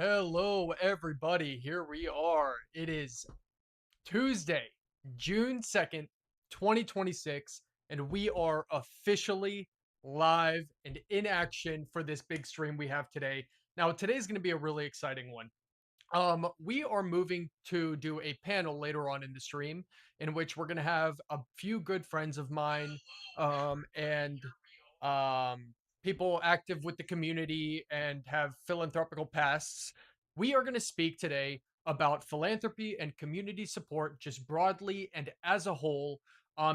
Hello, everybody. Here we are. It is Tuesday, June 2nd, 2026, and we are officially live and in action for this big stream we have today. Now, today's going to be a really exciting one. We are moving to do a panel later on in the stream in which we're going to have a few good friends of mine and people active with the community and have philanthropical pasts. We are going to speak today about philanthropy and community support just broadly and as a whole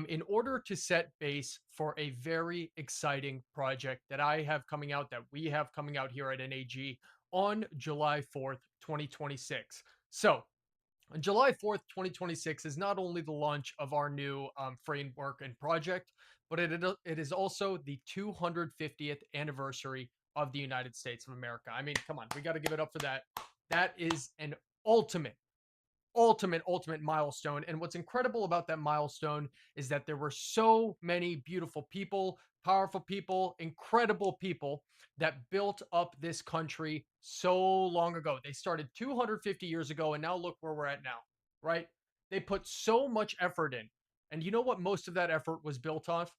in order to set base for a very exciting project that I have coming out, that we have coming out here at NAG on July 4th, 2026. So, on July 4th, 2026 is not only the launch of our new framework and project, but it is also the 250th anniversary of the United States of America. I mean, come on, we got to give it up for that. That is an ultimate ultimate milestone. And what's incredible about that milestone is that there were so many beautiful people, powerful people, incredible people that built up this country so long ago. They started 250 years ago, and now look where we're at now, right? They put so much effort in. And you know what most of that effort was built off?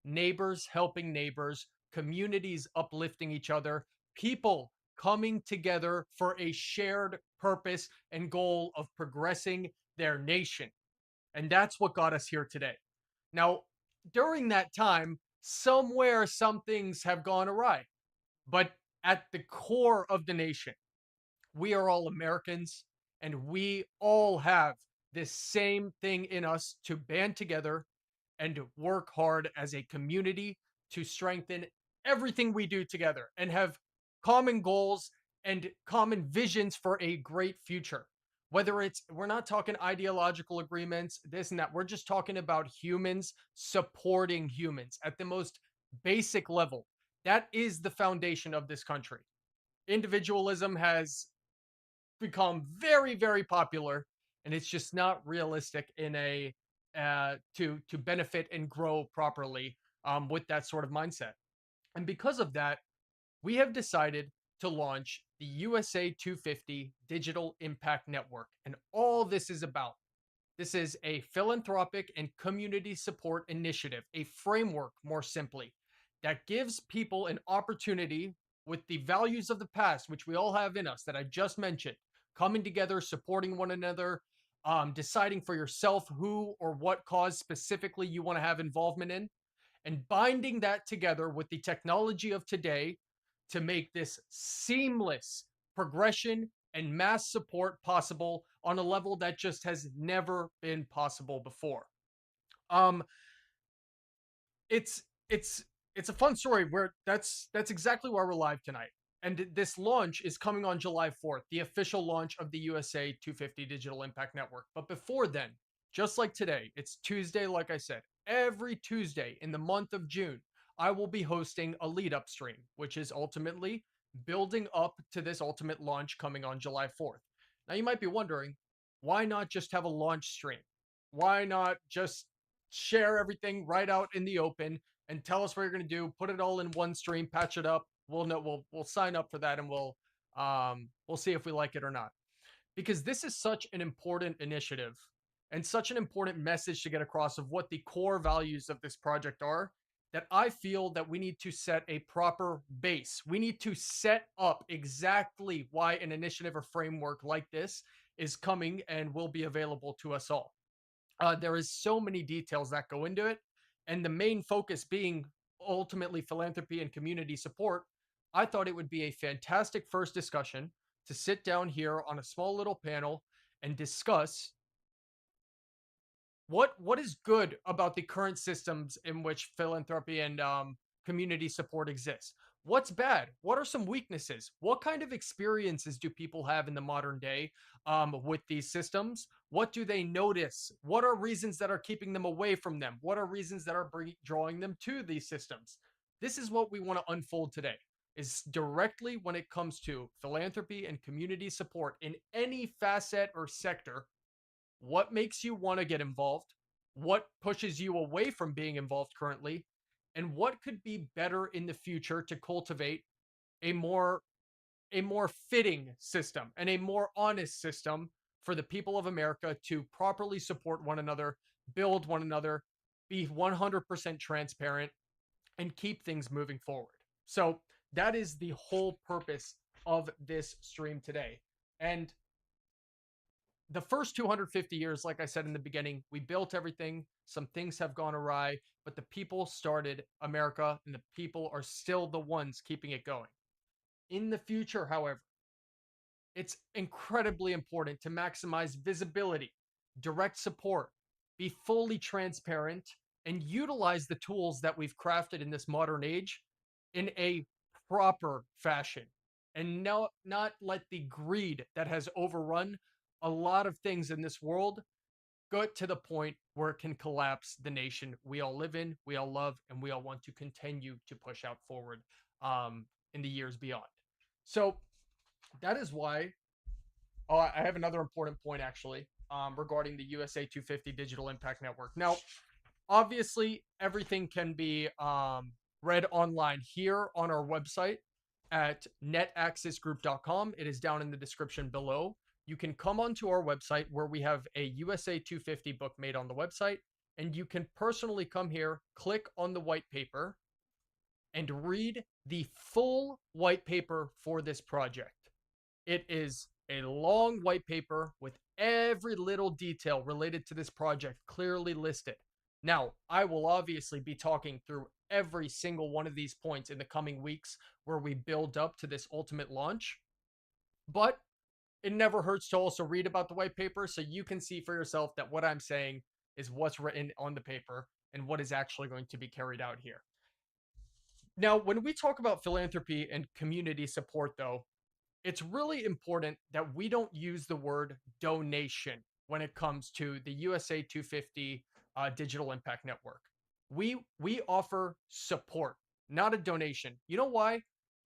Neighbors helping neighbors, communities uplifting each other, people coming together for a shared purpose and goal of progressing their nation. And that's what got us here today. Now, during that time, somewhere some things have gone awry, but at the core of the nation, we are all Americans and we all have this same thing in us to band together and to work hard as a community to strengthen everything we do together and have common goals and common visions for a great future. Whether it's, we're not talking ideological agreements, this and that, we're just talking about humans supporting humans at the most basic level. That is the foundation of this country. Individualism has become very popular, and it's just not realistic in a to benefit and grow properly with that sort of mindset. And because of that, we have decided to launch the USA 250 Digital Impact Network. And all this is about, this is a philanthropic and community support initiative, a framework, more simply, that gives people an opportunity with the values of the past, which we all have in us that I just mentioned, coming together, supporting one another, deciding for yourself who or what cause specifically you want to have involvement in, and binding that together with the technology of today to make this seamless progression and mass support possible on a level that just has never been possible before. Um, it's it's it's a fun story where that's exactly why we're live tonight. And this launch is coming on July 4th, the official launch of the USA 250 Digital Impact Network. But before then, just like today, it's Tuesday, like I said, every Tuesday in the month of June, I will be hosting a lead up stream, which is ultimately building up to this ultimate launch coming on July 4th. Now, you might be wondering, why not just have a launch stream? Why not just share everything right out in the open and tell us what you're going to do, put it all in one stream, patch it up? We'll know, we'll sign up for that, and we'll see if we like it or not. Because this is such an important initiative and such an important message to get across of what the core values of this project are, that I feel that we need to set a proper base. We need to set up exactly why an initiative or framework like this is coming and will be available to us all. There is so many details that go into it, and the main focus being ultimately philanthropy and community support. I thought it would be a fantastic first discussion to sit down here on a small little panel and discuss what is good about the current systems in which philanthropy and community support exists. What's bad? What are some weaknesses? What kind of experiences do people have in the modern day with these systems? What do they notice? What are reasons that are keeping them away from them? What are reasons that are drawing them to these systems? This is what we want to unfold today, is directly when it comes to philanthropy and community support in any facet or sector. What makes you want to get involved? What pushes you away from being involved currently? And what could be better in the future to cultivate a more a more fitting system and a more honest system for the people of America to properly support one another, build one another, be 100% transparent, and keep things moving forward. So that is the whole purpose of this stream today. And the first 250 years, like I said in the beginning, we built everything. Some things have gone awry, but the people started America and the people are still the ones keeping it going. In the future, however, it's incredibly important to maximize visibility, direct support, be fully transparent, and utilize the tools that we've crafted in this modern age in a proper fashion. And not let the greed that has overrun a lot of things in this world go to the point where it can collapse the nation we all live in, we all love, and we all want to continue to push out forward in the years beyond. So that is why I have another important point actually regarding the USA250 Digital Impact Network. Now, obviously, everything can be read online here on our website at netaccessgroup.com. It is down in the description below. You can come onto our website where we have a USA 250 book made on the website, and you can personally come here, click on the white paper, and read the full white paper for this project. It is a long white paper with every little detail related to this project clearly listed. Now, I will obviously be talking through every single one of these points in the coming weeks where we build up to this ultimate launch, but it never hurts to also read about the white paper so you can see for yourself that what I'm saying is what's written on the paper and what is actually going to be carried out here. Now, when we talk about philanthropy and community support, though, it's really important that we don't use the word donation when it comes to the USA 250 Digital Impact Network. We offer support, not a donation. You know why?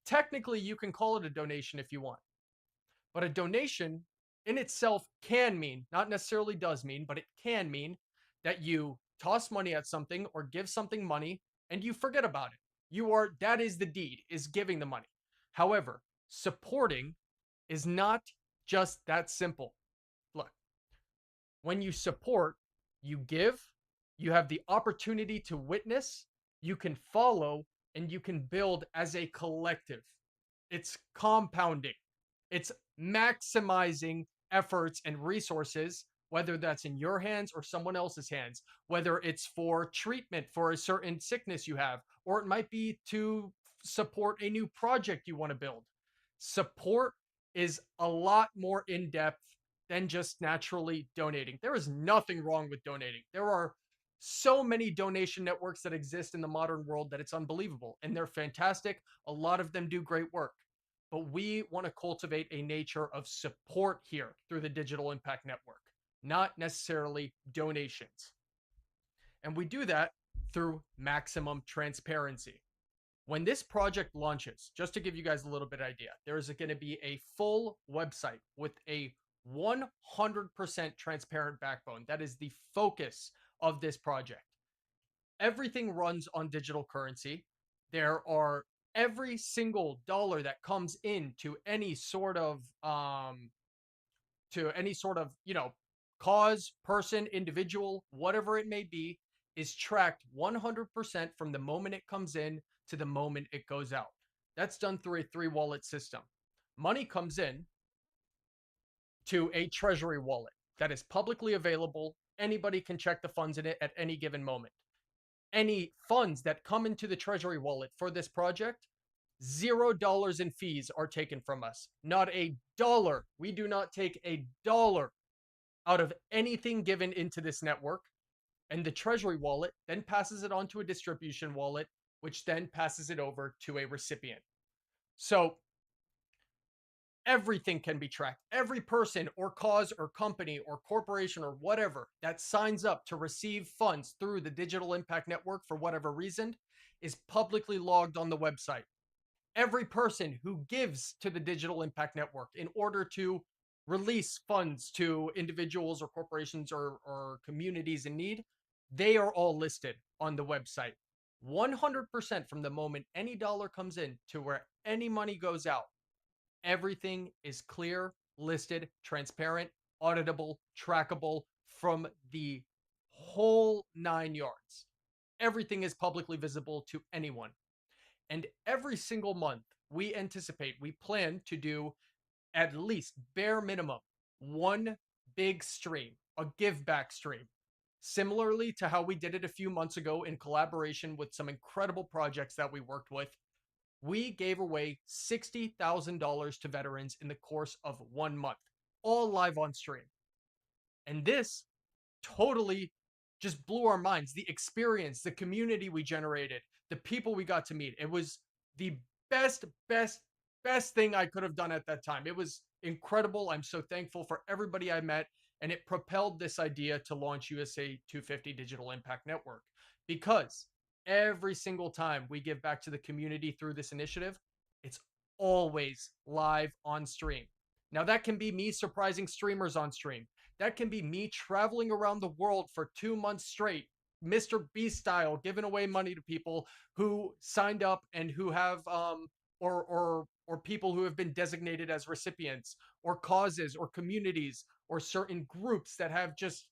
Technically, you can call it a donation if you want, but a donation in itself can mean, not necessarily does mean, but it can mean that you toss money at something or give something money and you forget about it. That is the deed, is giving the money. However, supporting is not just that simple. Look, when you support, you give, you have the opportunity to witness, you can follow, and you can build as a collective. It's compounding, it's maximizing efforts and resources, whether that's in your hands or someone else's hands, whether it's for treatment for a certain sickness you have, or it might be to support a new project you want to build. Support is a lot more in depth than just naturally donating. There is nothing wrong with donating. There are so many donation networks that exist in the modern world that it's unbelievable, and they're fantastic. A lot of them do great work. But we want to cultivate a nature of support here through the Digital Impact Network, not necessarily donations. And we do that through maximum transparency. When this project launches, just to give you guys a little bit of idea, there is going to be a full website with a 100% transparent backbone. That is the focus of this project. Everything runs on digital currency. There are every single dollar that comes into any sort of cause, person, individual, whatever it may be, is tracked 100% from the moment it comes in to the moment it goes out. That's done through a 3-wallet system. Money comes in to a treasury wallet that is publicly available. Anybody can check the funds in it at any given moment. Any funds that come into the treasury wallet for this project, $0 in fees are taken from us. Not a dollar. We do not take a dollar out of anything given into this network. And the treasury wallet then passes it on to a distribution wallet, which then passes it over to a recipient. So everything can be tracked. Every person or cause or company or corporation or whatever that signs up to receive funds through the Digital Impact Network for whatever reason is publicly logged on the website. Every person who gives to the Digital Impact Network in order to release funds to individuals or corporations or communities in need, they are all listed on the website. 100% from the moment any dollar comes in to where any money goes out. everything is clear, listed, transparent, auditable, trackable from the whole 9 yards. Everything is publicly visible to anyone. And every single month, we plan to do at least bare minimum one big stream, a give back stream. Similarly to how we did it a few months ago in collaboration with some incredible projects that we worked with, we gave away $60,000 to veterans in the course of 1 month, all live on stream. And this totally just blew our minds. The experience, the community we generated, the people we got to meet. It was the best, best, best thing I could have done at that time. It was incredible. I'm so thankful for everybody I met. And it propelled this idea to launch USA250 Digital Impact Network because every single time we give back to the community through this initiative, it's always live on stream. Now, that can be me surprising streamers on stream. That can be me traveling around the world for 2 months straight, Mr. Beast style, giving away money to people who signed up and who have or people who have been designated as recipients, or causes or communities or certain groups that have just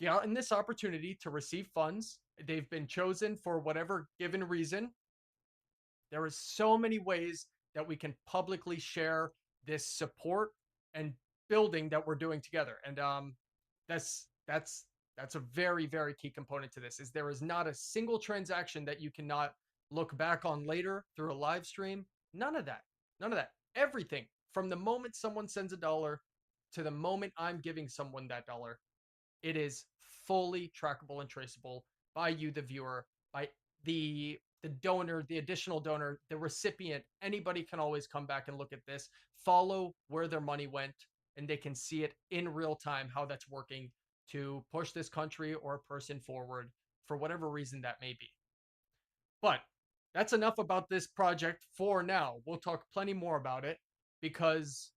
gotten this opportunity to receive funds. They've been chosen for whatever given reason. There are so many ways that we can publicly share this support and building that we're doing together. And that's a very, very key component to this. Is there is not a single transaction that you cannot look back on later through a live stream. None of that. None of that. Everything from the moment someone sends a dollar to the moment I'm giving someone that dollar, it is fully trackable and traceable by you, the viewer, by the donor, the additional donor, the recipient. Anybody can always come back and look at this, follow where their money went, and they can see it in real time how that's working to push this country or a person forward for whatever reason that may be. But that's enough about this project for now. We'll talk plenty more about it because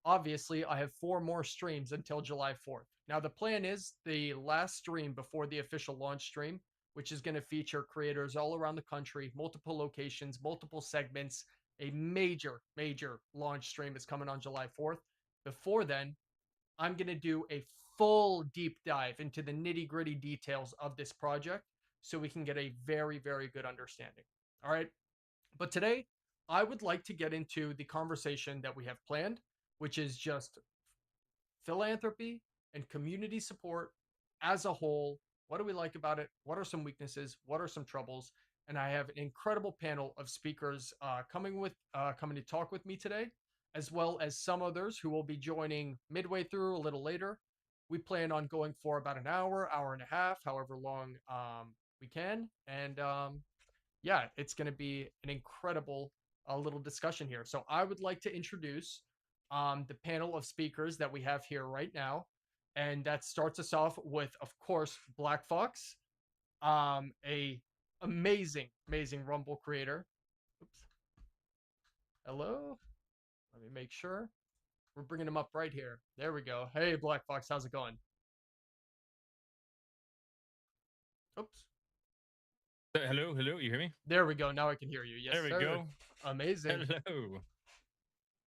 obviously I have 4 more streams until July 4th. Now, the plan is the last stream before the official launch stream, which is going to feature creators all around the country, multiple locations, multiple segments. A major, major launch stream is coming on July 4th. Before then, I'm going to do a full deep dive into the nitty gritty details of this project so we can get a very, very good understanding. All right. But today, I would like to get into the conversation that we have planned, which is just philanthropy and community support as a whole. What do we like about it? What are some weaknesses? What are some troubles? And I have an incredible panel of speakers coming to talk with me today, as well as some others who will be joining midway through a little later. We plan on going for about an hour, hour and a half, however long we can. And yeah, it's going to be an incredible little discussion here. So I would like to introduce the panel of speakers that we have here right now. And that starts us off with, of course, Black Fox, a amazing, amazing Rumble creator. Oops. Hello. Let me make sure. We're bringing him up right here. There we go. Hey, Black Fox, how's it going? Oops. Hello, hello. You hear me? There we go. Now I can hear you. Yes, there we sir. Go. Amazing. Hello.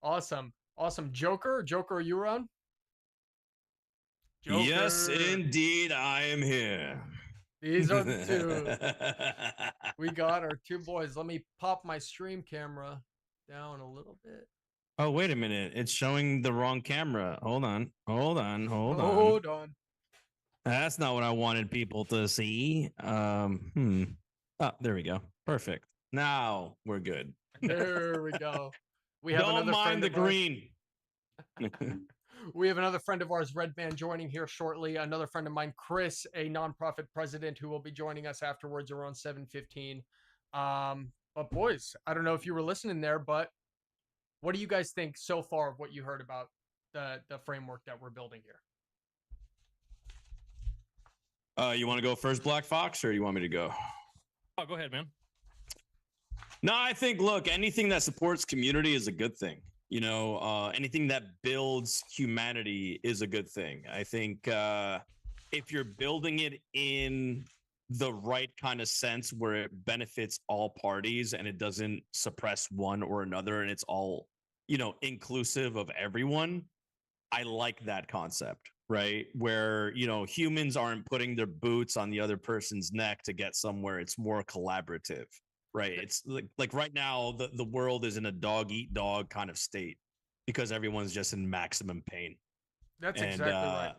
Awesome. Awesome. Joker, are you around? Joker. Yes, indeed, I am here. These are the two. We got our 2 boys. Let me pop my stream camera down a little bit. Oh, wait a minute. It's showing the wrong camera. Hold on. That's not what I wanted people to see. Oh, there we go. Perfect. Now we're good. There we go. We have Don't mind the green. We have another friend of ours, Redman, joining here shortly. Another friend of mine, Chris, a nonprofit president, who will be joining us afterwards around 7:15. But boys, I don't know if you were listening there, but what do you guys think so far of what you heard about the framework that we're building here? You want to go first, Black Fox, or you want me to go? Oh, go ahead, man. No, I think, look, anything that supports community is a good thing. You know, anything that builds humanity is a good thing. I think if you're building it in the right kind of sense where it benefits all parties and it doesn't suppress one or another and it's all, inclusive of everyone. I like that concept, right? Where, humans aren't putting their boots on the other person's neck to get somewhere. It's more collaborative, right? It's like right now, the world is in a dog eat dog kind of state because everyone's just in maximum pain. That's And, exactly right.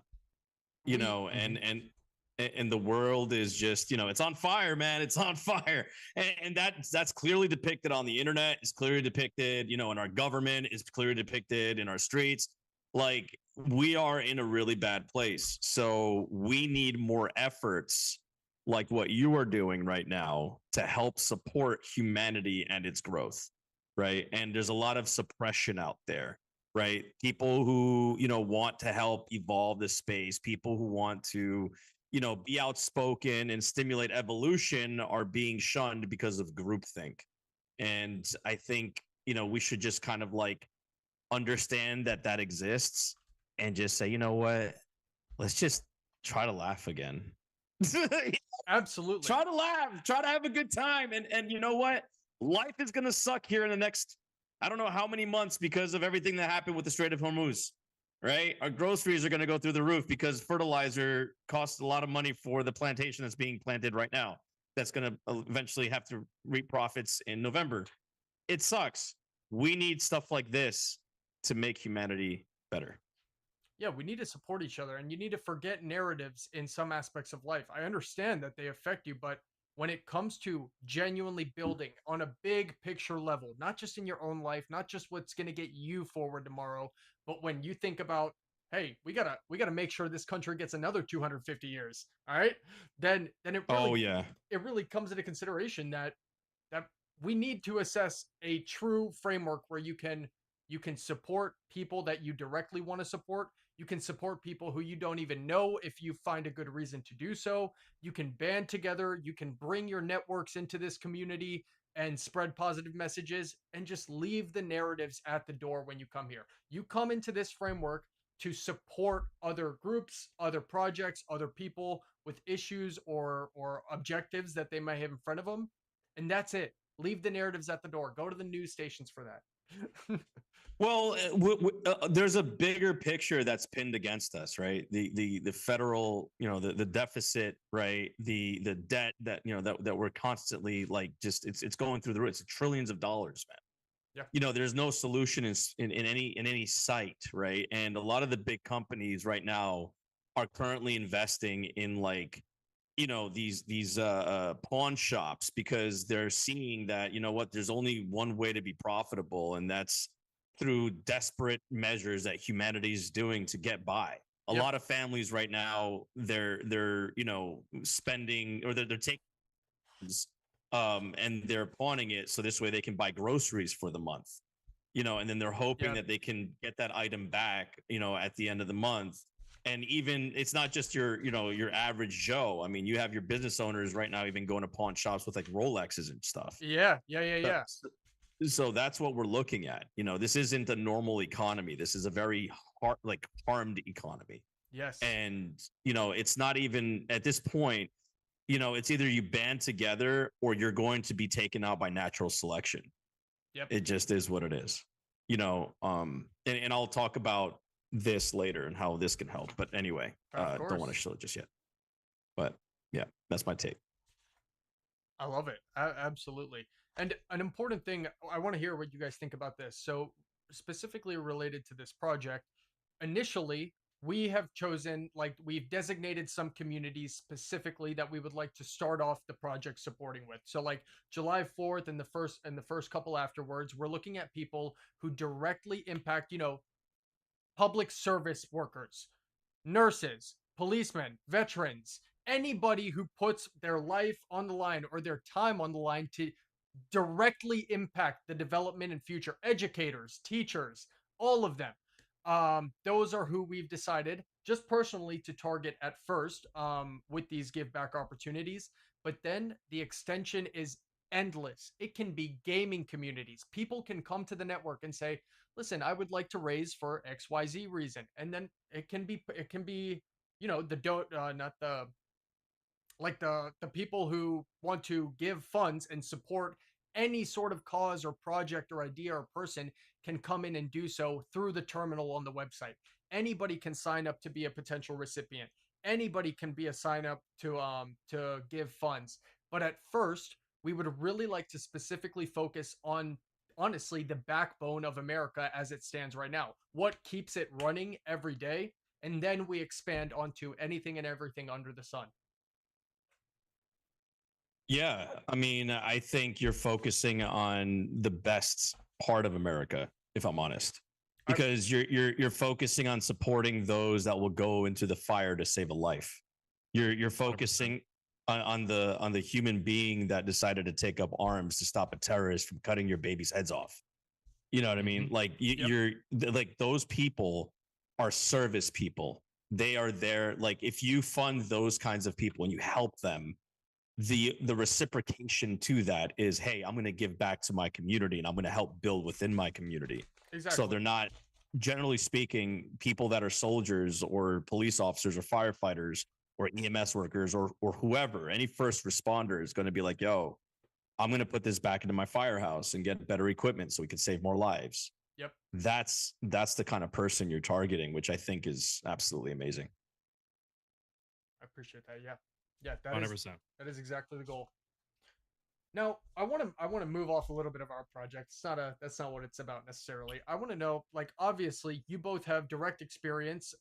you We know, and the world is just, it's on fire, man. It's on fire. And that's clearly depicted on the internet. It's clearly depicted, in our government. It's clearly depicted in our streets. Like, we are in a really bad place. So we need more efforts like what you are doing right now to help support humanity and its growth, right? And there's a lot of suppression out there, right? People who, want to help evolve the space, people who want to, be outspoken and stimulate evolution are being shunned because of groupthink. And I think, we should just kind of like understand that that exists and just say, you know what, let's just try to laugh again. absolutely. Try to laugh, try to have a good time. And you know what? Life is gonna suck here in the next, I don't know how many months because of everything that happened with the Strait of Hormuz. Right? Our groceries are gonna go through the roof because fertilizer costs a lot of money for the plantation that's being planted right now. That's gonna eventually have to reap profits in November. It sucks. We need stuff like this to make humanity better. Yeah, we need to support each other, and you need to forget narratives in some aspects of life. I understand that they affect you, but when it comes to genuinely building on a big picture level, not just in your own life, not just what's going to get you forward tomorrow, but when you think about, hey, we got to make sure this country gets another 250 years, all right? Then it Oh really yeah. it really comes into consideration that we need to assess a true framework where you can support people that you directly want to support. You can support people who you don't even know if you find a good reason to do so. You can band together. You can bring your networks into this community and spread positive messages and just leave the narratives at the door when you come here. You come into this framework to support other groups, other projects, other people with issues or objectives that they may have in front of them. And that's it. Leave the narratives at the door. Go to the news stations for that. Well, there's a bigger picture that's pinned against us, right? The federal, the deficit, right? The debt that that we're constantly like just it's going through the roof. It's trillions of dollars, man. Yeah. There's no solution in any sight, right? And a lot of the big companies right now are currently investing in like these pawn shops because they're seeing that what there's only one way to be profitable, and that's through desperate measures that humanity is doing to get by. A Yep. lot of families right now, they're spending, or they're taking and they're pawning it so this way they can buy groceries for the month, and then they're hoping Yeah. that they can get that item back at the end of the month. And even it's not just your average Joe. I mean, you have your business owners right now even going to pawn shops with like Rolexes and stuff. Yeah. Yeah. Yeah. Yeah. So that's what we're looking at. This isn't a normal economy. This is a very harmed economy. Yes. And it's not even at this point, it's either you band together or you're going to be taken out by natural selection. Yep. It just is what it is. And I'll talk about this later and how this can help. But anyway, Of don't want to course. show it just yet. But yeah, that's my take. I love it. Absolutely. And an important thing, I want to hear what you guys think about this. So, specifically related to this project, initially, we have chosen, like, we've designated some communities specifically that we would like to start off the project supporting with. So, like July 4th and the first couple afterwards, we're looking at people who directly impact, public service workers, nurses, policemen, veterans, anybody who puts their life on the line or their time on the line to directly impact the development and future, educators, teachers, all of them. Those are who we've decided just personally to target at first with these give back opportunities. But then the extension is endless. It can be gaming communities. People can come to the network and say, listen, I would like to raise for XYZ reason. And then it can be, the don't not the like the people who want to give funds and support any sort of cause or project or idea or person can come in and do so through the terminal on the website. Anybody can sign up to be a potential recipient. Anybody can be a sign up to give funds. But at first, we would really like to specifically focus on, honestly, the backbone of America as it stands right now. What keeps it running every day? And then we expand onto anything and everything under the sun. Yeah, I mean, I think you're focusing on the best part of America, if I'm honest, I, because you're focusing on supporting those that will go into the fire to save a life. You're 100%. focusing on the human being that decided to take up arms to stop a terrorist from cutting your baby's heads off. You know what I mean? Mhm. Like yep, like those people are service people. They are there. Like if you fund those kinds of people and you help them, the reciprocation to that is, hey, I'm going to give back to my community and I'm going to help build within my community. So exactly. they're not, generally speaking, people that are soldiers or police officers or firefighters or EMS workers or whoever, any first responder is going to be like, yo, I'm going to put this back into my firehouse and get better equipment so we can save more lives. Yep. That's the kind of person you're targeting, which I think is absolutely amazing. I appreciate that. Yeah. Yeah, that is 100%. exactly the goal. Now, I want to move off a little bit of our project. It's not a That's not what it's about necessarily. I want to know, like, obviously you both have direct experience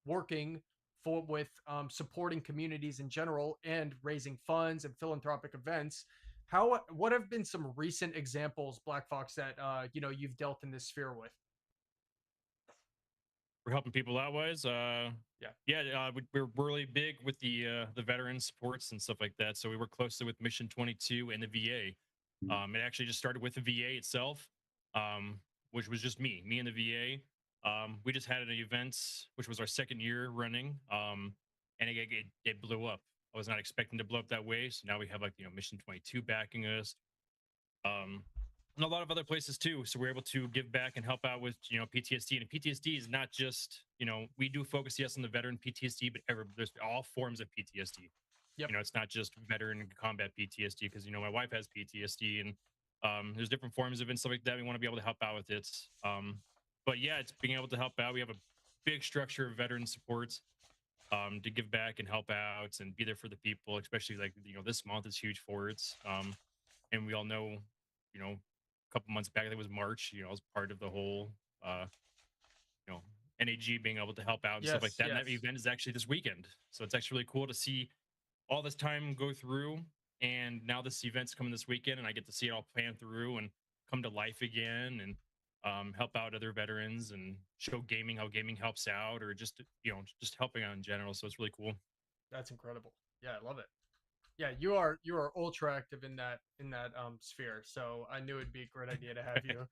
working for with supporting communities in general and raising funds and philanthropic events. What have been some recent examples, Black Fox, that you've dealt in this sphere with? We're helping people out wise. Yeah. Yeah, we're really big with the veteran supports and stuff like that. So we work closely with Mission 22 and the VA. It actually just started with the VA itself, which was just me and the VA. We just had an event, which was our second year running, and it blew up. I was not expecting to blow up that way. So now we have, like, Mission 22 backing us, um, and a lot of other places too. So we're able to give back and help out with PTSD. And PTSD is not just, we do focus, yes, on the veteran PTSD, but there's all forms of PTSD. Yep. It's not just veteran combat PTSD, because my wife has PTSD, and there's different forms of it and stuff like that. We want to be able to help out with it. But yeah, it's being able to help out. We have a big structure of veteran supports, to give back and help out and be there for the people, especially, like, this month is huge for it. And we all know, a couple months back, I think it was March, as part of the whole, you know, NAG being able to help out and stuff like Yes, that. And that yes. event is actually this weekend. So it's actually really cool to see all this time go through. And now this event's coming this weekend, and I get to see it all plan through and come to life again, and help out other veterans and show gaming, how gaming helps out, or just helping out in general. So it's really cool. That's incredible. Yeah, I love it. Yeah, you are ultra active in that sphere. So I knew it'd be a great idea to have you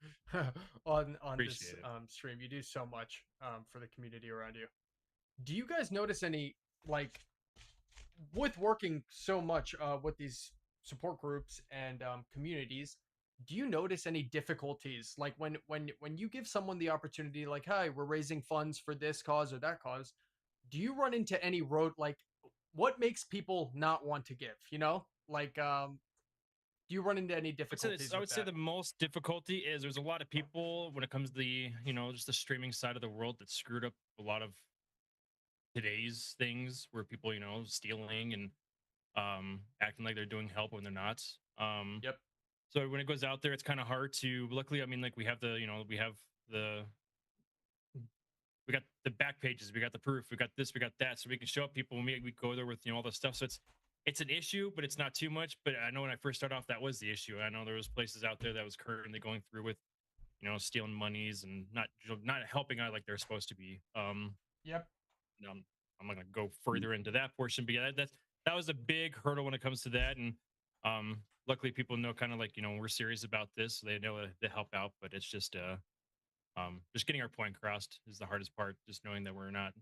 on this Appreciate it. stream. You do so much for the community around you. Do you guys notice any, like, with working so much with these support groups and communities? Do you notice any difficulties, like when you give someone the opportunity, like, "Hi, we're raising funds for this cause or that cause"? Do you run into any road, like, what makes people not want to give? Like, do you run into any difficulties I with would say that? the most difficulty is there's a lot of people when it comes to the just the streaming side of the world that screwed up a lot of today's things, where people stealing and acting like they're doing help when they're not. um Yep. so when it goes out there, it's kind of hard to, luckily, I mean, like, we have the we got the back pages, we got the proof, we got this, we got that, so we can show up people when we go there with all the stuff. So it's an issue, but it's not too much. But I know when I first started off, that was the issue. I know there was places out there that was currently going through with stealing monies and not helping out like they're supposed to be. Yep. um I'm not gonna go further into that portion, but yeah, that was a big hurdle when it comes to that. And luckily people know, kind of like, we're serious about this, so they know to help out. But it's just getting our point across is the hardest part, just knowing that we're not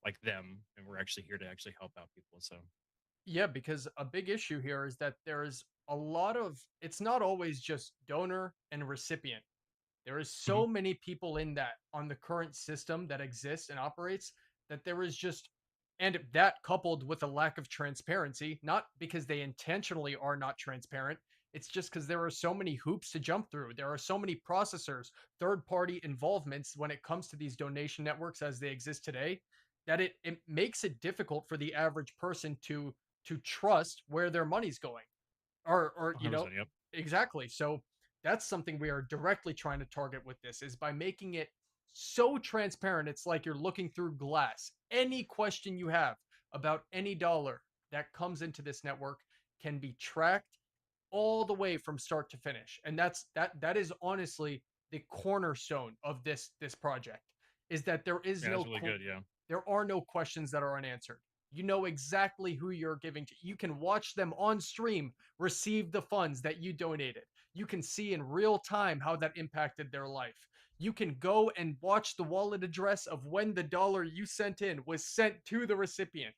like them, and we're actually here to actually help out people. So Yeah, because a big issue here is that there's a lot of, it's not always just donor and recipient. There is mhm. so many people in that on the current system that exists and operates, that there is just, and that coupled with a lack of transparency, not because they intentionally are not transparent, It's just because there are so many hoops to jump through. There are so many processors, third party involvements when it comes to these donation networks as they exist today, that it makes it difficult for the average person to trust where their money's going. Or you know, 100%. Yep. exactly. So that's something we are directly trying to target with this, is by making it so transparent. It's like you're looking through glass. Any question you have about any dollar that comes into this network can be tracked all the way from start to finish. And that is honestly the cornerstone of this project, is that Yeah, that's really good. Yeah. there are no questions that are unanswered. You know exactly who you're giving to. You can watch them on stream receive the funds that you donated. You can see in real time how that impacted their life. You can go and watch the wallet address of when the dollar you sent in was sent to the recipient.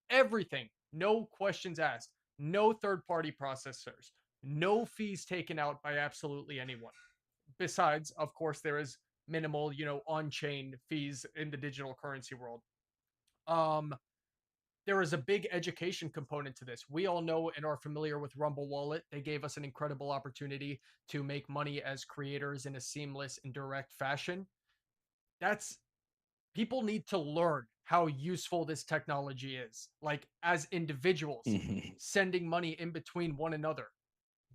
Everything. No questions asked. No third party processors. No fees taken out by absolutely anyone. Besides, of course, there is minimal, on chain fees in the digital currency world. Um, there is a big education component to this. We all know and are familiar with Rumble Wallet. They gave us an incredible opportunity to make money as creators in a seamless and direct fashion. That's People need to learn how useful this technology is. Like, as individuals, sending money in between one another.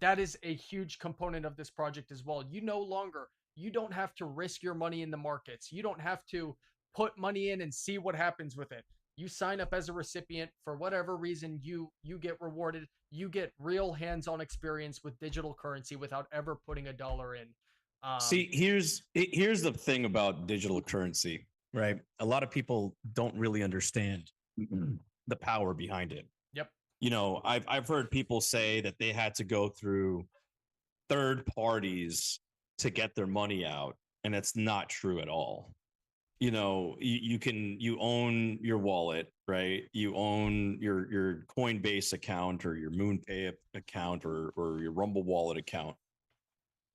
That is a huge component of this project as well. You don't have to risk your money in the markets. You don't have to put money in and see what happens with it. You sign up as a recipient for whatever reason, you get rewarded. You get real hands-on experience with digital currency without ever putting a dollar in. See, here's the thing about digital currency, right? A lot of people don't really understand the power behind it. Yep. You know, I've heard people say that they had to go through third parties to get their money out, and it's not true at all. You know, you own your wallet, right? You own your Coinbase account or your MoonPay account or your Rumble Wallet account.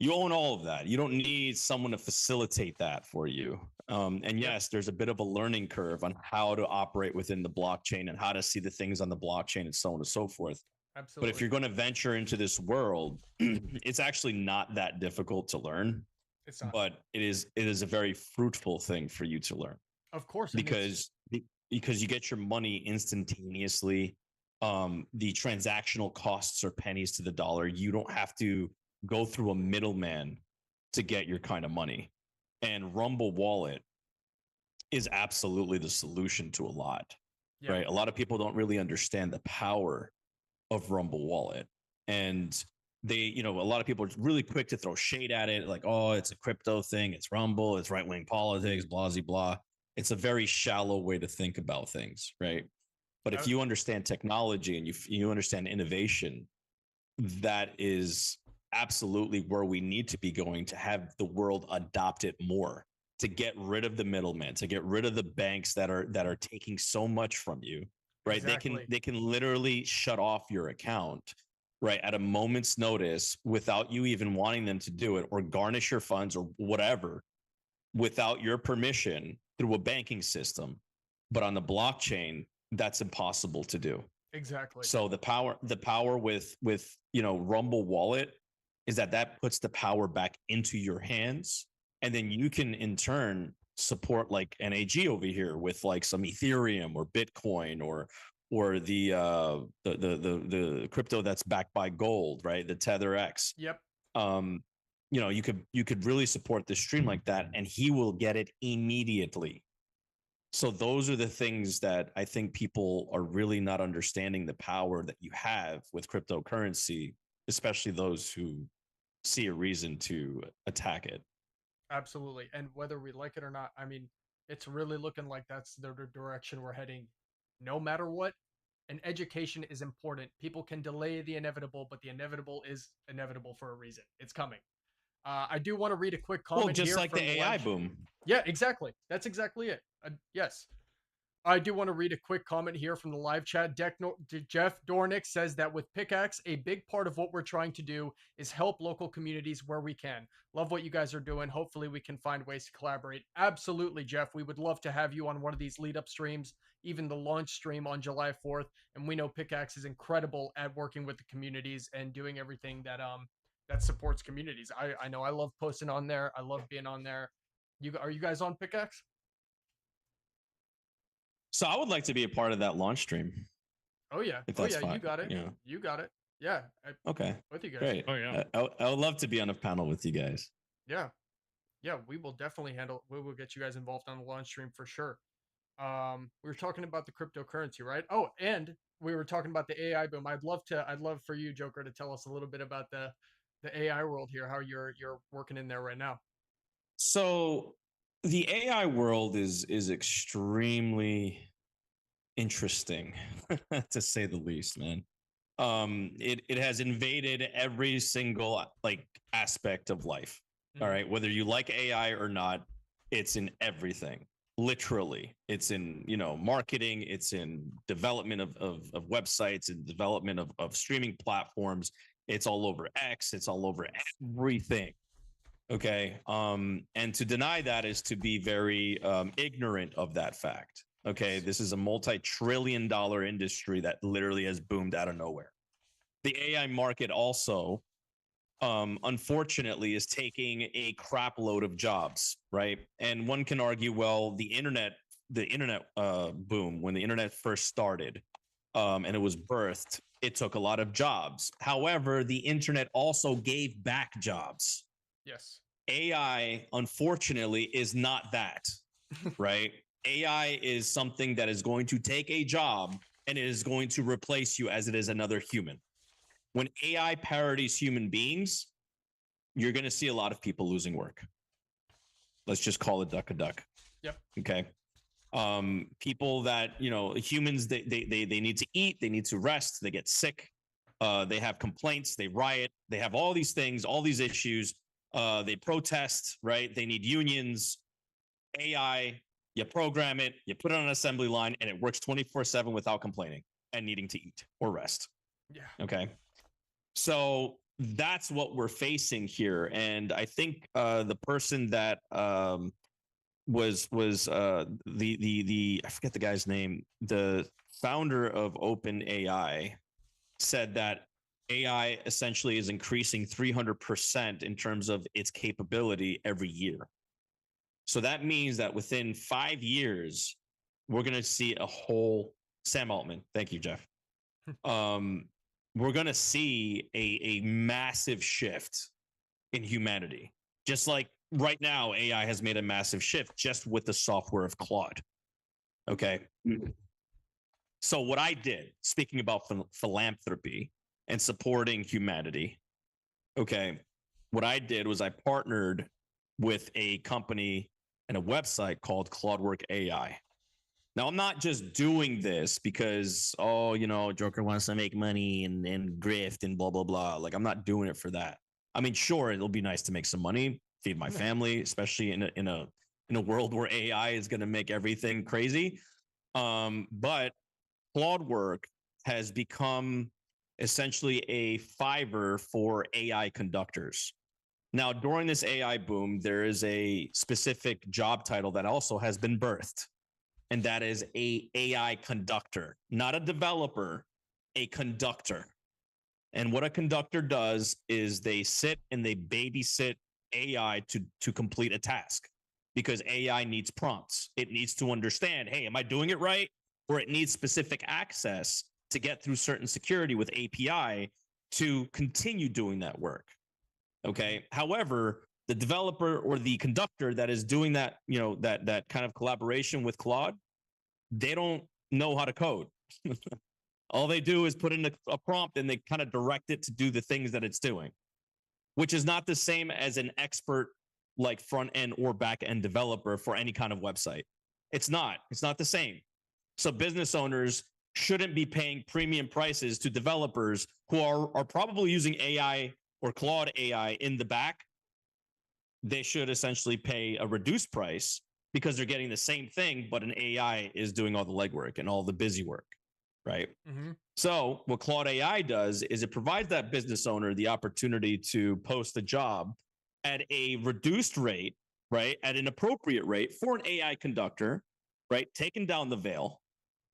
You own all of that. You don't need someone to facilitate that for you. And yes, there's a bit of a learning curve on how to operate within the blockchain and how to see the things on the blockchain and so on and so forth. Absolutely. But if you're going to venture into this world, it's actually not that difficult to learn. It's not. But it is a very fruitful thing for you to learn. Of course, because you get your money instantaneously. The transactional costs are pennies to the dollar. You don't have to go through a middleman to get your kind of money. And Rumble Wallet is absolutely the solution to a lot, right? A lot of people don't really understand the power of Rumble Wallet. And they, a lot of people are really quick to throw shade at it. Like, oh, it's a crypto thing. It's Rumble. It's right-wing politics, blah, blah, blah. It's a very shallow way to think about things, right? But if you understand technology and you understand innovation, that is absolutely where we need to be going to have the world adopt it more, to get rid of the middlemen, to get rid of the banks that are taking so much from you, right? Exactly. They can literally shut off your account, right, at a moment's notice without you even wanting them to do it, or garnish your funds or whatever without your permission through a banking system. But on the blockchain, that's impossible to do. Exactly. So the power with Rumble Wallet is that puts the power back into your hands, and then you can in turn support like NAG over here with like some Ethereum or Bitcoin or the crypto that's backed by gold, right? The TetherX. Yep. You could really support the stream like that, and he will get it immediately. So those are the things that I think people are really not understanding, the power that you have with cryptocurrency, especially those who see a reason to attack it. Absolutely. And whether we like it or not, I mean, it's really looking like that's the direction we're heading no matter what. And education is important. People can delay the inevitable, but the inevitable is inevitable for a reason. It's coming. I do want to read a quick comment. Well, just here like from the AI boom. Yeah, exactly. That's exactly it. Yes. I do want to read a quick comment here from the live chat. Jeff Dornick says that with Pickaxe, a big part of what we're trying to do is help local communities where we can. Love what you guys are doing. Hopefully, we can find ways to collaborate. Absolutely, Jeff. We would love to have you on one of these lead up streams, even the launch stream on July 4th. And we know Pickaxe is incredible at working with the communities and doing everything that supports communities. I know I love posting on there. I love being on there. Are you guys on Pickaxe? So I would like to be a part of that launch stream. Oh yeah. If Oh that's yeah, fine. you got it. Yeah. You got it. Yeah. Okay. With you guys. Great. Oh yeah. I would love to be on a panel with you guys. Yeah. Yeah, we will definitely we will get you guys involved on the launch stream for sure. We were talking about the cryptocurrency, right? Oh, and we were talking about the AI boom. I'd love for you, Joker, to tell us a little bit about the AI world here, how you're working in there right now. So the AI world is extremely interesting, to say the least, man. It has invaded every single like aspect of life. All right, whether you like AI or not, it's in everything. Literally, it's in marketing, it's in development of websites and development of streaming platforms. It's all over X. It's all over everything. Okay. And to deny that is to be very ignorant of that fact. Okay. This is a multi-trillion-dollar industry that literally has boomed out of nowhere. The AI market also, unfortunately, is taking a crap load of jobs, right? And one can argue, well, the internet boom, when the internet first started, and it was birthed, it took a lot of jobs. However, the internet also gave back jobs. Yes. AI, unfortunately, is not that, right? AI is something that is going to take a job and it is going to replace you as it is another human. When AI parodies human beings, you're going to see a lot of people losing work. Let's just call it duck a duck. Yep. Okay. People that, humans, they need to eat, they need to rest, they get sick, they have complaints, they riot, they have all these things, all these issues. They protest, right? They need unions. AI, you program it, you put it on an assembly line, and it works 24/7 without complaining and needing to eat or rest. Yeah. Okay. So that's what we're facing here. And I think the person that was the I forget the guy's name, the founder of OpenAI, said that AI essentially is increasing 300% in terms of its capability every year. So that means that within 5 years, we're going to see a whole Sam Altman. Thank you, Jeff. We're going to see a massive shift in humanity. Just like right now, AI has made a massive shift just with the software of Claude. Okay. So what I did, speaking about philanthropy and supporting humanity, okay, what I did was I partnered with a company and a website called Claudework AI. Now, I'm not just doing this because, Joker wants to make money and grift and blah, blah, blah. Like, I'm not doing it for that. I mean, sure, it'll be nice to make some money, feed my family, especially in a world where AI is going to make everything crazy. But Claudework has become essentially a Fiverr for AI conductors. Now, during this AI boom, there is a specific job title that also has been birthed, and that is a AI conductor, not a developer, a conductor. And what a conductor does is they sit and they babysit AI to complete a task, because AI needs prompts. It needs to understand, hey, am I doing it right? Or it needs specific access to get through certain security with API to continue doing that work. Okay. However, the developer or the conductor that is doing that, that kind of collaboration with Claude, they don't know how to code. All they do is put in a prompt and they kind of direct it to do the things that it's doing, which is not the same as an expert like front end or back end developer for any kind of website. It's not the same. So business owners shouldn't be paying premium prices to developers who are probably using AI or Claude AI in the back. They should essentially pay a reduced price because they're getting the same thing, but an AI is doing all the legwork and all the busy work, right? Mm-hmm. So what Claude AI does is it provides that business owner the opportunity to post a job at a reduced rate, right? At an appropriate rate for an AI conductor, right? Taking down the veil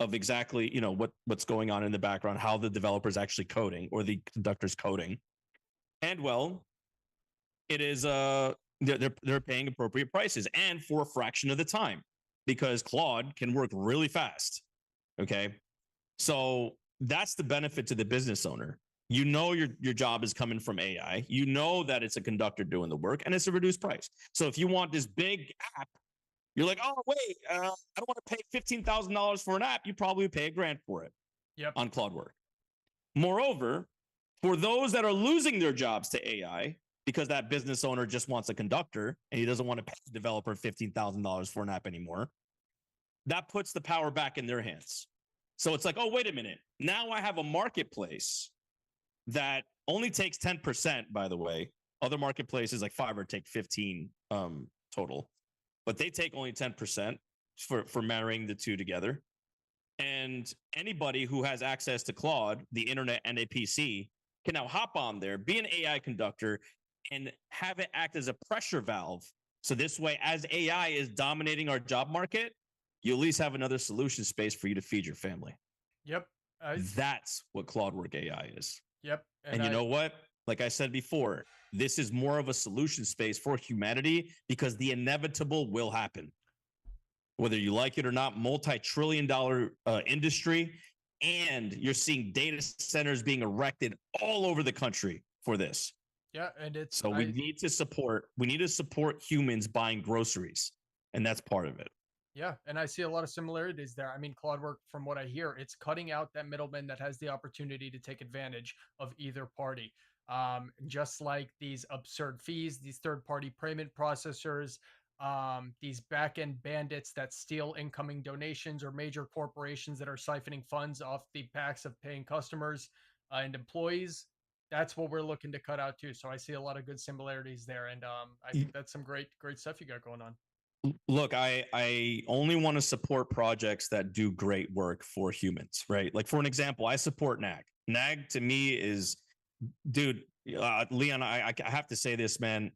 of exactly, what's going on in the background, how the developer's actually coding or the conductor's coding. And well, it is they're paying appropriate prices and for a fraction of the time because Claude can work really fast. Okay. So that's the benefit to the business owner. Your job is coming from AI. You know that it's a conductor doing the work and it's a reduced price. So if you want this big app, you're like, oh wait, I don't want to pay $15,000 for an app. You probably pay $1,000 for it. Yep. On Claude Work. Moreover, for those that are losing their jobs to AI because that business owner just wants a conductor and he doesn't want to pay the developer $15,000 for an app anymore, that puts the power back in their hands. So it's like, oh, wait a minute. Now I have a marketplace that only takes 10%, by the way. Other marketplaces like Fiverr take 15 total, but they take only 10% for marrying the two together. And anybody who has access to Claude, the internet, and a PC can now hop on there, be an AI conductor, and have it act as a pressure valve. So this way, as AI is dominating our job market, you at least have another solution space for you to feed your family. Yep. That's what Claude Work AI is. Yep. And you know what? Like I said before, this is more of a solution space for humanity because the inevitable will happen. Whether you like it or not, multi-trillion-dollar industry, and you're seeing data centers being erected all over the country for this. Yeah, and it's so we need to support humans buying groceries, and that's part of it. Yeah, and I see a lot of similarities there. I mean, Claude Work, from what I hear, it's cutting out that middleman that has the opportunity to take advantage of either party. Just like these absurd fees, these third-party payment processors, these back-end bandits that steal incoming donations, or major corporations that are siphoning funds off the backs of paying customers and employees. That's what we're looking to cut out too. So I see a lot of good similarities there, and I think that's some great stuff you got going on. Look, I only want to support projects that do great work for humans, right? Like, for an example, I support NAG. NAG to me is, dude, Leon, I have to say this, man.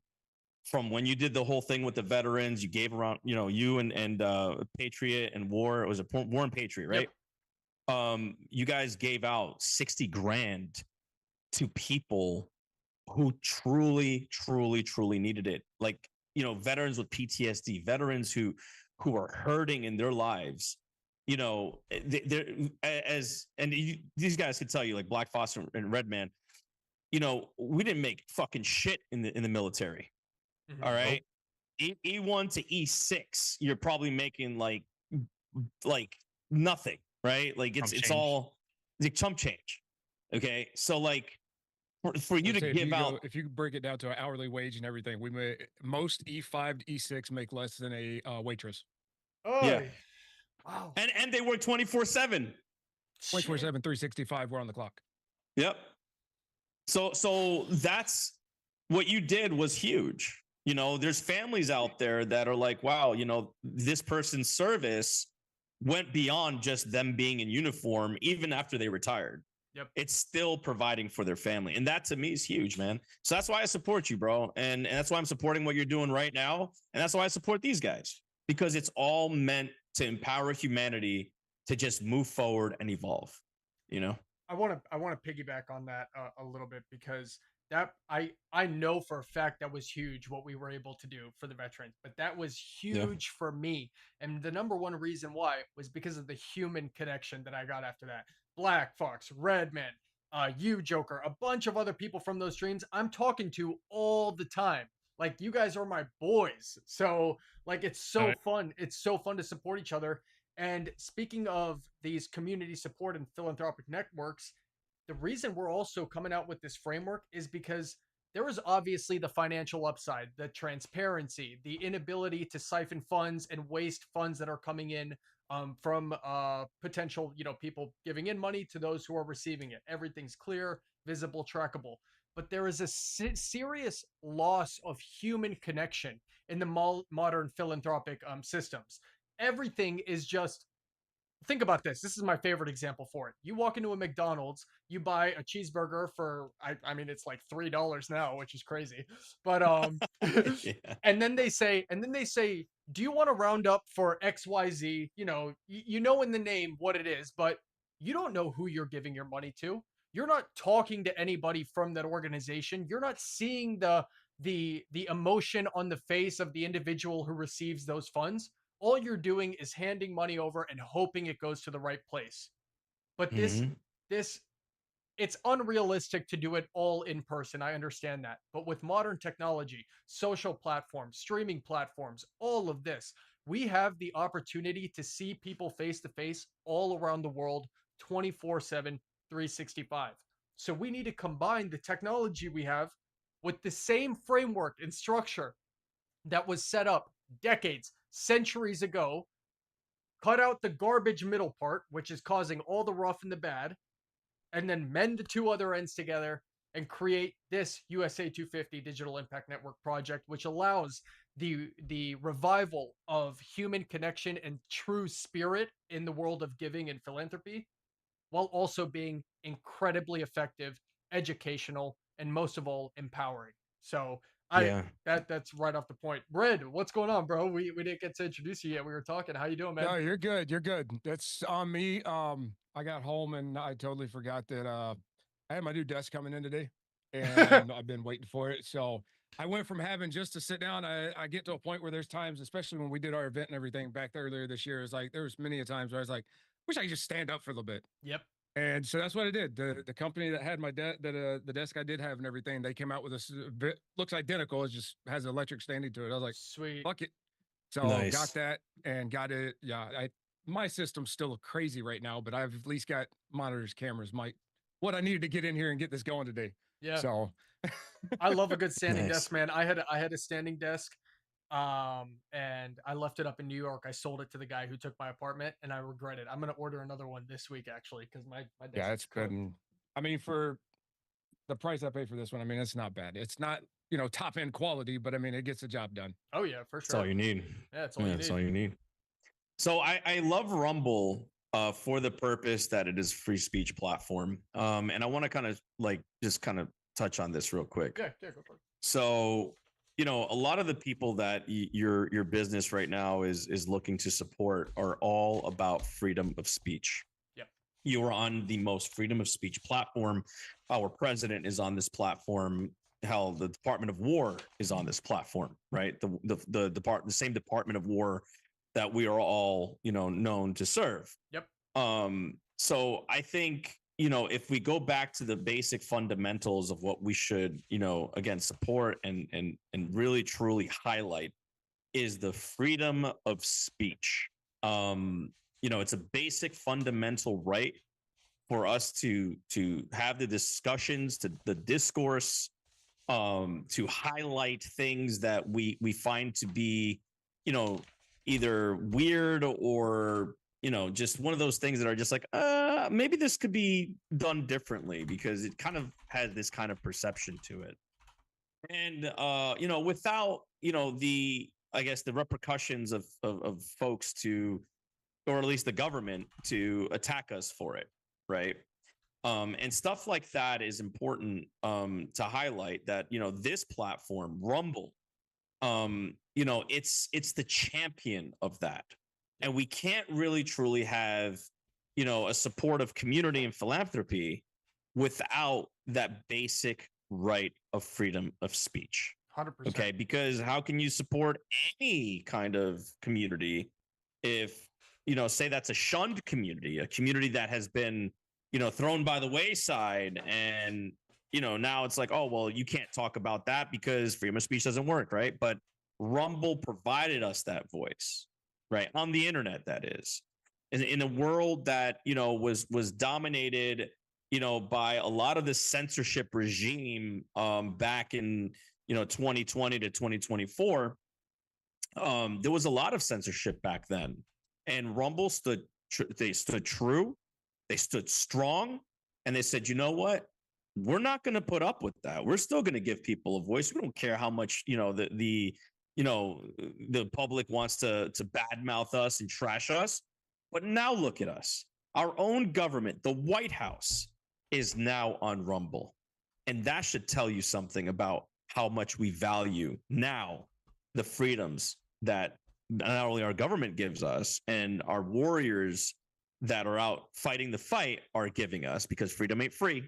From when you did the whole thing with the veterans, you gave around, you and Patriot and War, it was a War and Patriot, right? Yep. You guys gave out 60 grand to people who truly needed it. Like, veterans with PTSD, veterans who are hurting in their lives. These guys could tell you, like Black Foster and Redman, we didn't make fucking shit in the military. Mm-hmm. All right. Nope. E1 to E6, you're probably making like nothing, right? Like it's all like chump change. Okay. So like, for you to give out, if you break it down to an hourly wage and everything, we may most E5 to E6 make less than a waitress. Oh yeah, wow. And they work 24/7. 24/7, 365. We're on the clock. Yep. So that's what you did was huge. There's families out there that are like, wow, this person's service went beyond just them being in uniform, even after they retired. Yep. It's still providing for their family. And that to me is huge, man. So that's why I support you, bro. And that's why I'm supporting what you're doing right now. And that's why I support these guys, because it's all meant to empower humanity to just move forward and evolve. I want to piggyback on that a little bit, because that I know for a fact that was huge what we were able to do for the veterans, but that was huge for me. And the number one reason why was because of the human connection that I got after that. Black Fox, Redman, you Joker, a bunch of other people from those streams I'm talking to all the time. Like, you guys are my boys. So like, it's so fun. It's so fun to support each other. And speaking of these community support and philanthropic networks, the reason we're also coming out with this framework is because there is obviously the financial upside, the transparency, the inability to siphon funds and waste funds that are coming in from potential, people giving in money to those who are receiving it. Everything's clear, visible, trackable. but there is a serious loss of human connection in the modern philanthropic systems. Everything is just, think about this. This is my favorite example for it. You walk into a McDonald's, you buy a cheeseburger for, I mean, it's like $3 now, which is crazy. But Yeah. and then they say, do you want to round up for XYZ? You know, you know in the name what it is, but you don't know who you're giving your money to. You're not talking to anybody from that organization. You're not seeing the emotion on the face of the individual who receives those funds. All you're doing is handing money over and hoping it goes to the right place. But Mhm. this it's unrealistic to do it all in person. I understand that. But with modern technology, social platforms, streaming platforms, all of this, we have the opportunity to see people face to face all around the world 24/7, 365. So we need to combine the technology we have with the same framework and structure that was set up decades, centuries ago. Cut out the garbage middle part, which is causing all the rough and the bad, and then mend the two other ends together and create this USA 250 Digital Impact Network project, which allows the revival of human connection and true spirit in the world of giving and philanthropy, while also being incredibly effective, educational, and most of all, empowering. So I Yeah. that's right off the point. Red, what's going on, bro? We didn't get to introduce you yet. We were talking. How you doing, man? No, you're good. You're good. That's on me. I got home and I totally forgot that I had my new desk coming in today, and I've been waiting for it. So I went from having just to sit down. I get to a point where there's times, especially when we did our event and everything back earlier this year, is like there was many a times where I was like, wish I could just stand up for a little bit. Yep. And so that's what I did. The company that had my the desk I did have and everything, they came out with this looks identical. It just has an electric standing to it. I was like, Sweet. fuck it. So got Nice. that and got it. Yeah, my system's still crazy right now, but I've at least got monitors, cameras, my what I needed to get in here and get this going today. Yeah. So I love a good standing Nice. desk, man. I had a standing desk, and I left it up in New York. I sold it to the guy who took my apartment, and I regret it. I'm gonna order another one this week actually because my desk yeah, is it's cooked. been. I mean, for the price I paid for this one, I mean, it's not bad. It's not top end quality, but I mean, it gets the job done. Oh yeah, for That's all sure. you need. Yeah, that's all Yeah, you that's need. all you need. So I love Rumble for the purpose that it is free speech platform. And I want to kind of like just kind of touch on this real quick. Yeah, yeah, go for it. So, a lot of the people that your business right now is looking to support are all about freedom of speech. Yep. You are on the most freedom of speech platform. Our president is on this platform. Hell, the Department of War is on this platform, right? The same Department of War that we are all, known to serve. Yep. So I think, if we go back to the basic fundamentals of what we should, again, support and really truly highlight is the freedom of speech. It's a basic fundamental right for us to have the discussions, to the discourse, to highlight things that we find to be, either weird or just one of those things that are just like maybe this could be done differently because it kind of has this kind of perception to it. And without the, I guess, the repercussions of folks to, or at least the government to attack us for it, right? And stuff like that is important to highlight that this platform Rumble, it's the champion of that. And we can't really truly have a supportive community and philanthropy without that basic right of freedom of speech. 100%. Okay, because how can you support any kind of community if say that's a shunned community, a community that has been thrown by the wayside, and now it's like, oh well, you can't talk about that because freedom of speech doesn't work, right? But Rumble provided us that voice, right, on the internet, that is, in a world that was dominated by a lot of the censorship regime back in 2020 to 2024. There was a lot of censorship back then, and Rumble they stood true, they stood strong, and they said, you know what, we're not going to put up with that. We're still going to give people a voice. We don't care how much, the public wants to badmouth us and trash us. But now look at us. Our own government, the White House, is now on Rumble. And that should tell you something about how much we value now the freedoms that not only our government gives us and our warriors that are out fighting the fight are giving us, because freedom ain't free,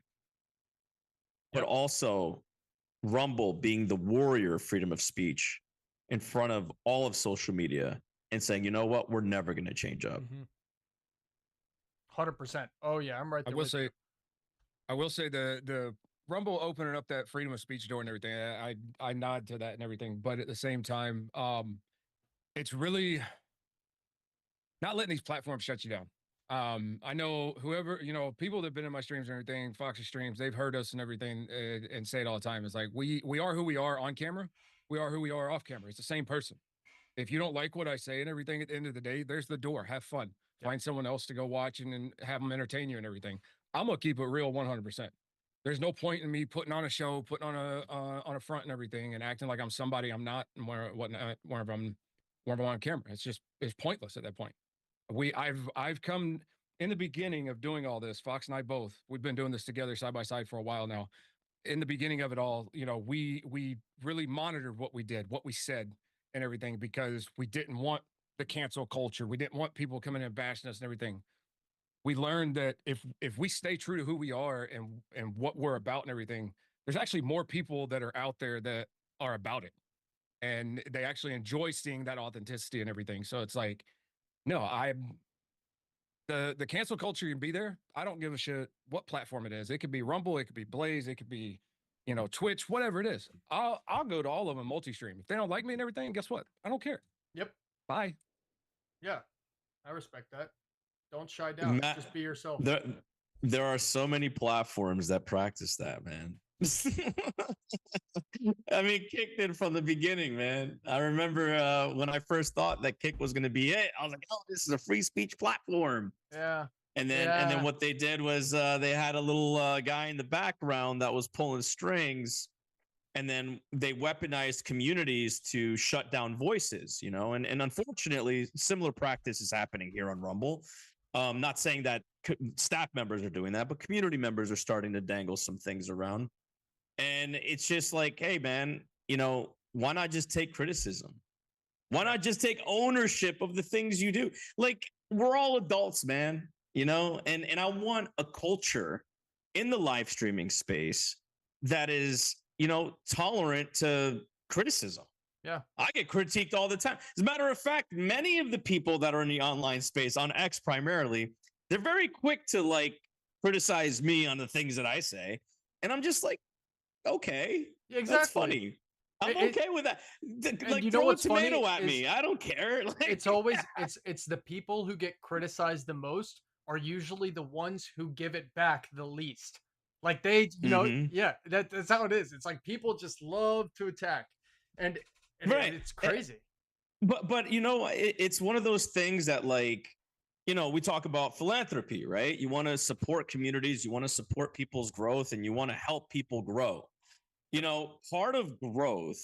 but also Rumble being the warrior of freedom of speech in front of all of social media and saying, you know what, we're never going to change up. 100%. Oh yeah, I'm right there. I will say the Rumble opening up that freedom of speech door and everything. I nod to that and everything, but at the same time, it's really not letting these platforms shut you down. I know whoever, people that have been in my streams and everything, Fox's streams, they've heard us and everything and say it all the time. It's like, we are who we are on camera. We are who we are off camera. It's the same person. If you don't like what I say and everything, at the end of the day, there's the door. Have fun. Find someone else to go watch and have them entertain you and everything. I'm going to keep it real 100%. There's no point in me putting on a show, putting on a front and everything and acting like I'm somebody I'm not and whenever I'm on camera. It's pointless at that point. I've come in the beginning of doing all this. Fox and I both, we've been doing this together side by side for a while now. In the beginning of it all, we really monitored what we did, what we said and everything, because we didn't want the cancel culture. We didn't want people coming in and bashing us and everything. We learned that if we stay true to who we are and what we're about and everything, there's actually more people that are out there that are about it. And they actually enjoy seeing that authenticity and everything. So it's like, no, the cancel culture can be there. I don't give a shit what platform it is. It could be Rumble, it could be Blaze, it could be, Twitch, whatever it is. I'll go to all of them multi-stream. If they don't like me and everything, guess what? I don't care. Yep. Bye. Yeah, I respect that. Don't shy down. Matt, just be yourself. There are so many platforms that practice that, man. I mean, Kick did from the beginning, man. I remember when I first thought that Kick was going to be it, I was like, oh, this is a free speech platform. Yeah. And then what they did was they had a little guy in the background that was pulling strings, and then they weaponized communities to shut down voices, and unfortunately, similar practice is happening here on Rumble. Not saying that staff members are doing that, but community members are starting to dangle some things around. And it's just like, hey, man, why not just take criticism? Why not just take ownership of the things you do? Like, we're all adults, man, and I want a culture in the live streaming space that is, tolerant to criticism. Yeah. I get critiqued all the time. As a matter of fact, many of the people that are in the online space, on X primarily, they're very quick to criticize me on the things that I say. And I'm just like, okay, exactly. That's funny. I'm okay with that. Throw a tomato at me. I don't care. It's always it's the people who get criticized the most are usually the ones who give it back the least. Like they, that's how it is. It's like people just love to attack, and right. It's crazy. But it's one of those things that we talk about philanthropy, right? You want to support communities, you want to support people's growth, and you want to help people grow. Part of growth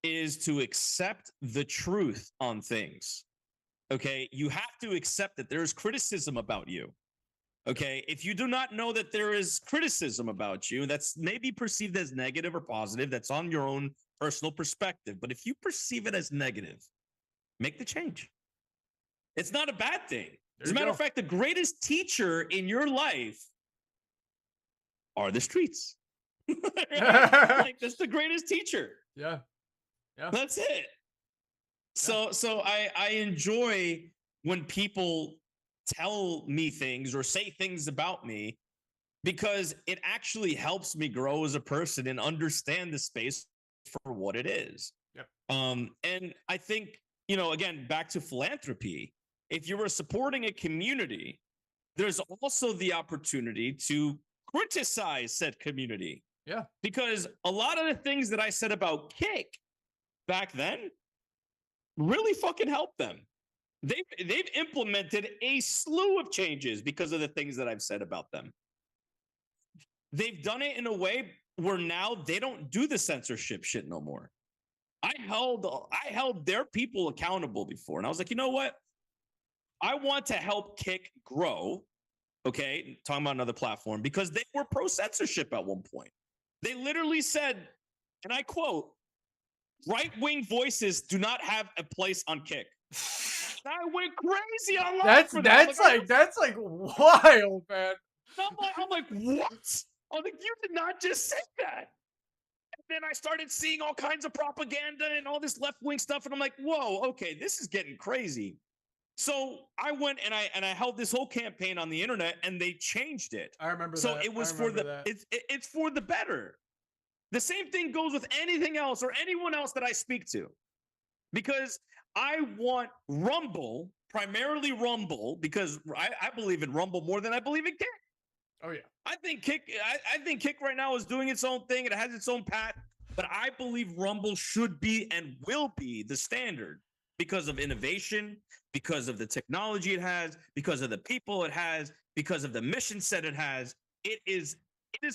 is to accept the truth on things. Okay. You have to accept that there's criticism about you. Okay. If you do not know that there is criticism about you, that's maybe perceived as negative or positive, that's on your own personal perspective. But if you perceive it as negative, make the change. It's not a bad thing. As a matter of fact, the greatest teacher in your life are the streets. That's the greatest teacher. Yeah. That's it. So I enjoy when people tell me things or say things about me, because it actually helps me grow as a person and understand the space for what it is. Yep. And I think, again, back to philanthropy, if you were supporting a community, there's also the opportunity to criticize said community. Yeah. Because a lot of the things that I said about Kick back then really fucking helped them. They've implemented a slew of changes because of the things that I've said about them. they've done it in a way where now they don't do the censorship shit no more. I held their people accountable before, and I was like, you know what? I want to help Kick grow. Okay, talking about another platform, because they were pro censorship at one point. They literally said, and I quote, "Right-wing voices do not have a place on Kick." I went crazy online. That's like wild, man. I'm like, what? I'm like, you did not just say that. And then I started seeing all kinds of propaganda and all this left-wing stuff, and I'm like, whoa, okay, this is getting crazy. So I went and I held this whole campaign on the internet, and they changed it. I remember So that. it was for the it's for the better. The same thing goes with anything else or anyone else that I speak to, because I want Rumble, primarily Rumble, because I believe in Rumble more than I believe in Kick. Oh yeah, I think Kick right now is doing its own thing. It has its own path, but I believe Rumble should be and will be the standard because of innovation, because of the technology it has, because of the people it has, because of the mission set it has. It is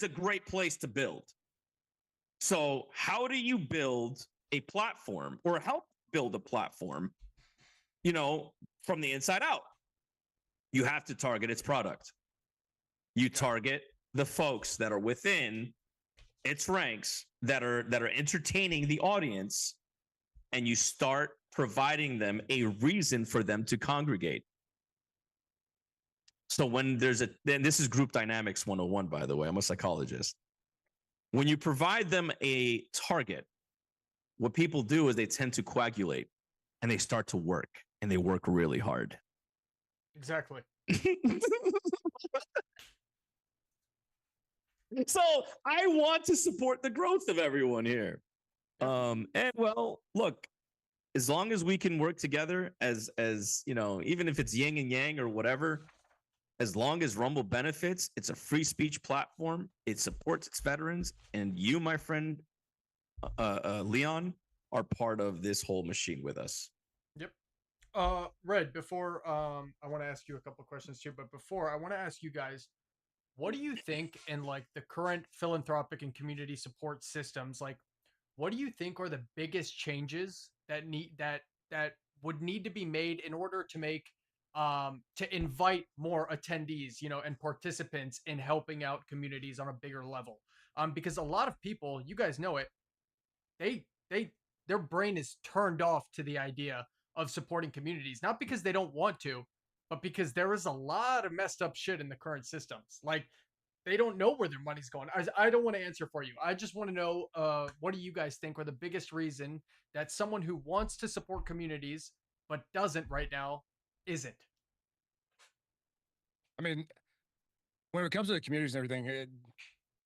a great place to build. So how do you build a platform or help build a platform, from the inside out? You have to target its product. You target the folks that are within its ranks that are entertaining the audience, and you start providing them a reason for them to congregate. So when then this is group dynamics 101, by the way, I'm a psychologist. When you provide them a target, what people do is they tend to coagulate, and they start to work, and they work really hard. exactly. So I want to support the growth of everyone here. And well, look, as long as we can work together as even if it's yin and yang or whatever, as long as Rumble benefits, it's a free speech platform. It supports its veterans, and you, my friend, Leon, are part of this whole machine with us. Yep. Red, before I want to ask you a couple questions too, but before I want to ask you guys, what do you think in like the current philanthropic and community support systems, like what do you think are the biggest changes that would need to be made in order to make to invite more attendees, and participants in helping out communities on a bigger level? Because a lot of people, you guys know it, they their brain is turned off to the idea of supporting communities, not because they don't want to, but because there is a lot of messed up shit in the current systems. Like they don't know where their money's going. I don't want to answer for you. I just want to know, what do you guys think are the biggest reason that someone who wants to support communities but doesn't right now isn't? I mean, when it comes to the communities and everything,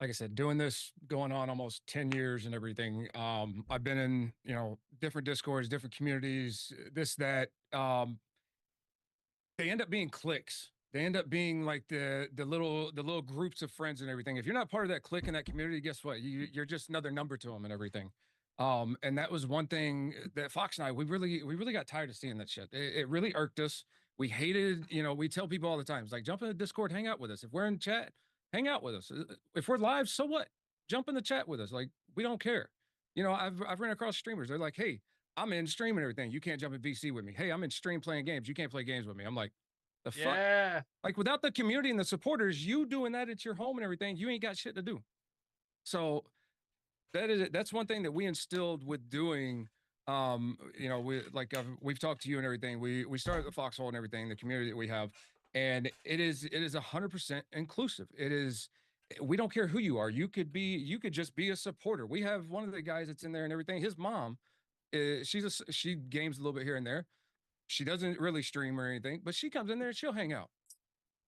like I said, doing this going on almost 10 years and everything. I've been in, different discords, different communities, this, that. They end up being cliques. They end up being like the little groups of friends and everything. If you're not part of that clique in that community, guess what? You're just another number to them and everything. And that was one thing that Fox and I, we really got tired of seeing that shit. It really irked us. We hated, we tell people all the time, it's like, jump in the Discord, hang out with us. If we're in chat, hang out with us. If we're live, so what? Jump in the chat with us. Like, we don't care. I've ran across streamers. They're like, hey, I'm in stream and everything. You can't jump in VC with me. Hey, I'm in stream playing games. You can't play games with me. I'm like, the fuck? Yeah. Like, without the community and the supporters, you doing that at your home and everything, you ain't got shit to do. So that's one thing that we instilled with doing. We've talked to you and everything. We started the Foxhole and everything, the community that we have, and it is 100% inclusive. It is. We don't care who you are. You could just be a supporter. We have one of the guys that's in there and everything. His mom, she games a little bit here and there. She doesn't really stream or anything, but she comes in there and she'll hang out.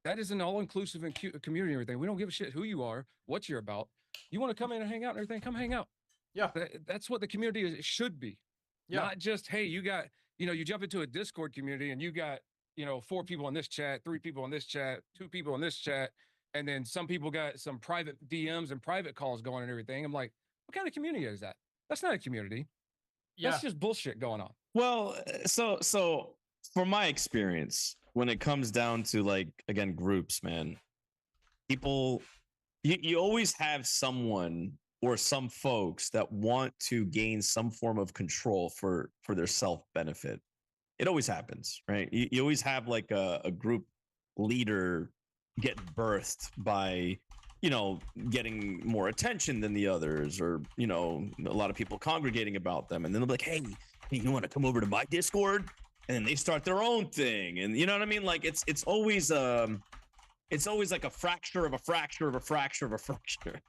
That is an all-inclusive and community and everything. We don't give a shit who you are, what you're about. You want to come in and hang out and everything, come hang out. Yeah. That's what the community is, it should be. Yeah. Not just, hey, you got, you jump into a Discord community and you got, 4 people in this chat, 3 people in this chat, 2 people in this chat. And then some people got some private DMs and private calls going and everything. I'm like, what kind of community is that? That's not a community. Yeah. That's just bullshit going on. Well, so from my experience, when it comes down to, like, again, groups, man, people you always have someone or some folks that want to gain some form of control for their self benefit. It always happens, right? You always have like a group leader get birthed by, getting more attention than the others, or a lot of people congregating about them, and then they'll be like, hey, you want to come over to my Discord? And then they start their own thing, and you know what I mean? Like it's always like a fracture of a fracture of a fracture of a fracture.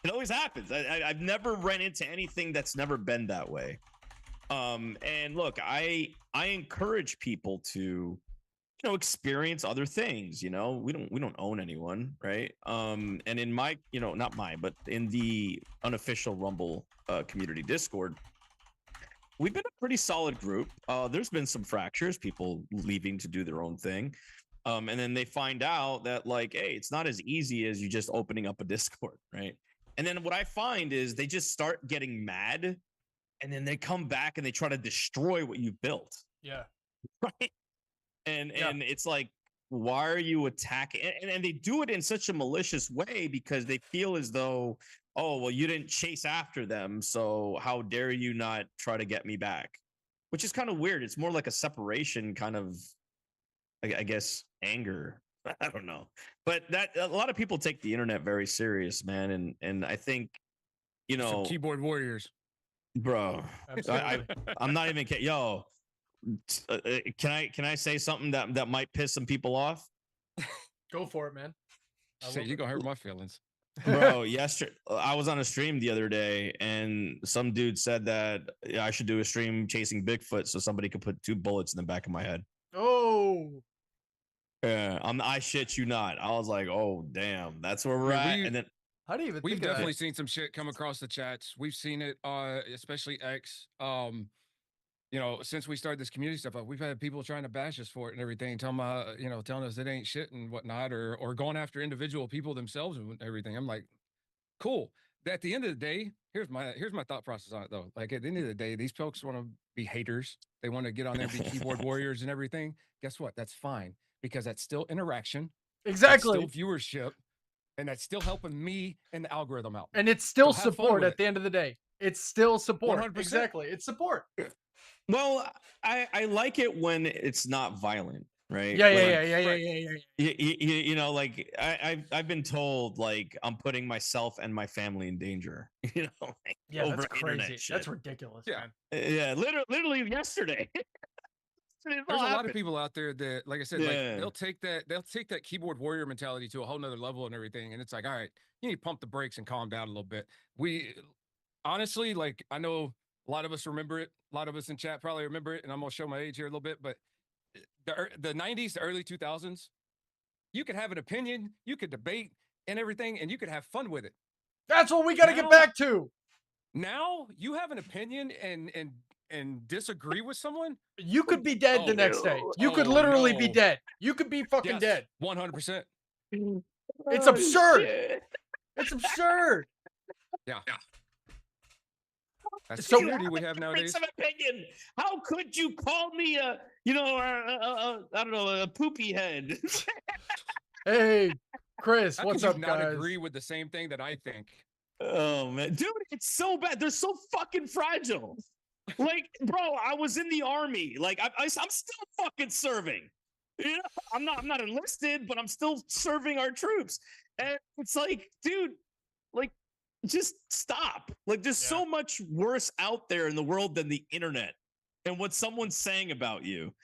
It always happens. I've never ran into anything that's never been that way. And look, I encourage people to, experience other things. We don't own anyone, right? And in my, not mine, but in the unofficial Rumble community Discord, we've been a pretty solid group. There's been some fractures, people leaving to do their own thing. And then they find out that, like, hey, it's not as easy as you just opening up a Discord, right? And then what I find is they just start getting mad, and then they come back and they try to destroy what you've built. Yeah. Right. And it's like, why are you attacking? And they do it in such a malicious way because they feel as though, oh, well, you didn't chase after them, so how dare you not try to get me back? Which is kind of weird. It's more like a separation kind of, I guess, anger. I don't know. But that a lot of people take the internet very serious, man. And I think, Some keyboard warriors. Bro, Absolutely. I'm not even kidding. Yo, can I say something that might piss some people off? Go for it, man. Say you gonna hurt my feelings. Bro, yesterday I was on a stream the other day, and some dude said that I should do a stream chasing Bigfoot so somebody could put 2 bullets in the back of my head. Oh. Yeah, I shit you not. I was like, oh damn, that's where we're at. And then How do you even We've think of definitely that? seen some shit come across the chats. We've seen it, especially X. Since we started this community stuff up, we've had people trying to bash us for it and everything, telling us it ain't shit and whatnot, or going after individual people themselves and everything. I'm like, cool. At the end of the day, here's my thought process on it though. Like at the end of the day, these folks want to be haters. They want to get on there and be keyboard warriors and everything. Guess what? That's fine, because that's still interaction. Exactly. That's still viewership. And that's still helping me and the algorithm out. And it's still So have fun support with at it. the end of the day. It's still support. 100%. Exactly. It's support. well, I like it when it's not violent, right? Yeah, Like I've been told, like, I'm putting myself and my family in danger, like, Yeah, over that's crazy. internet shit. That's ridiculous, Yeah. man. Yeah, literally yesterday. There's a lot of people out there that, like I said, like Yeah. they'll take that keyboard warrior mentality to a whole nother level and everything. And it's like, all right, you need to pump the brakes and calm down a little bit. We honestly, like, I know a lot of us remember it. A lot of us in chat probably remember it. And I'm gonna show my age here a little bit, but the 90s, the early 2000s, you could have an opinion, you could debate and everything, and you could have fun with it. That's what we got to get back to. Now you have an opinion and disagree with someone, You could be dead the next day. You could literally be no. dead. You could be fucking dead. 100%. It's absurd. Shit. It's absurd. Yeah. That's So- the community we have nowadays. Difference of opinion. How could you call me I don't know, a poopy head? Hey, Chris, How what's could up, you not guys? agree with the same thing that I think? Oh man, dude, it's so bad. They're so fucking fragile. Like, bro, I was in the army. Like, I'm still fucking serving. I'm not enlisted, but I'm still serving our troops. And it's like, dude, like, just stop. Like, there's so much worse out there in the world than the internet and what someone's saying about you.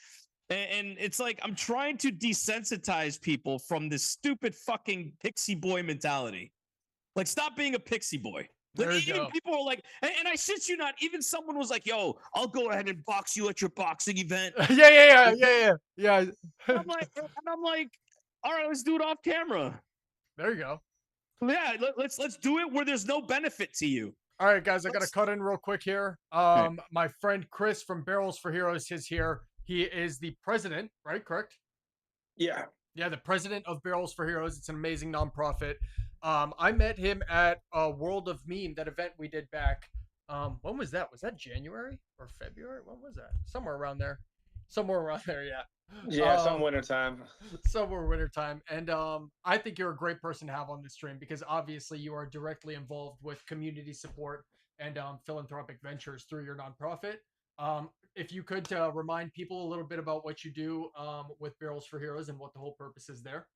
And it's like, I'm trying to desensitize people from this stupid fucking pixie boy mentality. Like, stop being a pixie boy. There Like, you even go. people are like, and I shit you not, even someone was like, yo, I'll go ahead and box you at your boxing event. Yeah. And I'm like, all right, let's do it off camera. There you go. Yeah, let's do it where there's no benefit to you. All right, guys, I got to Let's- cut in real quick here. Okay. My friend Chris from Barrels for Heroes is here. He is the president, right? Correct? Yeah. Yeah, the president of Barrels for Heroes. It's an amazing nonprofit. I met him at World of Meme, that event we did back. When was that? Was that January or February? When was that? Somewhere around there. Yeah. Yeah, some Um, winter time. Somewhere winter time. And I think you're a great person to have on this stream because obviously you are directly involved with community support and philanthropic ventures through your nonprofit. If you could remind people a little bit about what you do with Barrels for Heroes and what the whole purpose is there.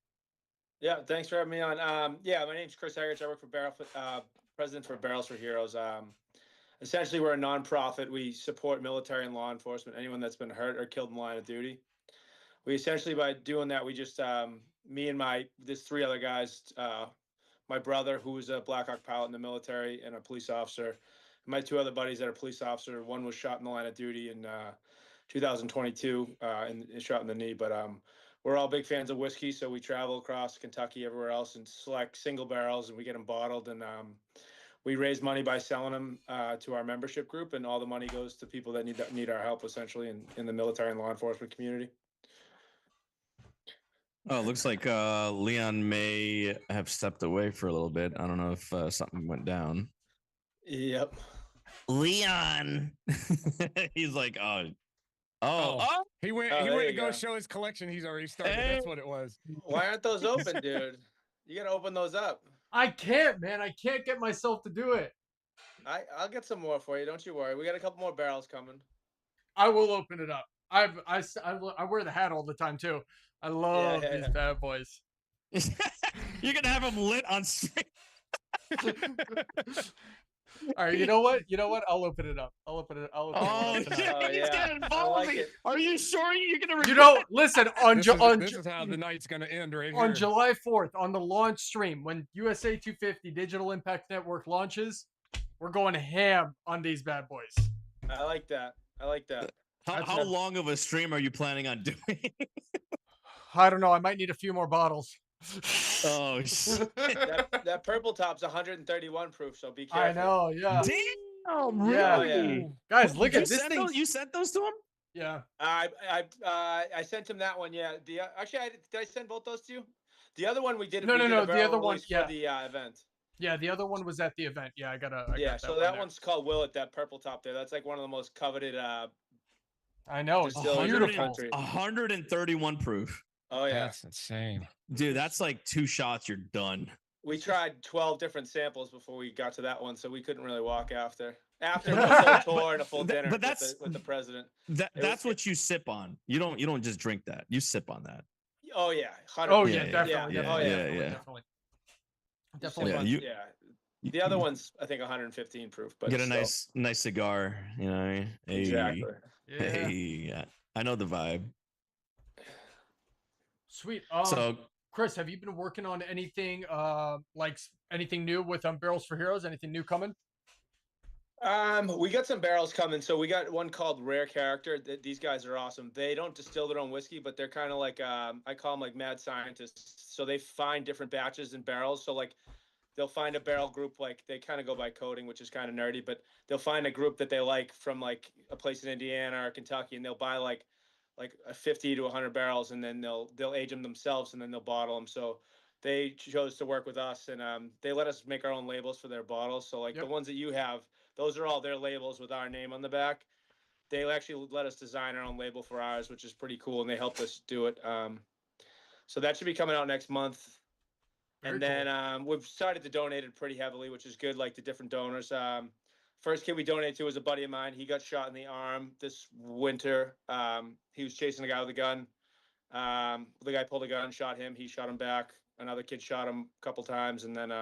Yeah, thanks for having me on. Yeah, my name's Chris Eggers. I work for president for Barrels for Heroes. Essentially, we're a nonprofit. We support military and law enforcement, anyone that's been hurt or killed in the line of duty. We essentially, by doing that, we just me and there's three other guys. My brother, who was a Black Hawk pilot in the military and a police officer, and my two other buddies that are police officer. One was shot in the line of duty in 2022 and shot in the knee. But we're all big fans of whiskey, so we travel across Kentucky, everywhere else, and select single barrels, and we get them bottled, and we raise money by selling them to our membership group, and all the money goes to people that need our help, essentially, in the military and law enforcement community. Oh, it looks like Leon may have stepped away for a little bit. I don't know if something went down. Yep. Leon, he's like, oh. He went. Oh, he there went to you go go. show his collection. He's already started. That's what it was. Why aren't those open, dude? You gotta open those up. I can't, man. I can't get myself to do it. I'll get some more for you. Don't you worry. We got a couple more barrels coming. I will open it up. I wear the hat all the time too. I love these bad boys. You're gonna have him lit on stream. All right, you know what? I'll open it up. I'll open it Oh, up tonight. shit, Oh, he's yeah. getting I involved. like it. Are you sure you're gonna? You know, listen This is how the night's gonna end right on here. July 4th on the launch stream when USA250 Digital Impact Network launches, we're going ham on these bad boys. I like that. I like that. How long of a stream are you planning on doing? I don't know. I might need a few more bottles. Oh shit! That purple top's 131 proof, so be careful. I know. Yeah. Damn, Yeah. really? Guys, look You at this sent thing. You sent those to him? Yeah. I sent him that one. Yeah. Actually, did I send both those to you? The other one we did. No. A The barrel other one, release yeah. for the event. Yeah, the other one was at the event. Yeah, I got So that one's called Willet. That purple top there. That's like one of the most coveted. I know. It's distilleries in the beautiful. country. 131 proof. Oh yeah. That's insane. Dude, that's like 2 shots, you're done. We tried 12 different samples before we got to that one, so we couldn't really walk after a full tour and a full dinner But that's with the president. That's what you sip on. You don't just drink that. You sip on that. Oh yeah. 100%. Oh yeah, Yeah, definitely. yeah, definitely, yeah, definitely, yeah. definitely. Definitely. Yeah, fun. Yeah. The other one's I think 115 proof, but get a still. nice cigar, you know what I mean? Hey, Exactly. Yeah. Hey, yeah. I know the vibe. Sweet. So Chris, have you been working on anything like anything new with Barrels for Heroes? Anything new coming? We got some barrels coming. So we got one called Rare Character. These guys are awesome. They don't distill their own whiskey, but they're kind of like I call them like mad scientists. So they find different batches in barrels. So like they'll find a barrel group, like they kind of go by coding, which is kind of nerdy, but they'll find a group that they like from like a place in Indiana or Kentucky, and they'll buy like a 50 to 100 barrels, and then they'll age them themselves, and then they'll bottle them. So they chose to work with us, and they let us make our own labels for their bottles. So like the ones that you have, those are all their labels with our name on the back. They actually let us design our own label for ours, which is pretty cool, and they helped us do it. So that should be coming out next month. Very and then we've started to donate it pretty heavily, which is good, like the different donors. First kid we donated to was a buddy of mine. He got shot in the arm this winter. He was chasing a guy with a gun. The guy pulled a gun, shot him. He shot him back. Another kid shot him a couple times, and then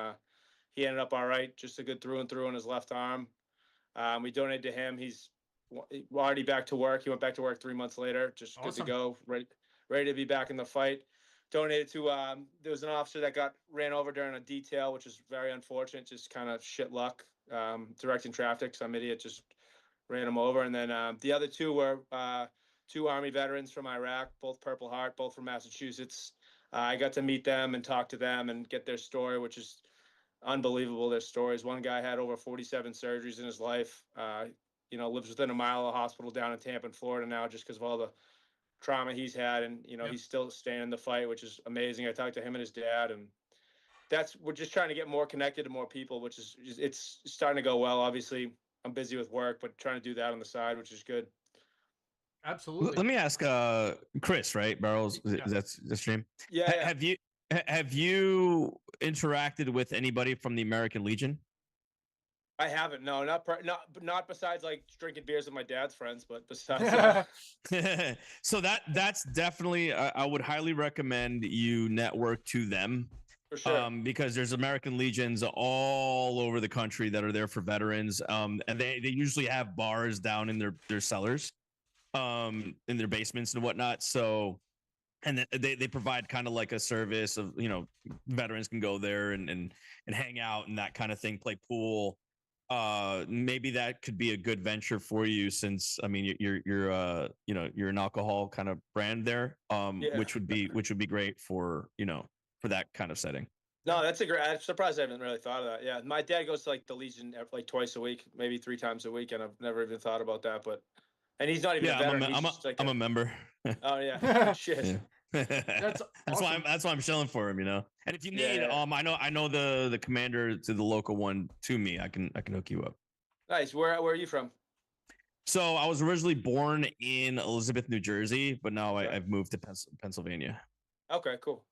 he ended up all right, just a good through and through on his left arm. We donated to him. He's already back to work. He went back to work 3 months later, just good to go, ready to be back in the fight. Donated to there was an officer that got ran over during a detail, which is very unfortunate, just kind of shit luck, directing traffic. Some idiot just ran him over. And then the other two were 2 Army veterans from Iraq, both Purple Heart, both from Massachusetts. I got to meet them and talk to them and get their story, which is unbelievable. Their stories. One guy had over 47 surgeries in his life. Lives within a mile of a hospital down in Tampa, Florida now, just because of all the trauma he's had, and he's still staying in the fight, which is amazing. I talked to him and his dad, and we're just trying to get more connected to more people, which is it's starting to go well. Obviously I'm busy with work, but trying to do that on the side, which is good. Absolutely. Let me ask Chris, right? Barrels, Yeah. that's the stream. Yeah, yeah. Have you interacted with anybody from the American Legion? I haven't. No, not besides like drinking beers with my dad's friends, but besides So that's definitely I would highly recommend you network to them, for sure. because there's American Legions all over the country that are there for veterans, and they usually have bars down in their cellars, in their basements and whatnot. So, and they provide kind of like a service of, veterans can go there and hang out and that kind of thing, play pool. Maybe that could be a good venture for you, since I mean you're an alcohol kind of brand there, Yeah. which would be great for for that kind of setting. No, that's a great. I'm surprised I haven't really thought of that. Yeah, my dad goes to like the Legion like twice a week, maybe 3 times a week, and I've never even thought about that. But and he's not even a Yeah, veteran. He's just like I'm a member. oh yeah, shit. Yeah. That's awesome. That's why I'm shilling for him, And if you Yeah, need, yeah. I know the commander to the local one to me. I can hook you up. Nice. Where are you from? So I was originally born in Elizabeth, New Jersey, but now Okay. I've moved to Pennsylvania. Okay, cool.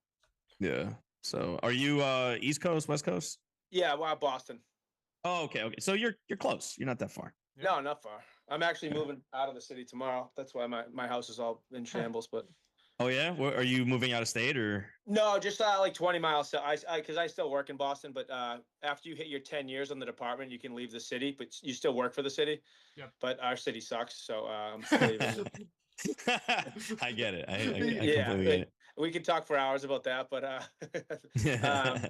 Yeah. So are you East Coast, West Coast? Yeah, well, Boston. Oh, okay. So you're close. You're not that far. No, not far. I'm actually moving out of the city tomorrow. That's why my house is all in shambles. But Oh yeah. Are you moving out of state or? no, just like 20 miles. So because I still work in Boston, but after you hit your 10 years on the department, you can leave the city, but you still work for the city. Yep. But our city sucks, so I'm still leaving. I get it. I Yeah, completely get it. we could talk for hours about that, but yeah.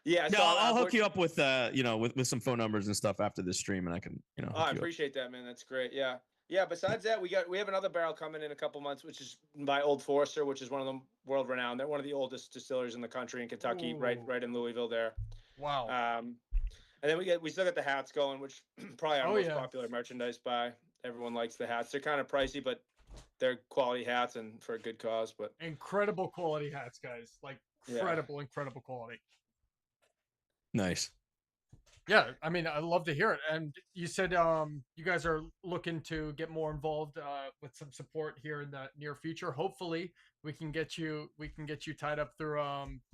No, So I'll hook you up with with some phone numbers and stuff after this stream, and I can Oh, hook I you up. appreciate that, man. That's great. Yeah. Yeah. Besides that, we have another barrel coming in a couple months, which is by Old Forester, which is one of them world renowned. They're one of the oldest distilleries in the country in Kentucky, Ooh. right in Louisville there. Wow. And then we still got the hats going, which probably our Oh, most yeah. popular merchandise by everyone likes the hats. They're kind of pricey, but they're quality hats and for a good cause. But Incredible quality hats, guys. Like incredible quality. Nice. Yeah, I mean, I love to hear it. And you said you guys are looking to get more involved with some support here in the near future. Hopefully, we can get you tied up through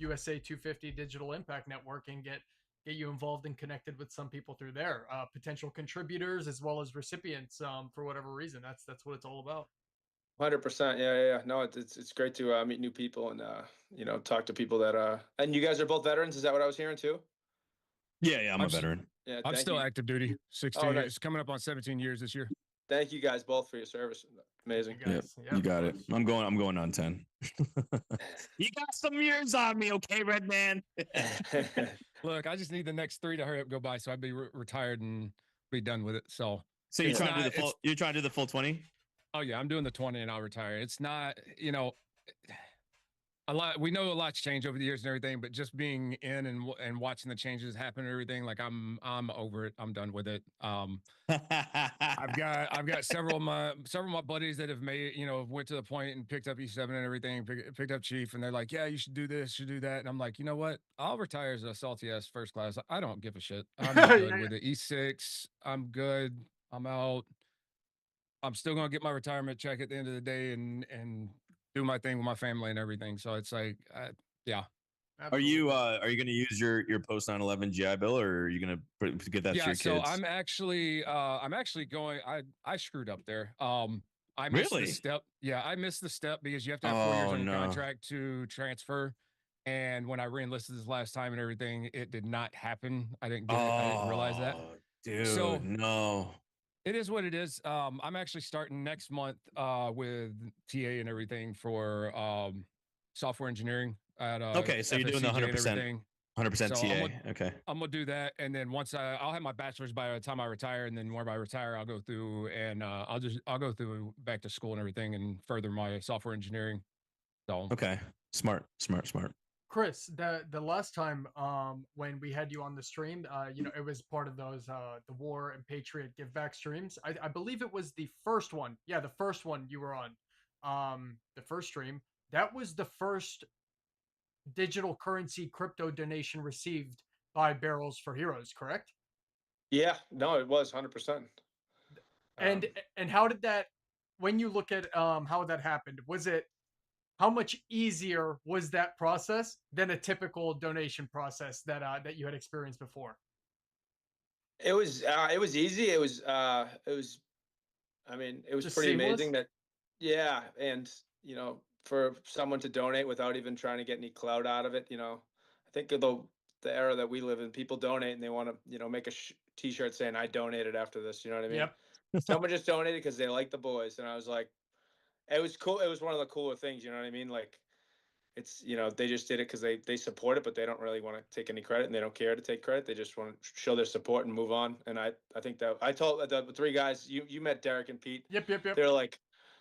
USA250 Digital Impact Network and get you involved and connected with some people through there, potential contributors as well as recipients for whatever reason. That's what it's all about. 100%. Yeah. No, it's great to meet new people and talk to people that and you guys are both veterans. Is that what I was hearing too? Yeah, I'm a veteran. Yeah. I'm thank still you. active duty. 16 Oh, nice. years, coming up on 17 years this year. Thank you guys both for your service. Amazing. You guys, yeah, You got of it. course. I'm going on 10. You got some years on me, okay, Red Man? Look, I just need the next 3 to hurry up, go by, so I'd be retired and be done with it. So you're it's trying to do not- the full. You're trying to do the full 20. oh yeah, I'm doing the 20 and I'll retire. It's not, a lot. We know a lot's changed over the years and everything, but just being in and watching the changes happen and everything, like I'm over it. I'm done with it. I've got several of my buddies that have made, went to the point and picked up E7 and everything, picked up Chief, and they're like, yeah, you should do this, should do that. And I'm like, you know what? I'll retire as a salty ass first class. I don't give a shit. I'm good with it. E6, I'm good. I'm out. I'm still gonna get my retirement check at the end of the day and do my thing with my family and everything. So it's like, yeah. Are you going to use your post 9/11 GI Bill, or are you going to get that to your kids? So I'm actually going. I screwed up there. I missed the step. Yeah, I missed the step because you have to have 4 years on your contract to transfer. And when I re-enlisted this last time and everything, it did not happen. I didn't get it. I didn't realize that. Dude, so no. It is what it is. I'm actually starting next month with TA and everything for software engineering at okay, so you're doing the 100%. 100% TA. Okay. I'm gonna do that, and then once I'll have my bachelor's by the time I retire, and then when I retire, I'll go through and I'll go through back to school and everything and further my software engineering. So okay, smart. Chris, the last time when we had you on the stream, it was part of those the War and Patriot Give Back streams. I believe it was the first one. Yeah, the first one you were on. The first stream. That was the first digital currency crypto donation received by Barrels for Heroes, correct? Yeah, no, it was 100%. And how did that when you look at how that happened, how much easier was that process than a typical donation process that you had experienced before? It was easy. It was I mean, it was Just pretty amazing seamless? that, yeah, and for someone to donate without even trying to get any clout out of it, I think of the era that we live in, people donate and they want to, make a t-shirt saying "I donated" after this. You know what I mean? Yep. Someone just donated because they like the boys, and I was like, it was cool. It was one of the cooler things. You know what I mean? Like, it's they just did it because they support it, but they don't really want to take any credit, and they don't care to take credit. They just want to show their support and move on. And I think that I told the three guys, you met Derek and Pete. Yep. Yep. Yep. They're like,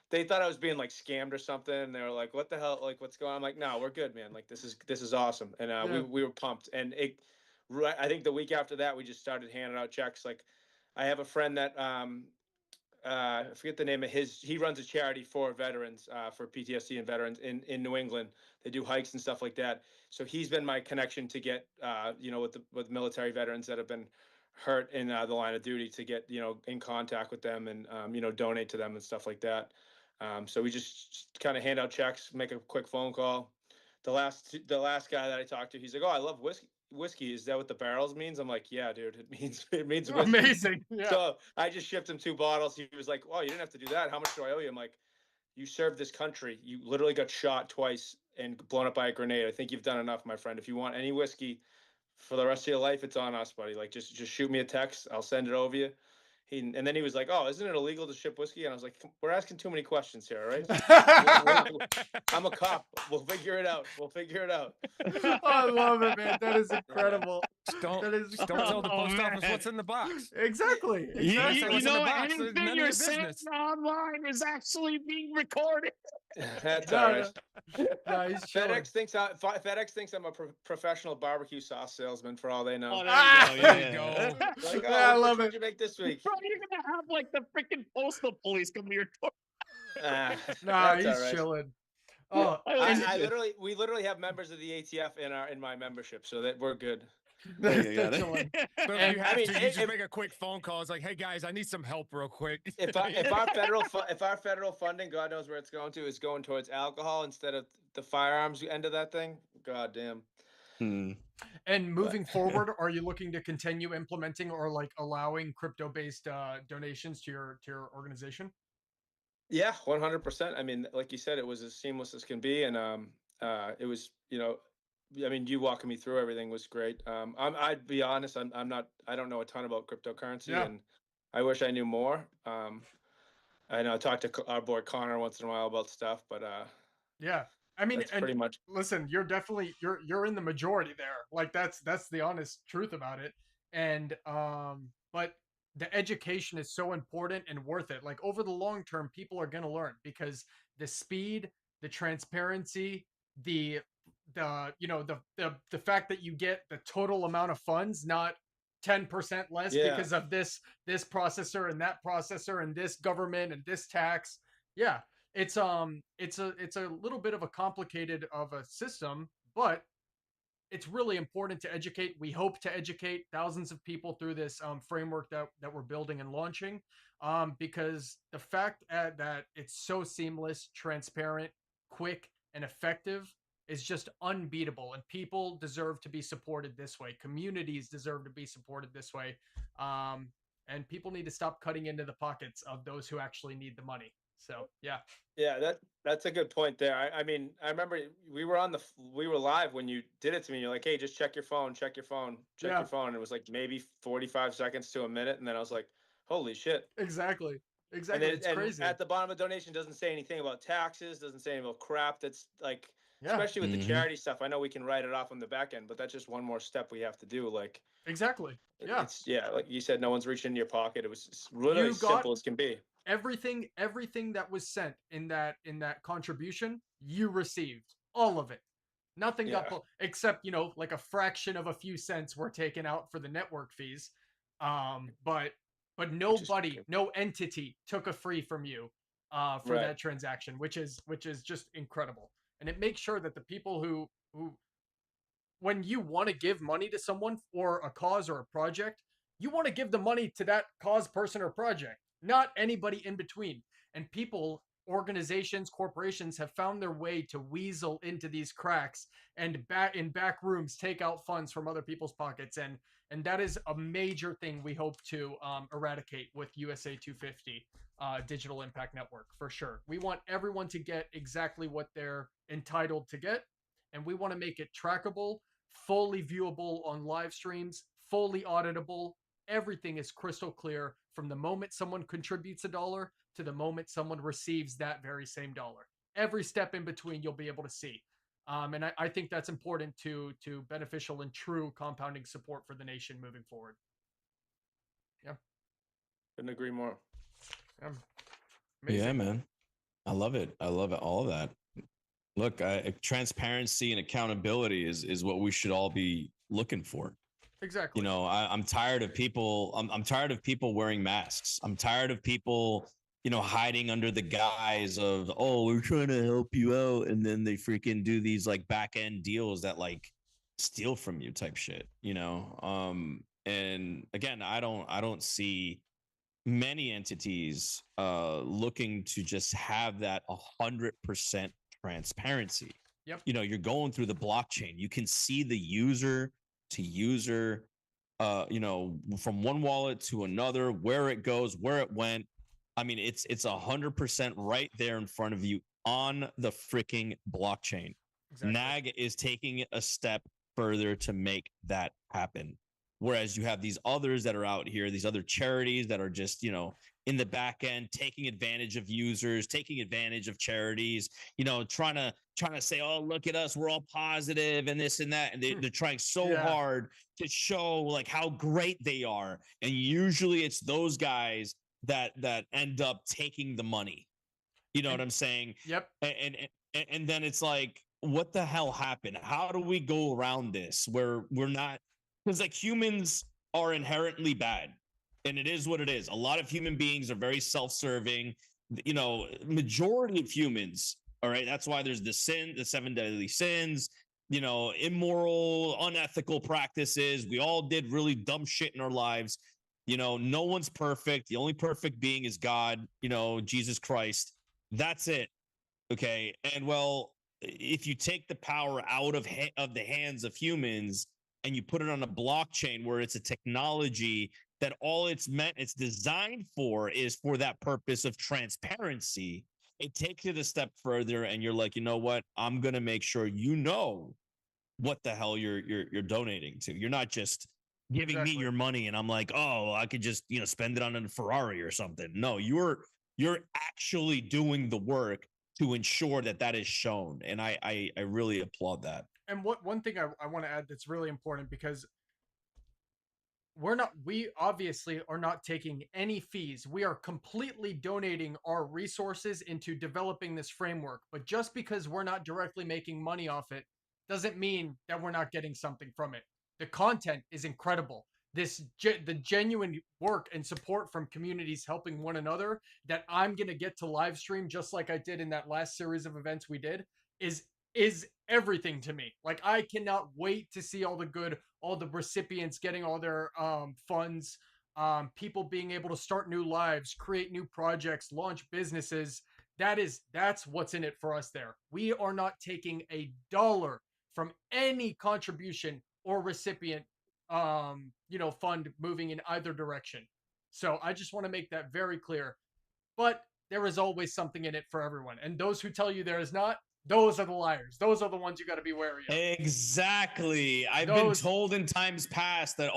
they thought I was being like scammed or something, and they were like, "What the hell? Like, what's going on?" I'm like, "No, we're good, man. Like, this is awesome." And Yeah. we were pumped. And right, I think the week after that, we just started handing out checks. Like, I have a friend that I forget the name of his. He runs a charity for veterans, for PTSD and veterans in New England. They do hikes and stuff like that. So he's been my connection to get, with military veterans that have been hurt in the line of duty, to get in contact with them and donate to them and stuff like that. So we just kind of hand out checks, make a quick phone call. The last guy that I talked to, he's like, "Oh, I love whiskey. Whiskey, is that what the barrels means?" I'm like, "Yeah, dude, it means whiskey." Amazing. Yeah. So I just shipped him 2 bottles. He was like, "Oh, you didn't have to do that. How much do I owe you?" I'm like, "You served this country. You literally got shot twice and blown up by a grenade. I think you've done enough, my friend. If you want any whiskey for the rest of your life, it's on us, buddy. Like, just shoot me a text. I'll send it over you." And then he was like, "Oh, isn't it illegal to ship whiskey?" And I was like, "We're asking too many questions here, all right? I'm a cop. We'll figure it out. We'll figure it out." I love it, man. That is incredible. Just don't, That is just don't tell the Oh, post office man. what's in the box. exactly. You, Exactly. you, you What's in the know, box is none anything of you're your saying business. online is actually being recorded. That's No, all no. right. No, he's chilling. FedEx thinks I'm a professional barbecue sauce salesman for all they know. Oh, there Ah, you go. there you Yeah. go. Like, Yeah, "Oh, I which love one it. did you make this week?" Bro, you're gonna have like the freaking postal police come to your door. Ah, Nah, that's he's all right. chilling. Oh, I like and it. We literally have members of the ATF in my membership, so that we're good. There they're, you they're go. chilling. So if And you I have mean, to, you just if make a quick phone call. It's like, "Hey guys, I need some help real quick." if our federal funding, God knows where it's going to, is going towards alcohol instead of the firearms end of that thing. God damn. Hmm. And But moving forward, are you looking to continue implementing or like allowing crypto-based donations to your organization? yeah, 100%. I mean, like you said, it was as seamless as can be, and it was, I mean, you walking me through everything was great. I'd be honest, I don't know a ton about cryptocurrency, Yeah. and I wish I knew more. I know I talk to our boy Connor once in a while about stuff, but Yeah. I mean, that's and pretty much. listen, you're definitely you're in the majority there. Like that's the honest truth about it. And but the education is so important and worth it. Like over the long term, people are gonna learn because the speed, the transparency, the fact that you get the total amount of funds, not 10% less Yeah, because of this processor and that processor and this government and this tax. Yeah, it's a little bit of a complicated of a system, but it's really important to educate. We hope to educate thousands of people through this framework that we're building and launching, because the fact that it's so seamless, transparent, quick, and effective is just unbeatable. And people deserve to be supported this way. Communities deserve to be supported this way. Um, and people need to stop cutting into the pockets of those who actually need the money. So yeah, yeah, that's a good point there. I mean, I remember we were live when you did it to me. You're like, "Hey, just check your phone, check your phone, check yeah, your phone." And it was like maybe 45 seconds to a minute, and then I was like, "Holy shit!" exactly, And exactly. then It's and crazy. at the bottom of the donation doesn't say anything about taxes, doesn't say anything about crap. That's like, Yeah, especially with the Hmm. charity stuff. I know we can write it off on the back end, but that's just one more step we have to do. Like, exactly. Yeah. it's, yeah, like you said, no one's reaching in your pocket. It was literally You as got simple as can be. everything that was sent in that contribution, you received all of it. Nothing got Yeah, except, like a fraction of a few cents were taken out for the network fees. But which is nobody, no entity took a free from you for right. that transaction, which is just incredible. And it makes sure that the people who when you want to give money to someone for a cause or a project, you want to give the money to that cause, person, or project, not anybody in between. And people, organizations, corporations have found their way to weasel into these cracks and in back rooms take out funds from other people's pockets. And that is a major thing we hope to eradicate with USA 250 Digital Impact Network, for sure. We want everyone to get exactly what they're entitled to get, and we want to make it trackable, fully viewable on live streams, fully auditable. Everything is crystal clear from the moment someone contributes $1 to the moment someone receives that very same dollar. Every step in between you'll be able to see. And I think that's important to beneficial and true compounding support for the nation moving forward. Yeah. Couldn't agree more. Yeah, yeah, man. I love it. I love it. All of that. Look, transparency and accountability is what we should all be looking for. Exactly. You know, I'm tired of people. I'm tired of people wearing masks. I'm tired of people, you know, hiding under the guise of, oh, we're trying to help you out, and then they freaking do these like back end deals that like steal from you type shit. You know, and again, I don't see many entities looking to just have that 100% transparency. Yep. You know, you're going through the blockchain. You can see the user to user, you know, from one wallet to another, where it goes, where it went. I mean, it's 100% right there in front of you on the freaking blockchain. Exactly. NAG is taking a step further to make that happen. Whereas you have these others that are out here, these other charities that are just, you know, in the back end, taking advantage of users, taking advantage of charities, you know, trying to say, oh, look at us, we're all positive and this and that. And they're trying so hard to show like how great they are. And usually it's those guys that end up taking the money. You know what I'm saying? Yep. And then it's like, what the hell happened? How do we go around this where we're not, because like humans are inherently bad, and it is what it is. A lot of human beings are very self-serving. You know, majority of humans. All right, that's why there's the 7 deadly sins. You know, immoral, unethical practices. We all did really dumb shit in our lives. You know, no one's perfect. The only perfect being is God. You know, Jesus Christ. That's it. Okay, and well, if you take the power out of the hands of humans and you put it on a blockchain where it's a technology that all it's designed for is for that purpose of transparency, it takes it a step further, and you're like, you know what? I'm gonna make sure you know what the hell you're donating to. You're not just giving me your money and I'm like, oh, I could just, you know, spend it on a Ferrari or something. No, you're actually doing the work to ensure that that is shown, and I really applaud that. And one thing I want to add that's really important, because we obviously are not taking any fees. We are completely donating our resources into developing this framework. But just because we're not directly making money off it doesn't mean that we're not getting something from it. The content is incredible. The genuine work and support from communities helping one another that I'm going to get to live stream, just like I did in that last series of events we did, is everything to me. Like, I cannot wait to see all the recipients getting all their funds, people being able to start new lives, create new projects, launch businesses. That's what's in it for us there. We are not taking $1 from any contribution or recipient fund moving in either direction. So I just want to make that very clear. But there is always something in it for everyone. And those who tell you there is not, those are the liars. Those are the ones you got to be wary of. Exactly. I've been told in times past that,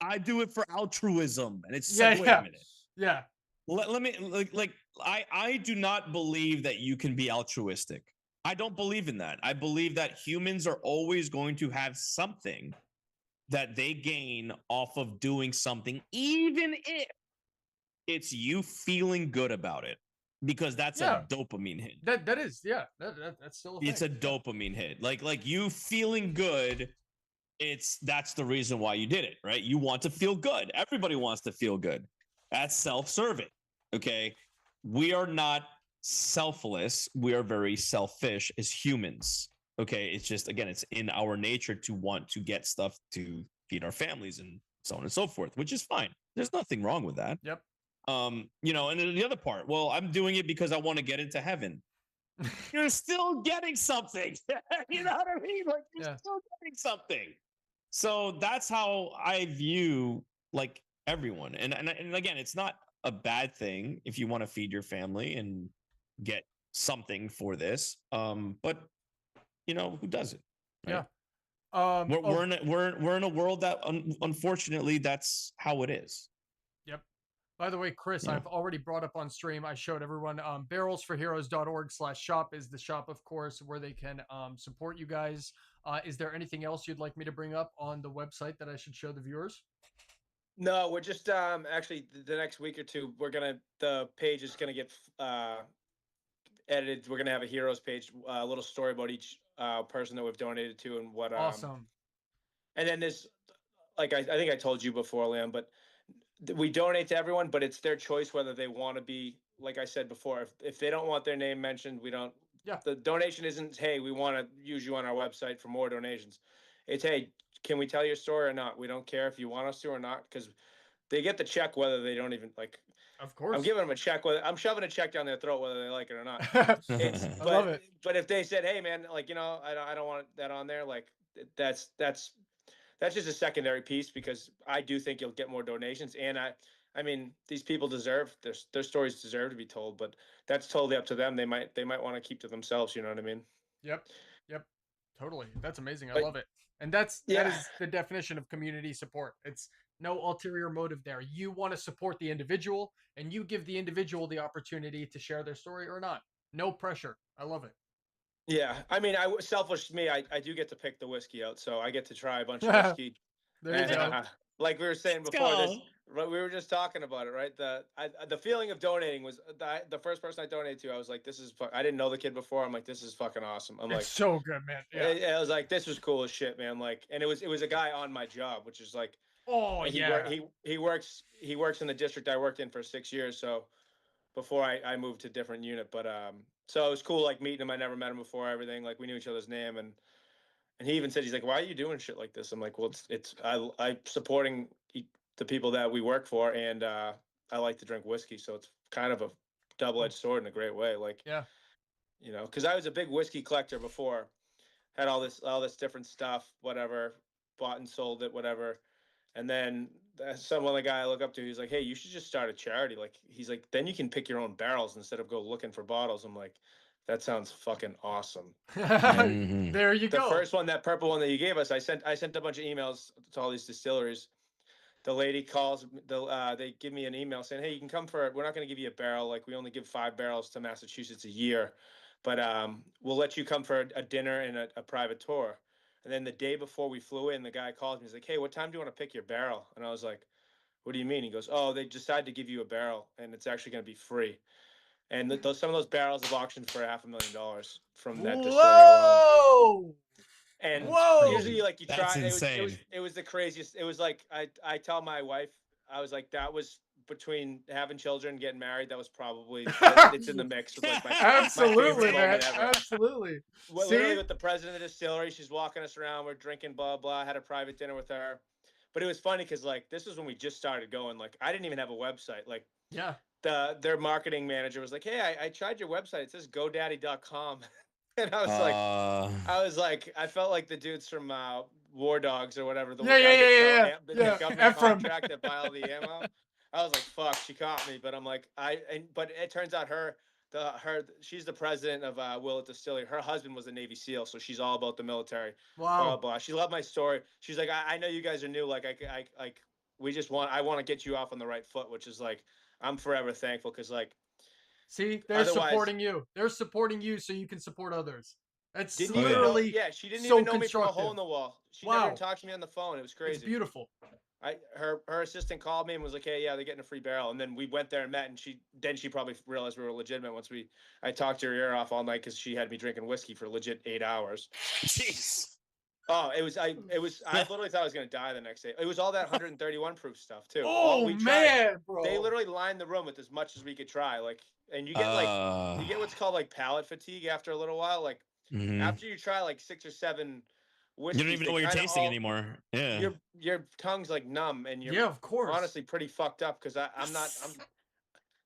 I do it for altruism. And it's like, wait a minute. Yeah. Let me I do not believe that you can be altruistic. I don't believe in that. I believe that humans are always going to have something that they gain off of doing something, even if it's you feeling good about it, because that's a dopamine hit. That's still a thing. It's a dopamine hit. Like you feeling good, that's the reason why you did it, right? You want to feel good. Everybody wants to feel good. That's self-serving. Okay. We are not selfless. We are very selfish as humans. Okay. It's just, again, it's in our nature to want to get stuff to feed our families and so on and so forth, which is fine. There's nothing wrong with that. Yep. You know, and then the other part, well, I'm doing it because I want to get into heaven. You're still getting something. You know what I mean? Like you're Yeah. still getting something. So that's how I view like everyone. And again, it's not a bad thing if you want to feed your family and get something for this. But you know, who doesn't? Right? Yeah. Oh, We're in a world that unfortunately that's how it is. yep. By the way, Chris, Yeah. I've already brought up on stream. I showed everyone barrelsforheroes.org/shop is the shop, of course, where they can support you guys. Is there anything else you'd like me to bring up on the website that I should show the viewers? No, we're just actually the next week or two the page is gonna get edited. We're gonna have a heroes page, a little story about each person that we've donated to and what Awesome. and then there's like I think I told you before, Liam, but we donate to everyone, but it's their choice whether they want to be, like I said before, if they don't want their name mentioned, we don't. Yeah. The donation isn't, hey, we want to use you on our website for more donations. It's, hey, can we tell your story or not? We don't care if you want us to or not, because they get the check whether they don't even like. Of course. I'm giving them a check whether I'm shoving a check down their throat whether they like it or not. It's I love it. But if they said, hey man, like I don't want that on there, like that's just a secondary piece because I do think you'll get more donations, and I mean these people deserve their stories deserve to be told, but that's totally up to them. They might want to keep to themselves. You know what I mean? Yep. Yep. Totally. That's amazing. I But love it. And that yeah, is the definition of community support. It's no ulterior motive there. You want to support the individual and you give the individual the opportunity to share their story or not. No pressure. I love it. yeah. I mean, selfish me. I do get to pick the whiskey out, so I get to try a bunch of whiskey. There you And go. like we were saying Let's before this, go. right, we were just talking about it, right? The feeling of donating was the first person I donated to. I was like, this is I didn't know the kid before. I'm like, this is fucking awesome. I'm It's like, so good, man. Yeah. I was like, this was cool as shit, man. Like, and it was a guy on my job, which is like, Oh he yeah. he works in the district I worked in for 6 years. So before I moved to a different unit, but so it was cool like meeting him. I never met him before. Everything like we knew each other's name and he even said he's like, why are you doing shit like this? I'm like, well, it's I supporting the people that we work for, and I like to drink whiskey, so it's kind of a double-edged sword in a great way. Like, Yeah. you know, because I was a big whiskey collector before, had all this different stuff, whatever, bought and sold it, whatever, and then someone the guy I look up to, he's like, hey, you should just start a charity. Like, he's like, then you can pick your own barrels instead of go looking for bottles. I'm like, that sounds fucking awesome. Mhm. There you The go. first one, that purple one that you gave us, I sent a bunch of emails to all these distilleries. The lady calls, they give me an email saying, hey, you can come we're not going to give you a barrel. Like we only give 5 barrels to Massachusetts a year, but we'll let you come for a dinner and a private tour. And then the day before we flew in, the guy calls me. He's like, hey, what time do you want to pick your barrel? And I was like, what do you mean? He goes, oh, they decided to give you a barrel and it's actually going to be free. And some of those barrels have auctioned for $500,000 from that distillery alone. Whoa. And Whoa. usually, like you That's try, insane. it was the craziest. It was like I tell my wife, I was like, that was between having children, and getting married. That was probably it's in the mix with like my Absolutely, favorite man. moment ever. Absolutely. Literally See? with the president of the distillery, she's walking us around. We're drinking, blah blah. Had a private dinner with her, but it was funny because like this was when we just started going. Like I didn't even have a website. Like Yeah. their marketing manager was like, hey, I tried your website. It says GoDaddy.com. And I was like, I felt like the dudes from War Dogs or whatever. The guys that sell the government contract that buy all the ammo. I was like, fuck, she caught me. But I'm like, but it turns out she's the president of Willett Distillery. Her husband was a Navy SEAL, so she's all about the military. Wow. Blah blah. She loved my story. She's like, I know you guys are new. Like I want to get you off on the right foot, which is like, I'm forever thankful because like. See, they're supporting you. They're supporting you so you can support others. That's literally she didn't so even know me from a hole in constructive. the wall. She Wow. never talked to me on the phone. It was crazy. It's beautiful. Her assistant called me and was like, hey, yeah, they're getting a free barrel. And then we went there and met, and she probably realized we were legitimate once I talked her ear off all night because she had me drinking whiskey for legit 8 hours. Jeez. Oh, I literally thought I was gonna die the next day. It was all that 131 proof stuff too. Oh man, bro. They literally lined the room with as much as we could try. Like, and you get what's called like palate fatigue after a little while. Like after you try like 6 or 7 whiskeys, you don't even know what you're tasting anymore. Yeah. Your tongue's like numb and you're yeah, of course. honestly pretty fucked up because I'm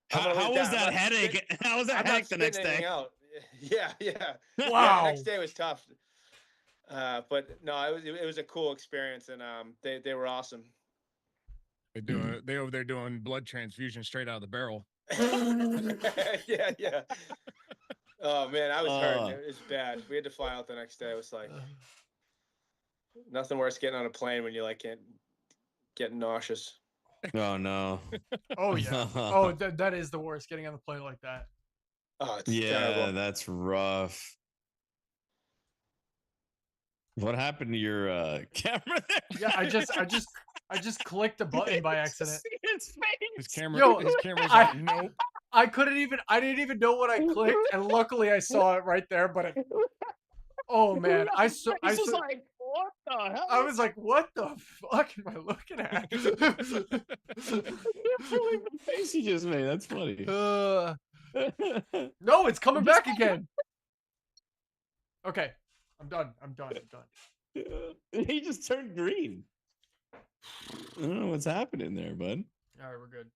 How was that headache? How was that headache the next day? Out. Yeah. Yeah, Wow. the next day was tough. But no, it was a cool experience, and they were awesome. They over there doing blood transfusion straight out of the barrel. Yeah. Oh man, I was hurting. It was bad. We had to fly out the next day. It was like nothing worse getting on a plane when you like can't get nauseous. Oh no. Oh yeah. Oh, that is the worst, getting on the plane like that. Oh, it's Yeah, terrible. that's rough. What happened to your camera there? Yeah, I just clicked a button by accident. His camera's like, nope. I didn't even know what I clicked, and luckily I saw it right there. But oh man, I was like, what the hell? I was like, what the fuck am I looking at? I can't believe the face you just made. That's funny. No, it's coming back again. Okay, I'm done. He just turned green. I don't know what's happening there, bud. All right, we're good.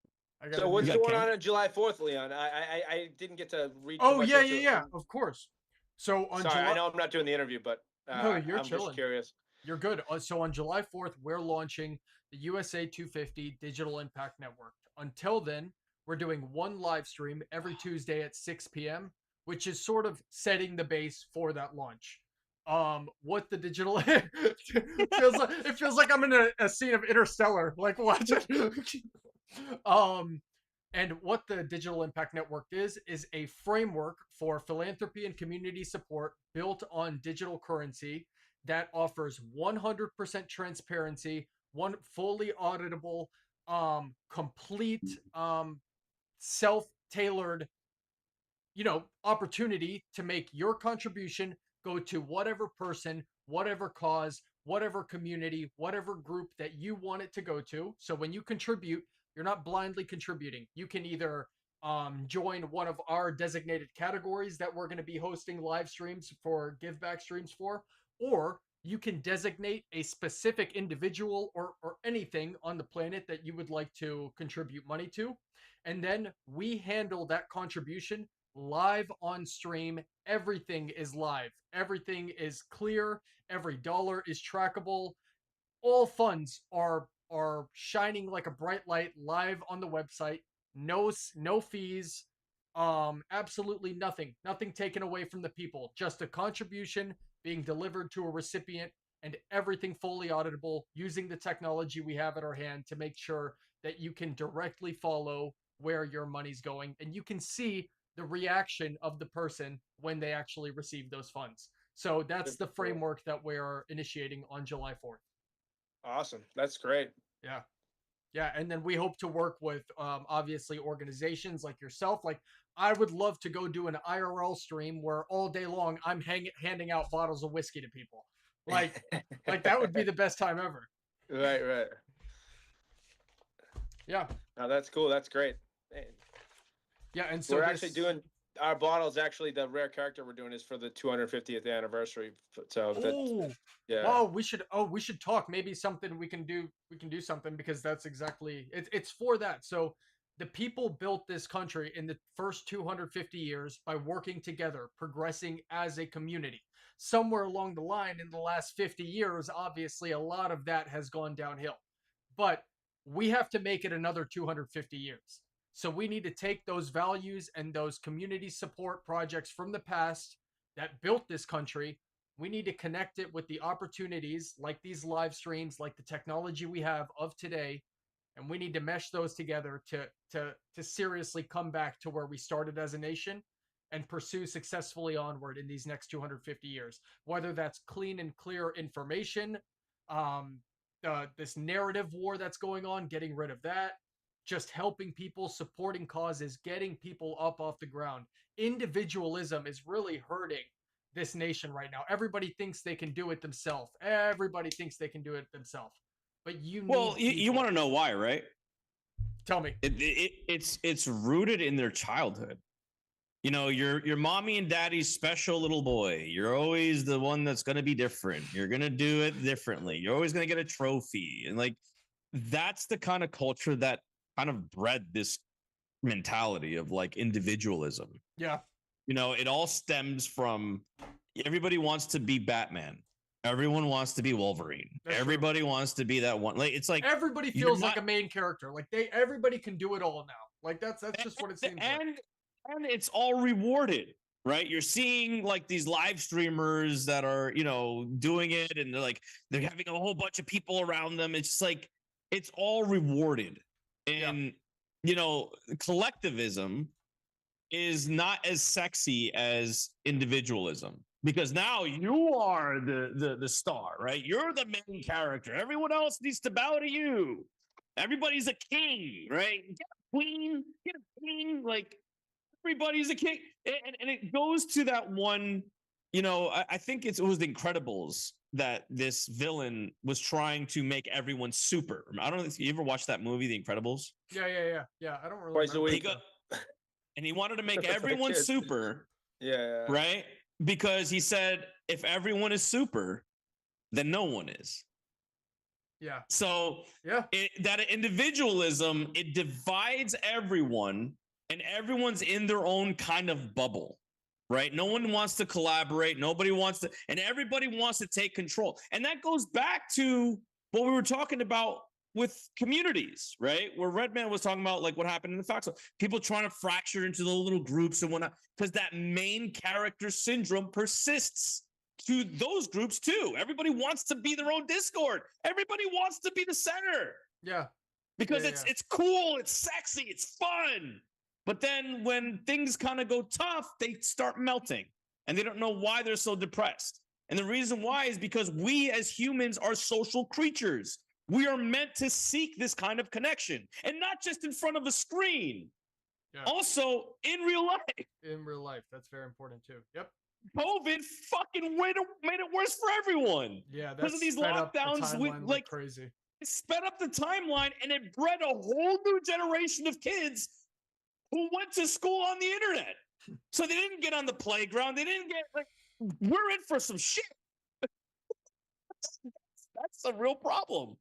So what's going on July 4th, Leon? I didn't get to read. Oh yeah. Of course. So on sorry, I know I'm not doing the interview, but no, you're I'm chilling. Just curious. You're good. So on July 4th, we're launching the USA250 Digital Impact Network. Until then, we're doing one live stream every Tuesday at 6 p.m., which is sort of setting the base for that launch. What the digital it feels like I'm in a scene of Interstellar, like watching. And what the Digital Impact Network is a framework for philanthropy and community support built on digital currency that offers 100% transparency, one fully auditable, complete, self-tailored, opportunity to make your contribution go to whatever person, whatever cause, whatever community, whatever group that you want it to go to. So when you contribute, you're not blindly contributing. You can either join one of our designated categories that we're going to be hosting live streams for, give back streams for, or you can designate a specific individual or anything on the planet that you would like to contribute money to. And then we handle that contribution live on stream. Everything is live. Everything is clear. Every dollar is trackable. All funds are shining like a bright light live on the website. No fees. Absolutely nothing taken away from the people. Just a contribution being delivered to a recipient, and everything fully auditable using the technology we have at our hand to make sure that you can directly follow where your money's going, and you can see the reaction of the person when they actually receive those funds. So that's the framework that we're initiating on July 4th. Awesome. That's great. Yeah. And then we hope to work with, obviously, organizations like yourself. Like, I would love to go do an IRL stream where all day long I'm handing out bottles of whiskey to people. Like that would be the best time ever. Right. Yeah. No, that's cool. That's great. Yeah, and so we're actually doing our bottles. Actually, the rare character we're doing is for the 250th anniversary. So yeah. Oh, we should talk. Maybe something we can do. We can do something, because that's exactly it's for that. So the people built this country in the first 250 years by working together, progressing as a community. Somewhere along the line in the last 50 years, obviously a lot of that has gone downhill. But we have to make it another 250 years. So we need to take those values and those community support projects from the past that built this country. We need to connect it with the opportunities like these live streams, like the technology we have of today. And we need to mesh those together to seriously come back to where we started as a nation and pursue successfully onward in these next 250 years. Whether that's clean and clear information, this narrative war that's going on, getting rid of that, just helping people, supporting causes, getting people up off the ground. Individualism is really hurting this nation right now. Everybody thinks they can do it themselves. But you want to know why, right? Tell me. It's rooted in their childhood. Your mommy and daddy's special little boy. You're always the one that's going to be different. You're going to do it differently. You're always going to get a trophy. And that's the kind of culture that kind of bred this mentality of like individualism. Yeah. You know, it all stems from everybody wants to be Batman. Everyone wants to be Wolverine. That's true. Everybody wants to be that one. Like it's like Everybody you're feels like not- a main character. Like everybody can do it all now. Like that's just what it seems like. and it's all rewarded, right? You're seeing like these live streamers that are, you know, doing it, and they're having a whole bunch of people around them. It's just like it's all rewarded. And you know, collectivism is not as sexy as individualism, because now you are the star, right? You're the main character. Everyone else needs to bow to you. Everybody's a king, right? Get a queen, get a king. Like everybody's a king, and it goes to that one. You know, I think it was the Incredibles that this villain was trying to make everyone super. I don't know if you ever watched that movie, The Incredibles. Yeah. I don't really. Twice a remember. week. And he wanted to make For the everyone kids. super, Yeah. right? Because he said, if everyone is super, then no one is. Yeah. So Yeah. that individualism, it divides everyone, and everyone's in their own kind of bubble, right? No one wants to collaborate. Nobody wants to, and everybody wants to take control. And that goes back to what we were talking about with communities, right? Where Redman was talking about like what happened in the Foxhole, people trying to fracture into the little groups and whatnot, because that main character syndrome persists to those groups too. Everybody wants to be their own Discord. Everybody wants to be the center. Yeah. Because it's cool, it's sexy, it's fun. But then when things kind of go tough, they start melting, and they don't know why they're so depressed. And the reason why is because we as humans are social creatures. We are meant to seek this kind of connection, and not just in front of a screen. Yeah. Also in real life. In real life, that's very important too. Yep. COVID fucking made it worse for everyone. Yeah, Because that's of these sped up the lockdowns, timeline like crazy. it sped up the timeline, and it bred a whole new generation of kids who went to school on the internet. So they didn't get on the playground. They didn't get like, we're in for some shit. That's a real problem.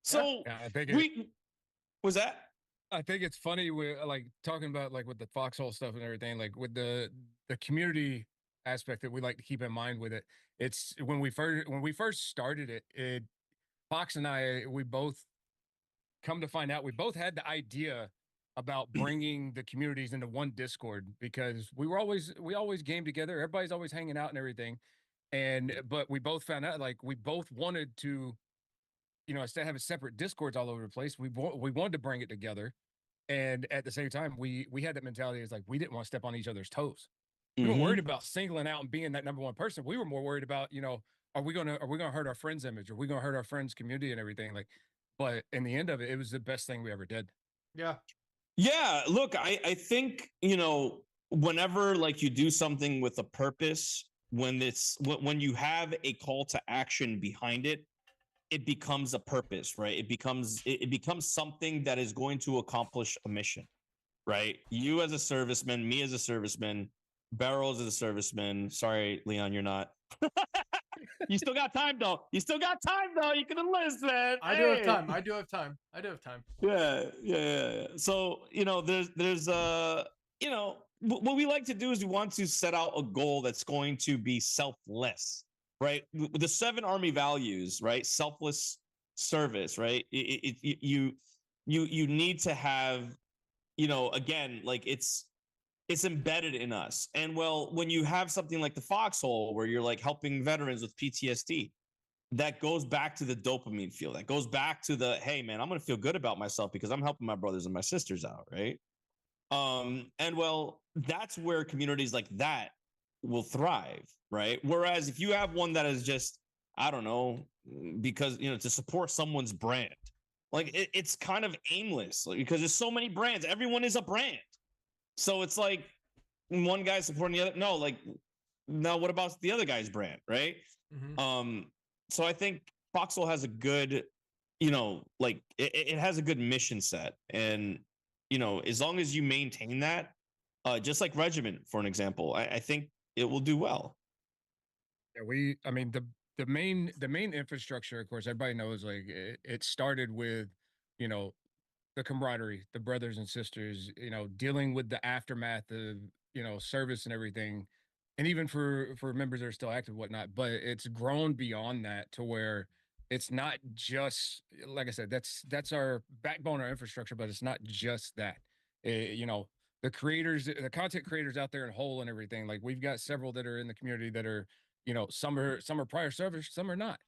So Yeah, I think was that? I think it's funny with like talking about like with the foxhole stuff and everything, like with the community aspect that we like to keep in mind with it. It's when we first started it, Fox and I, we both come to find out we both had the idea about bringing the communities into one Discord, because we always game together. Everybody's always hanging out and everything. But we both found out like we both wanted to, you know, instead of having separate Discords all over the place, we wanted to bring it together. And at the same time, we had that mentality. It's like we didn't want to step on each other's toes. We weren't worried about singling out and being that number one person. We were more worried about, you know, are we gonna hurt our friends' image? Are we gonna hurt our friends' community and everything? Like, but in the end of it, it was the best thing we ever did. Yeah. Yeah, look, I think, you know, whenever like you do something with a purpose, when you have a call to action behind it, it becomes a purpose, right? It becomes something that is going to accomplish a mission, right? You as a serviceman, me as a serviceman, Barrels as a serviceman. Sorry, Leon, you're not. You still got time though. You can enlist, man. I do have time. I do have time. Yeah. So, you know, there's you know, what we like to do is we want to set out a goal that's going to be selfless, right? The 7 Army values, right? Selfless service, right? You need to have, you know, again, like it's embedded in us. And well, when you have something like the Foxhole, where you're like helping veterans with PTSD, that goes back to the dopamine feel. That goes back to the, hey man, I'm going to feel good about myself because I'm helping my brothers and my sisters out. Right. And well, that's where communities like that will thrive. Right. Whereas if you have one that is just, I don't know, because, you know, to support someone's brand, like it's kind of aimless, like, because there's so many brands. Everyone is a brand. So it's like one guy supporting the other. No, like, now what about the other guy's brand, right? So I think Foxhole has a good, you know, like it has a good mission set, and you know, as long as you maintain that, just like Regiment, for an example, I think it will do well. Yeah, I mean, the main infrastructure, of course, everybody knows, like it started with, you know, the camaraderie, the brothers and sisters, dealing with the aftermath of, service and everything. And even for members that are still active, whatnot, but it's grown beyond that to where it's not just, like I said, that's our backbone, our infrastructure, but it's not just that. The creators, the content creators out there in whole and everything. Like we've got several that are in the community that are, some are prior servers, some are not.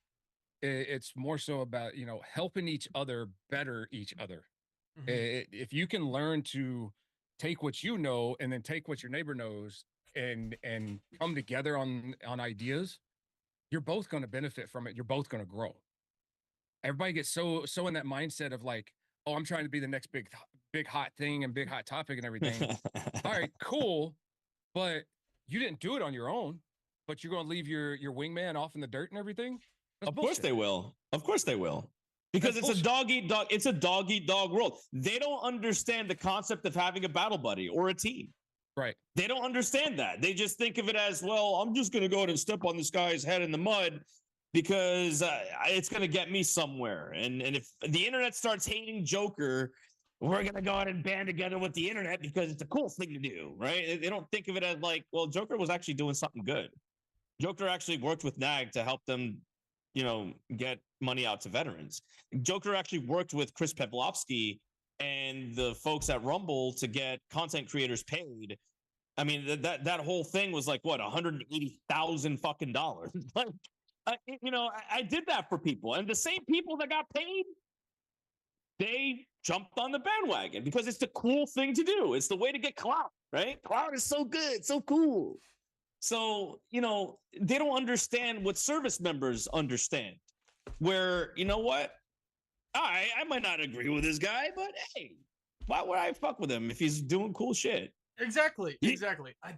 It's more so about helping each other better each other. Mhm. If you can learn to take what you know and then take what your neighbor knows and come together on ideas, you're both going to benefit from it. You're both going to grow. Everybody gets so in that mindset of like, oh, I'm trying to be the next big hot thing and big hot topic and everything. All right, cool, but you didn't do it on your own. But you're going to leave your wingman off in the dirt and everything. That's Of course bullshit. they will. Of course they will. Because That's it's bullshit. a dog eat dog. It's a dog eat dog world. They don't understand the concept of having a battle buddy or a team. Right. They don't understand that. They just think of it as, well, I'm just going to go ahead and step on this guy's head in the mud because it's going to get me somewhere. And if the internet starts hating Joker, we're going to go ahead and band together with the internet because it's a cool thing to do, right? They don't think of it as like, well, Joker was actually doing something good. Joker actually worked with NAG to help them, get money out to veterans. Joker actually worked with Chris Pavlovsky and the folks at Rumble to get content creators paid. I mean, that whole thing was like what, $180,000 fucking dollars. Like, I did that for people, and the same people that got paid, they jumped on the bandwagon because it's the cool thing to do. It's the way to get clout, right? Clout is so good, so cool. So, they don't understand what service members understand. Where, you know what? I might not agree with this guy, but hey, why would I fuck with him if he's doing cool shit? Exactly.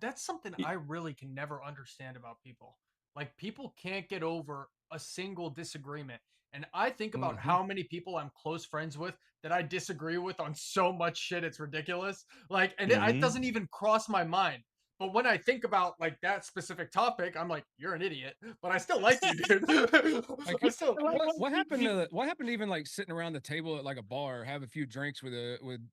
That's something I really can never understand about people. Like people can't get over a single disagreement. And I think about Mhm. how many people I'm close friends with that I disagree with on so much shit, it's ridiculous. Like, and it Mhm. doesn't even cross my mind. But when I think about like that specific topic, I'm like, you're an idiot. But I still like you, dude. Like I still what happened to even like sitting around the table at like a bar, have a few drinks with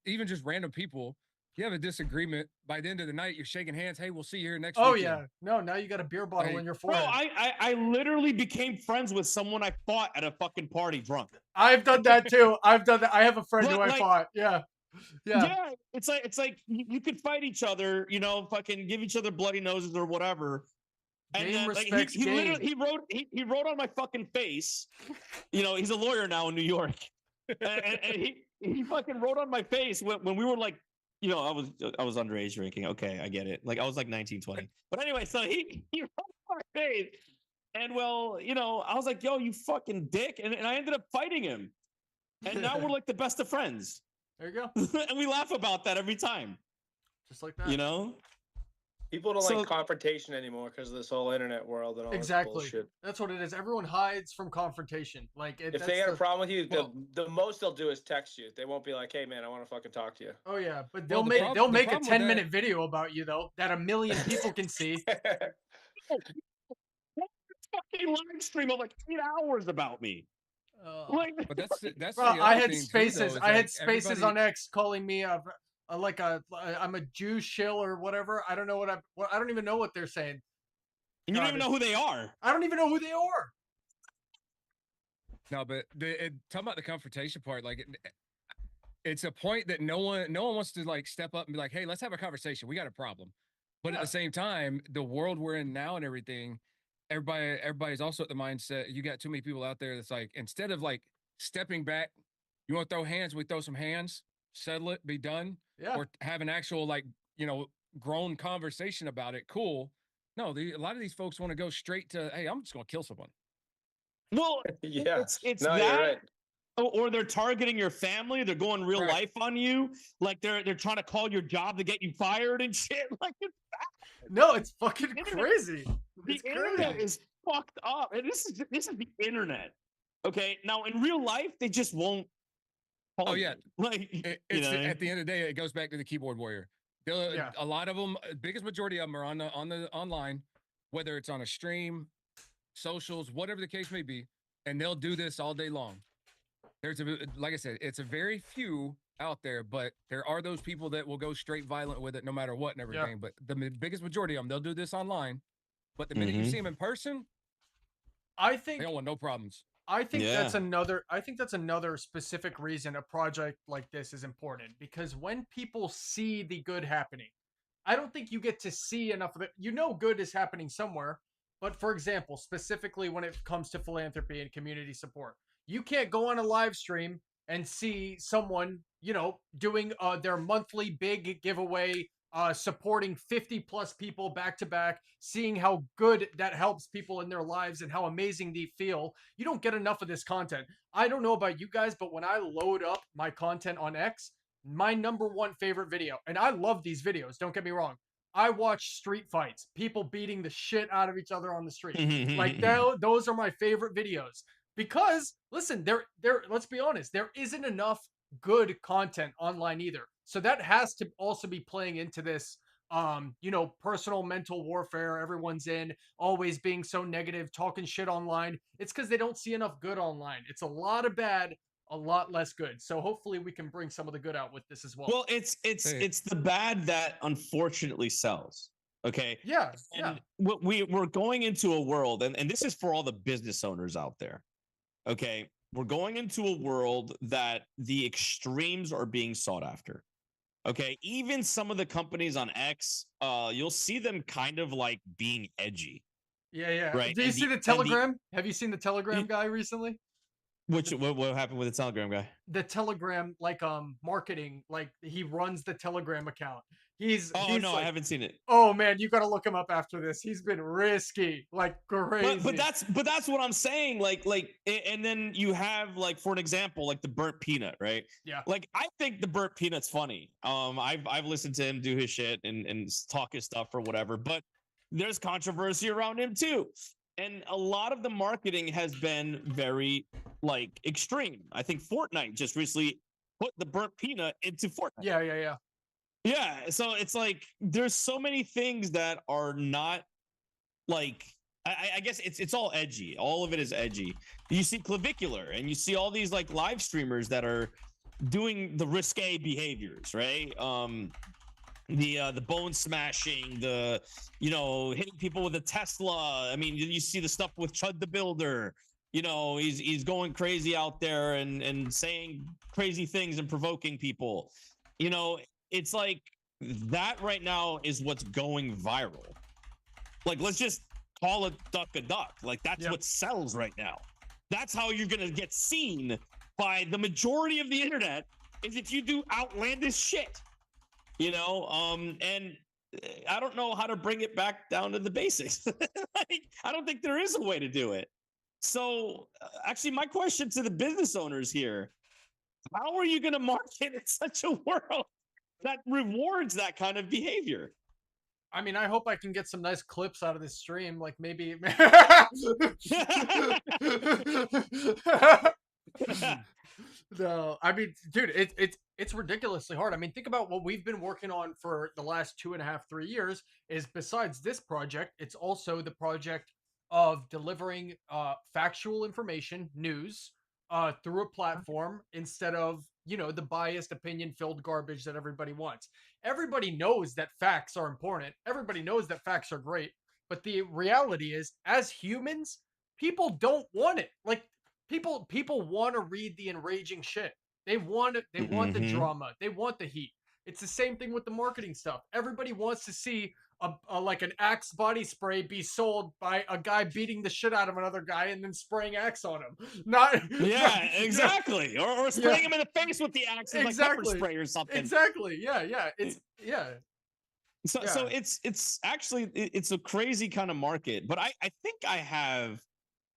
even just random people. You have a disagreement. By the end of the night, you're shaking hands. Hey, we'll see you here next Oh weekend. yeah. No, now you got a beer bottle Like, in your Bro, forehead. I literally became friends with someone I fought at a fucking party drunk. I've done that too. I've done that. I have a friend who I Like, fought. Yeah. Yeah. yeah, it's like you could fight each other, fucking give each other bloody noses or whatever. And Game then like respects he game. literally he wrote on my fucking face. He's a lawyer now in New York. And he fucking wrote on my face when we were like, I was underage drinking. Okay, I get it. Like I was like 19, 20. But anyway, so he wrote on my face. And well, I was like, yo, you fucking dick. And I ended up fighting him. And now we're like the best of friends. There you go. And we laugh about that every time. Just like that. People don't So- like confrontation anymore because of this whole internet world and all Exactly. this bullshit. That's what it is. Everyone hides from confrontation. Like If they got a problem with you, well- the most they'll do is text you. They won't be like, "Hey, man, I want to fucking talk to you." Oh yeah, but Well, they'll the make a problem with 10-minute video about you though that a million people can see. Fucking live stream of like 8 hours about me. Like, but that's Bro, the I other had thing too, spaces. though, is, I had like, spaces everybody- on X calling me I'm a Jew shill or whatever. I don't know I don't even know what they're saying. and you don't even know who they are. I don't even know who they are. No, but talking about the confrontation part, like it's a point that no one wants to like step up and be like, hey, let's have a conversation. We got a problem. But at Yeah. the same time, the world we're in now and everything, everybody's also at the mindset. You got too many people out there that's like, instead of like stepping back, you want to throw hands, we throw some hands, settle it, be done, Yeah. or have an actual like, grown conversation about it. Cool. No, a lot of these folks want to go straight to, hey, I'm just going to kill someone. Well, Yeah. it's No, that, you're right. or they're targeting your family. They're going real Right. life on you. Like they're trying to call your job to get you fired and shit. Like No, it's fucking Internet- crazy. the It's internet crazy. is fucked up, and this is the internet. Okay, now in real life, they just won't. Call Oh, you. yeah. Like At the end of the day, it goes back to the keyboard warrior. Yeah. A lot of them, biggest majority of them are on the online, whether it's on a stream, socials, whatever the case may be, and they'll do this all day long. Like I said, it's a very few out there, but there are those people that will go straight violent with it no matter what and Yeah. everything. But the biggest majority of them, they'll do this online. But the minute you Mhm. see them in person, I they think don't want no problems. I think that's Yeah. another I think that's another specific reason a project like this is important, because when people see the good happening, I don't think you get to see enough of it. You know good is happening somewhere, but for example, specifically when it comes to philanthropy and community support, you can't go on a live stream and see someone, doing their monthly big giveaway, supporting 50 plus people back to back, seeing how good that helps people in their lives and how amazing they feel. You don't get enough of this content. I don't know about you guys, but when I load up my content on X, my number one favorite video, and I love these videos, don't get me wrong. I watch street fights, people beating the shit out of each other on the street. Like those are my favorite videos, because listen, there let's be honest, there isn't enough good content online either. So that has to also be playing into this, personal mental warfare everyone's in, always being so negative, talking shit online. It's because they don't see enough good online. It's a lot of bad, a lot less good. So hopefully we can bring some of the good out with this as well. Well, it's the bad that unfortunately sells. Okay. Yeah, yeah. And we're going into a world, and this is for all the business owners out there. Okay. We're going into a world that the extremes are being sought after. Okay. Even some of the companies on X, you'll see them kind of like being edgy, Yeah, yeah. right? Do you And see the Telegram? Have you seen the Telegram guy recently? what happened with the Telegram guy? The Telegram, like, marketing, like he runs the Telegram account. He's Oh he's no, I like, haven't seen it. oh man, you got to look him up after this. He's been risky, like But crazy. that's what I'm saying. And then you have, like, for an example, like the burnt peanut, right? Yeah. Like, I think the burnt peanut's funny. I've listened to him do his shit and talk his stuff or whatever, but there's controversy around him too. And a lot of the marketing has been very, like, extreme. I think Fortnite just recently put the burnt peanut into Fortnite. Yeah, yeah, yeah. Yeah. So it's like there's so many things that are not, like, I guess it's all edgy. All of it is edgy. You see clavicular, and you see all these, like, live streamers that are doing the risque behaviors, right? The bone smashing, the hitting people with a Tesla. I mean, you see the stuff with Chud the Builder. He's going crazy out there and saying crazy things and provoking people. It's like that right now is what's going viral. Like, let's just call a duck. Like, that's what sells right now. That's how you're gonna get seen by the majority of the internet, is if you do outlandish shit. And I don't know how to bring it back down to the basics. Like, I don't think there is a way to do it. So, actually, my question to the business owners here: how are you gonna market in such a world that rewards that kind of behavior? I mean, I hope I can get some nice clips out of this stream. Like maybe. No, I mean, dude, it's ridiculously hard. I mean, think about what we've been working on for the last 2.5, 3 years. Is besides this project, it's also the project of delivering factual information, news, through a platform, instead of the biased, opinion filled garbage that everybody wants. Everybody knows that facts are important. Everybody knows that facts are great. But the reality is, as humans, people don't want it. Like, people want to read the enraging shit. They want it. They want the Mhm. drama. They want the heat. It's the same thing with the marketing stuff. Everybody wants to see like an Axe body spray be sold by a guy beating the shit out of another guy and then spraying Axe on him. Not Yeah, exactly. Or spraying him in the face with the Axe with, like, pepper spray or something. Exactly. Yeah, yeah. So it's actually it's a crazy kind of market, but I think I have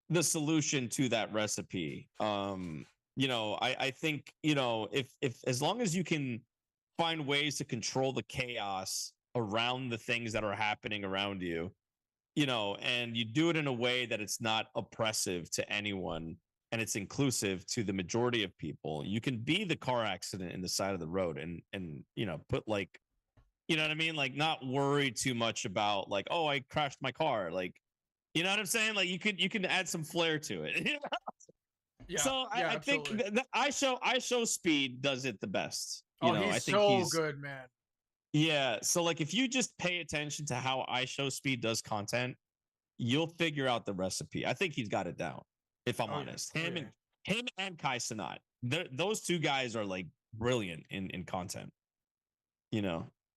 the solution to that recipe. I think, if as long as you can find ways to control the chaos around the things that are happening around you, and you do it in a way that it's not oppressive to anyone and it's inclusive to the majority of people, you can be the car accident in the side of the road and put, like, what I mean? Like, not worry too much about, like, oh, I crashed my car. Like, you know what I'm saying? Like, you can add some flair to it. Yeah. So Yeah, I think absolutely. the I show speed does it the best. Oh, I he's think so he's good, man. yeah. So like if you just pay attention to how I show speed does content, you'll figure out the recipe. I think he's got it down. If I'm Oh yeah. honest, Oh yeah. him and Kai Cenat, those two guys are like brilliant in content.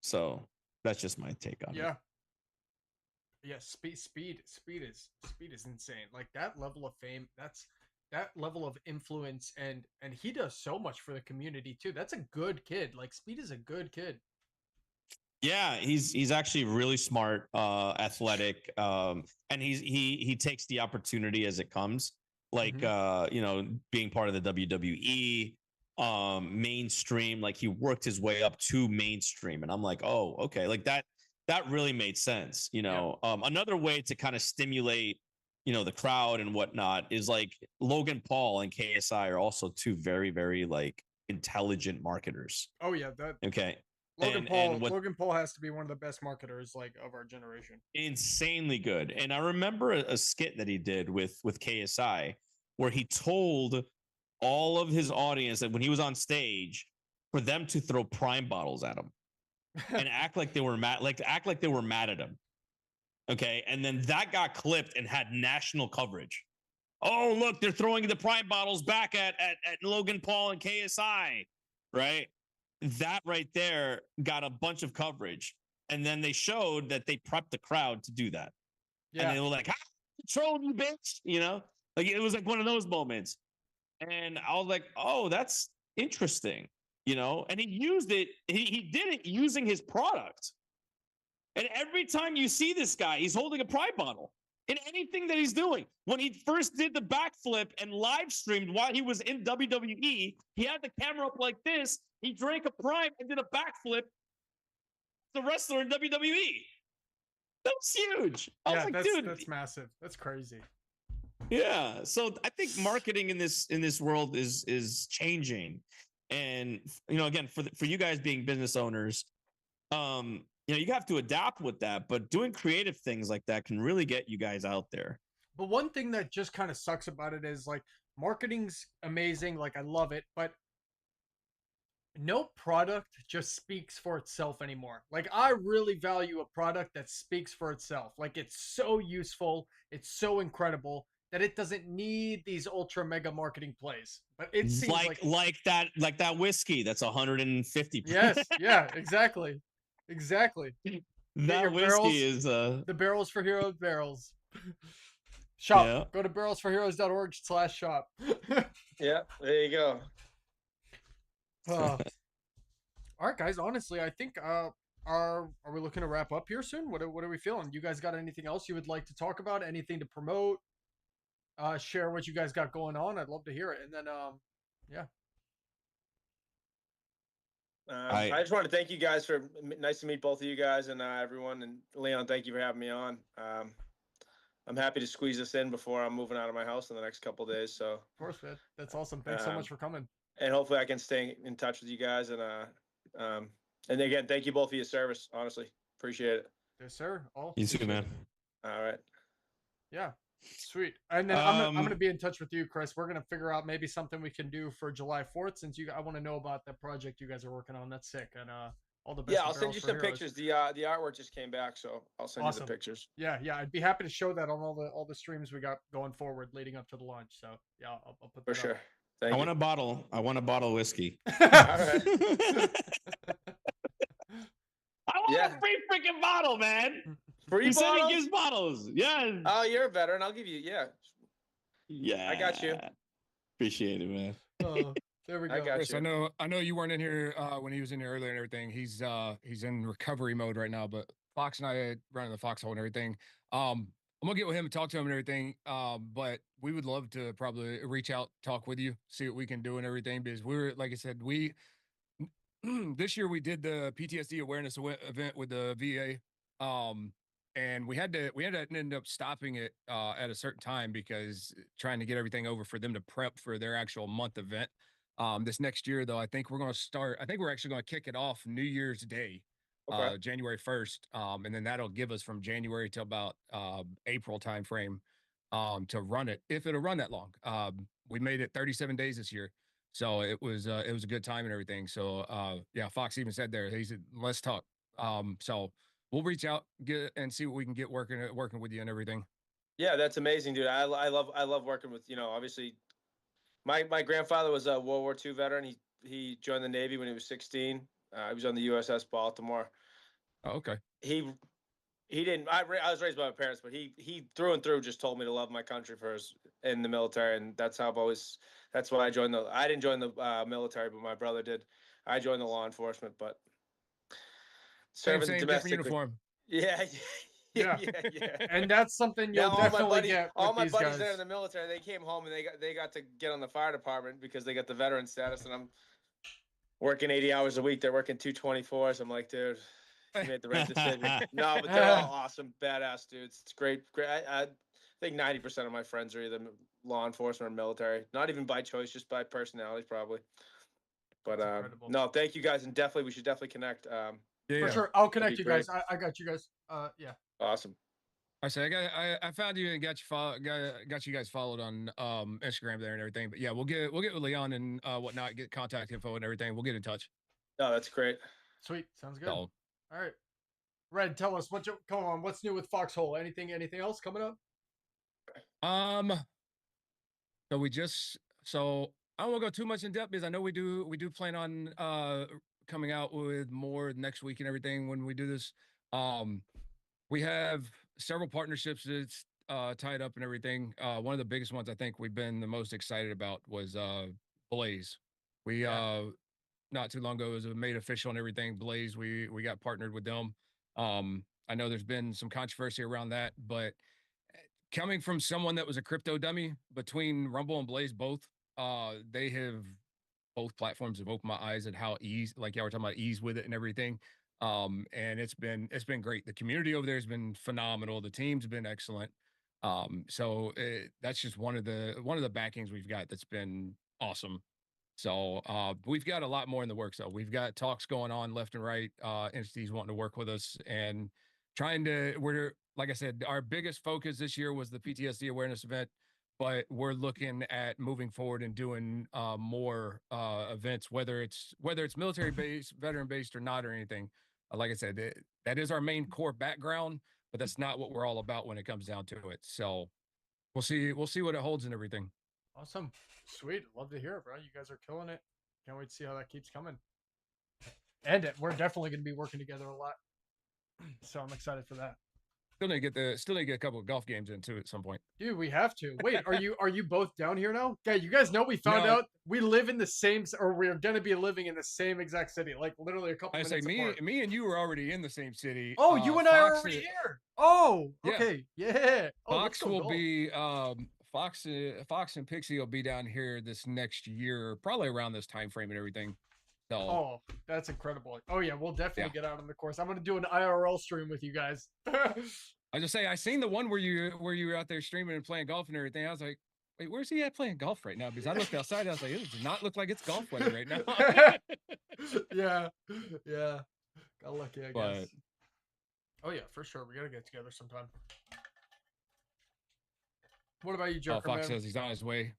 So that's just my take on it. Yeah. Yeah, speed is insane. Like that level of fame, that level of influence, and he does so much for the community too. That's a good kid. Like Speed is a good kid. Yeah, he's actually really smart, athletic, and he takes the opportunity as it comes. Like Mhm. being part of the WWE, mainstream. Like he worked his way up to mainstream, and I'm like, oh, okay, like that really made sense. Yeah. Another way to kind of stimulate, the crowd and whatnot is like Logan Paul and KSI are also two very very like intelligent marketers. Oh yeah, that Okay, Logan and Paul what Logan Paul has to be one of the best marketers like of our generation. insanely good. And I remember a skit that he did with KSI where he told all of his audience that when he was on stage for them to throw prime bottles at him and act like they were mad, like act like they were mad at him. Okay. And then that got clipped and had national coverage. Oh, look, they're throwing the prime bottles back at Logan Paul and KSI. Right. That right there got a bunch of coverage. And then they showed that they prepped the crowd to do that. And Yeah. they were like, "How troll you, bitch?" Like it was like one of those moments. And I was like, "Oh, that's interesting." And he used it. He did it using his product. And every time you see this guy, he's holding a Pride bottle in anything that he's doing. When he first did the backflip and live streamed while he was in WWE, he had the camera up like this. He drank a Prime and did a backflip. The wrestler in WWE. That was huge. I was Yeah, like, that's dude, that's massive. That's crazy. yeah. So I think marketing in this world is changing, and again for you guys being business owners, you have to adapt with that. But doing creative things like that can really get you guys out there. But one thing that just kind of sucks about it is like marketing's amazing, like I love it, but no product just speaks for itself anymore. Like I really value a product that speaks for itself. Like it's so useful, it's so incredible that it doesn't need these ultra mega marketing plays. But it seems like Like that whiskey that's 150. yes, yeah, exactly. Exactly. Get your That whiskey barrels, is the barrels for heroes barrels. Shop. yeah. Go to barrelsforheroes.org/shop. Yeah, there you go. uh, all right, guys. Honestly, I think are we looking to wrap up here soon? What are we feeling? You guys got anything else you would like to talk about? Anything to promote? Share what you guys got going on. I'd love to hear it. And then yeah. I just want to thank you guys for nice to meet both of you guys and everyone. And Leon, thank you for having me on. I'm happy to squeeze this in before I'm moving out of my house in the next couple of days. So Of course, man. That's awesome. Thanks so much for coming. and hopefully I can stay in touch with you guys. And again, thank you both for your service. Honestly, appreciate it. Yes, sir. All You too, man. All right. Yeah. Sweet. And then I'm gonna be in touch with you, Chris. We're gonna figure out maybe something we can do for July 4th since I want to know about that project you guys are working on. That's sick. And all the best. Yeah, I'll send you some pictures. The artwork just came back, so I'll send you the pictures. Yeah, I'd be happy to show that on all the streams we got going forward leading up to the launch. So yeah, I'll put that For sure. up. I want a bottle. I want a bottle of whiskey. All right. I want a free freaking bottle, man. Free He said bottles? he gives bottles. Yeah. Oh, you're a veteran. I'll give you. Yeah. I got you. Appreciate it, man. Oh, there we go. I got Chris, you. I know you weren't in here when he was in here earlier and everything. He's in recovery mode right now, but Fox and I running the foxhole and everything. I'm gonna get with him and talk to him and everything. But we would love to probably reach out, talk with you, see what we can do and everything. Because we're like I said, this year we did the PTSD awareness event with the VA. And we had to end up stopping it at a certain time because trying to get everything over for them to prep for their actual month event. This next year, though, I think we're actually going to kick it off New Year's Day, Okay. January 1st. And then that'll give us from January till about April timeframe to run it, if it'll run that long. We made it 37 days this year. So it was a good time and everything. So yeah, Fox even said there, he said, let's talk. So we'll reach out, get and see what we can get working with you and everything. Yeah, that's amazing, dude. I love working with, obviously my grandfather was a World War II veteran. He joined the Navy when he was 16. He was on the USS Baltimore. Oh, okay. He didn't. I was raised by my parents, but he through and through just told me to love my country first in the military, and that's how I've always. That's why I joined the. I didn't join the military, but my brother did. I joined the law enforcement, but Same, serving different domestically. uniform. Yeah, Yeah. yeah. And that's something Now you'll definitely get all with my these buddies guys. that are in the military, they came home and they got to get on the fire department because they got the veteran status, and I'm working 80 hours a week. They're working 224s. I'm like, dude, you made the right decision. No, but they're all awesome, badass dudes. It's great. Great. I think 90% of my friends are either law enforcement or military. Not even by choice, just by personality, probably. But That's incredible. no, thank you guys, and definitely we should definitely connect. Yeah, For yeah. sure. I'll That'd connect be you great. guys. I got you guys. Yeah. Awesome. I say I found you and got you guys followed on Instagram there and everything. But yeah, we'll get with Leon and whatnot, get contact info and everything. We'll get in touch. No, that's great. Sweet. Sounds good. So, All right. Red, tell us come on. What's new with Foxhole? Anything else coming up? so we just so I won't go too much in depth because I know we do plan on coming out with more next week and everything when we do this. We have several partnerships that's tied up and everything. One of the biggest ones I think we've been the most excited about was Blaze. We not too long ago it was made official and everything. Blaze, we got partnered with them. I know there's been some controversy around that, but coming from someone that was a crypto dummy between Rumble and Blaze, both they have both platforms have opened my eyes at how ease, like y'all were talking about ease with it and everything. And it's been great. The community over there has been phenomenal. The team's been excellent. So that's just one of the backings we've got that's been awesome. So we've got a lot more in the works though. We've got talks going on left and right, entities wanting to work with us and we're like I said, our biggest focus this year was the PTSD awareness event, but we're looking at moving forward and doing more events, whether it's military based, veteran based or not or anything. Like I said, that is our main core background, but that's not what we're all about when it comes down to it. So we'll see what it holds and everything. Awesome. Sweet. Love to hear it, bro. You guys are killing it. Can't wait to see how that keeps coming. And we're definitely going to be working together a lot. So I'm excited for that. Still need to get a couple of golf games into at some point. Dude, we have to. Wait, are you both down here now? Yeah, you guys know we found out we live in the same, or we're gonna be living in the same exact city, like literally a couple minutes apart. Me and you were already in the same city. Oh, you and I are already here. Oh, okay, yeah. Oh, Fox will be Fox and Pixie will be down here this next year, probably around this time frame and everything. So, oh, that's incredible. Oh yeah, we'll definitely get out on the course. I'm gonna do an IRL stream with you guys. I just say I seen the one where you were out there streaming and playing golf and everything. I was like, wait, where's he at playing golf right now? Because I looked outside, I was like, it does not look like it's golf weather right now. yeah. Got lucky, I guess. Oh yeah, for sure. We gotta get together sometime. What about you, Joker? Fox says he's on his way.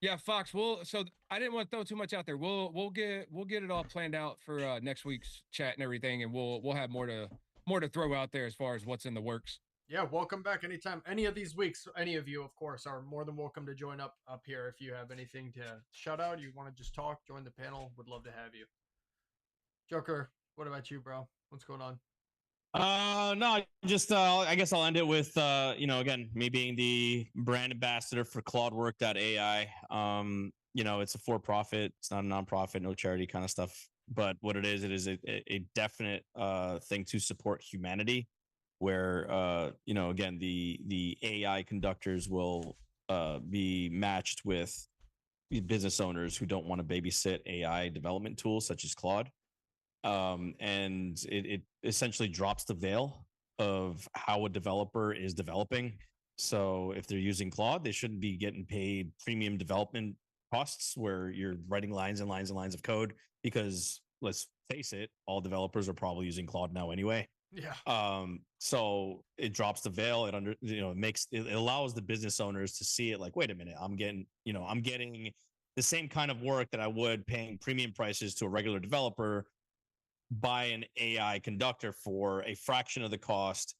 Yeah, Fox. So I didn't want to throw too much out there. We'll get it all planned out for next week's chat and everything, and we'll have more to throw out there as far as what's in the works. Yeah, welcome back anytime. Any of these weeks, any of you, of course, are more than welcome to join up here if you have anything to shout out. You want to just talk, join the panel. Would love to have you. Joker, what about you, bro? What's going on? No, just I guess I'll end it with again, me being the brand ambassador for ClaudeWork.ai. It's a for-profit, it's not a non-profit, no charity kind of stuff. But what it is a definite thing to support humanity, where again the AI conductors will be matched with business owners who don't want to babysit AI development tools such as Claude. And it essentially drops the veil of how a developer is developing. So if they're using Claude, they shouldn't be getting paid premium development costs where you're writing lines and lines and lines of code, because let's face it, all developers are probably using Claude now anyway. Yeah. So it drops the veil. It allows the business owners to see it like, wait a minute, I'm getting the same kind of work that I would paying premium prices to a regular developer by an AI conductor for a fraction of the cost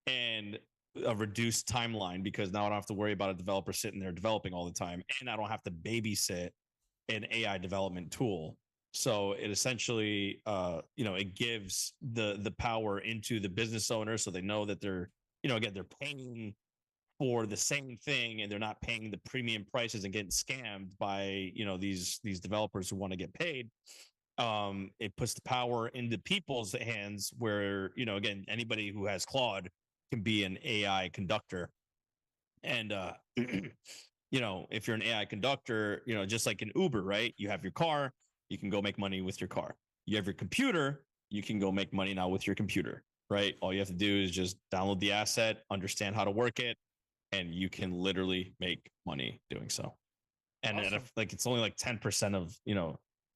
and a reduced timeline, because now I don't have to worry about a developer sitting there developing all the time, and I don't have to babysit an AI development tool. So it essentially, it gives the power into the business owner, so they know that they're, again, they're paying for the same thing, and they're not paying the premium prices and getting scammed by these developers who want to get paid. It puts the power into people's hands, where again, anybody who has Claude can be an AI conductor. And if you're an AI conductor, just like an Uber, right? You have your car, you can go make money with your car. You have your computer, you can go make money now with your computer, right? All you have to do is just download the asset, understand how to work it, and you can literally make money doing so. And Awesome. if, like, it's only like 10% of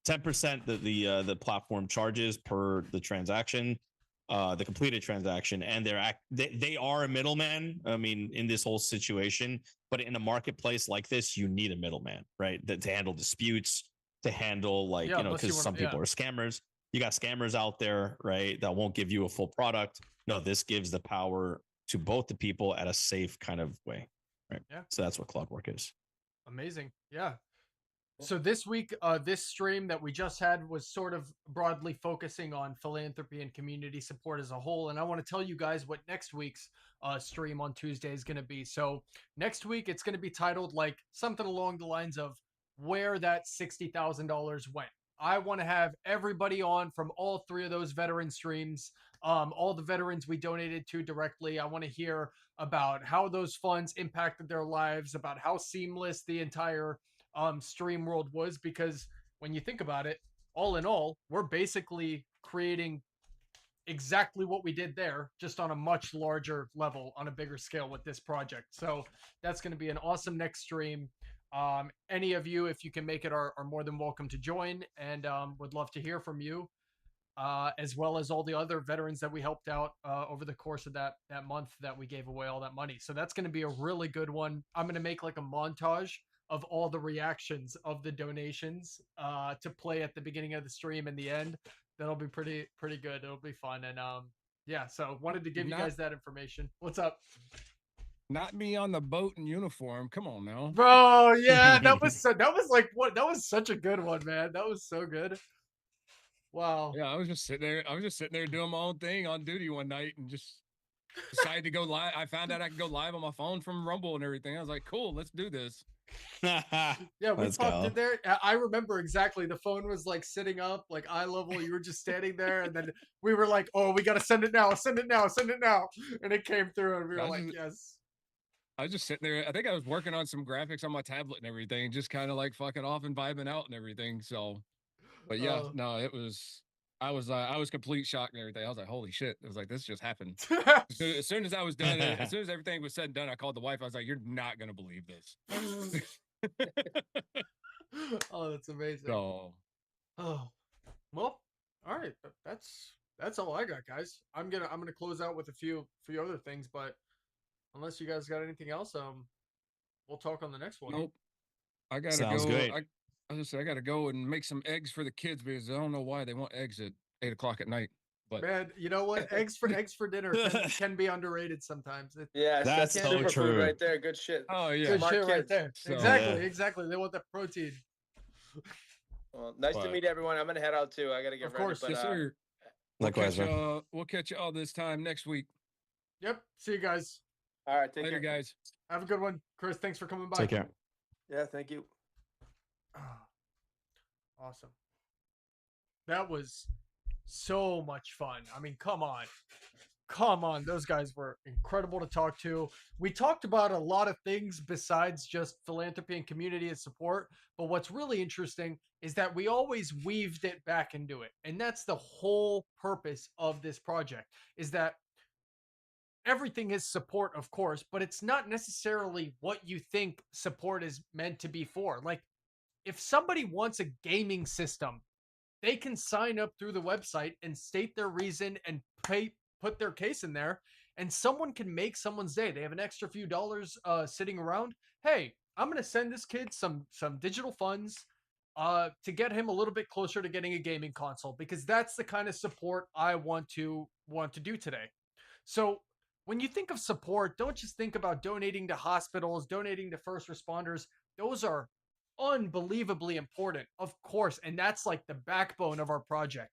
10% that the platform charges per the transaction, the completed transaction, and they are a middleman. I mean, in this whole situation, but in a marketplace like this, you need a middleman, right? To handle disputes, to handle, like, Yeah, unless you because want, some people yeah. are scammers. You got scammers out there, right? That won't give you a full product. No, this gives the power to both the people at a safe kind of way, right? Yeah. So that's what CloudWork is. Amazing. Yeah. So this week, this stream that we just had was sort of broadly focusing on philanthropy and community support as a whole. And I want to tell you guys what next week's stream on Tuesday is going to be. So next week, it's going to be titled like something along the lines of where that $60,000 went. I want to have everybody on from all three of those veteran streams, all the veterans we donated to directly. I want to hear about how those funds impacted their lives, about how seamless the entire stream world was, because when you think about it, all in all, we're basically creating exactly what we did there, just on a much larger level, on a bigger scale with this project. So that's going to be an awesome next stream. Any of you, if you can make it, are more than welcome to join, and would love to hear from you, as well as all the other veterans that we helped out over the course of that month that we gave away all that money. So that's going to be a really good one. I'm going to make like a montage of all the reactions of the donations to play at the beginning of the stream and the end. That'll be pretty good. It'll be fun. And yeah, so wanted to give you guys that information. What's up? Not me on the boat in uniform. Come on now. Bro, yeah, that was such a good one, man. That was so good. Wow. Yeah, I was just sitting there doing my own thing on duty one night and just decided to go live. I found out I could go live on my phone from Rumble and everything. I was like, cool, let's do this. Yeah, we popped in there. I remember exactly. The phone was like sitting up, like eye level. You were just standing there, and then we were like, "Oh, we gotta send it now! Send it now! Send it now!" And it came through, and we were like, "Yes." I was just sitting there. I think I was working on some graphics on my tablet and everything, just kind of like fucking off and vibing out and everything. So, but yeah, no, it was. I was complete shocked and everything. I was like, holy shit. I was like, this just happened. As soon as I was done, as soon as everything was said and done, I called the wife. I was like, you're not going to believe this. Oh, that's amazing. So, oh, well, all right. That's all I got, guys. I'm gonna close out with a few other things, but unless you guys got anything else, we'll talk on the next one. Nope. I gotta Sounds go. great. I just said I gotta go and make some eggs for the kids because I don't know why they want eggs at 8 o'clock at night. But man, you know what? eggs for dinner can be underrated sometimes. Yeah, that's so true. right there. Good shit. oh yeah, good Smart shit right kids. there. So, Exactly. They want that protein. Well, nice to meet everyone. I'm gonna head out too. I gotta get Of ready. course, But, yes, sir. Likewise, we'll catch you all this time next week. Yep. See you guys. all right, take Later, care, guys. Have a good one, Chris. Thanks for coming by. Take care. Yeah, thank you. Awesome. That was so much fun. I mean, come on. Those guys were incredible to talk to. We talked about a lot of things besides just philanthropy and community and support. But what's really interesting is that we always weaved it back into it. And that's the whole purpose of this project, is that everything is support, of course, but it's not necessarily what you think support is meant to be for. Like, if somebody wants a gaming system, they can sign up through the website and state their reason and put their case in there, and someone can make someone's day. They have an extra few dollars sitting around. Hey, I'm gonna send this kid some digital funds to get him a little bit closer to getting a gaming console, because that's the kind of support I want to do today. So when you think of support, don't just think about donating to hospitals, donating to first responders. Those are unbelievably important, of course, and that's like the backbone of our project.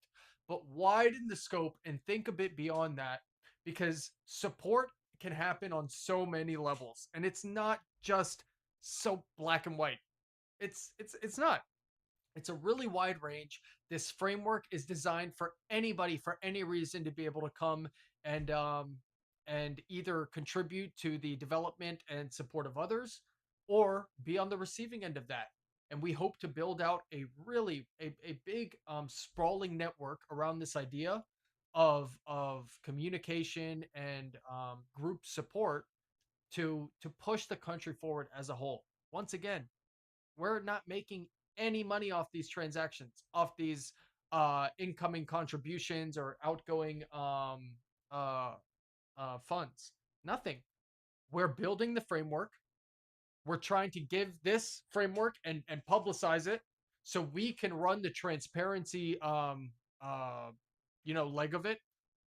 But widen the scope and think a bit beyond that, because support can happen on so many levels, and it's not just so black and white. It's not. It's a really wide range. This framework is designed for anybody for any reason to be able to come and either contribute to the development and support of others, or be on the receiving end of that. And we hope to build out a really a big sprawling network around this idea of communication and group support to push the country forward as a whole. Once again, we're not making any money off these transactions, off these incoming contributions or outgoing uh, funds. Nothing. We're building the framework. We're trying to give this framework and publicize it so we can run the transparency leg of it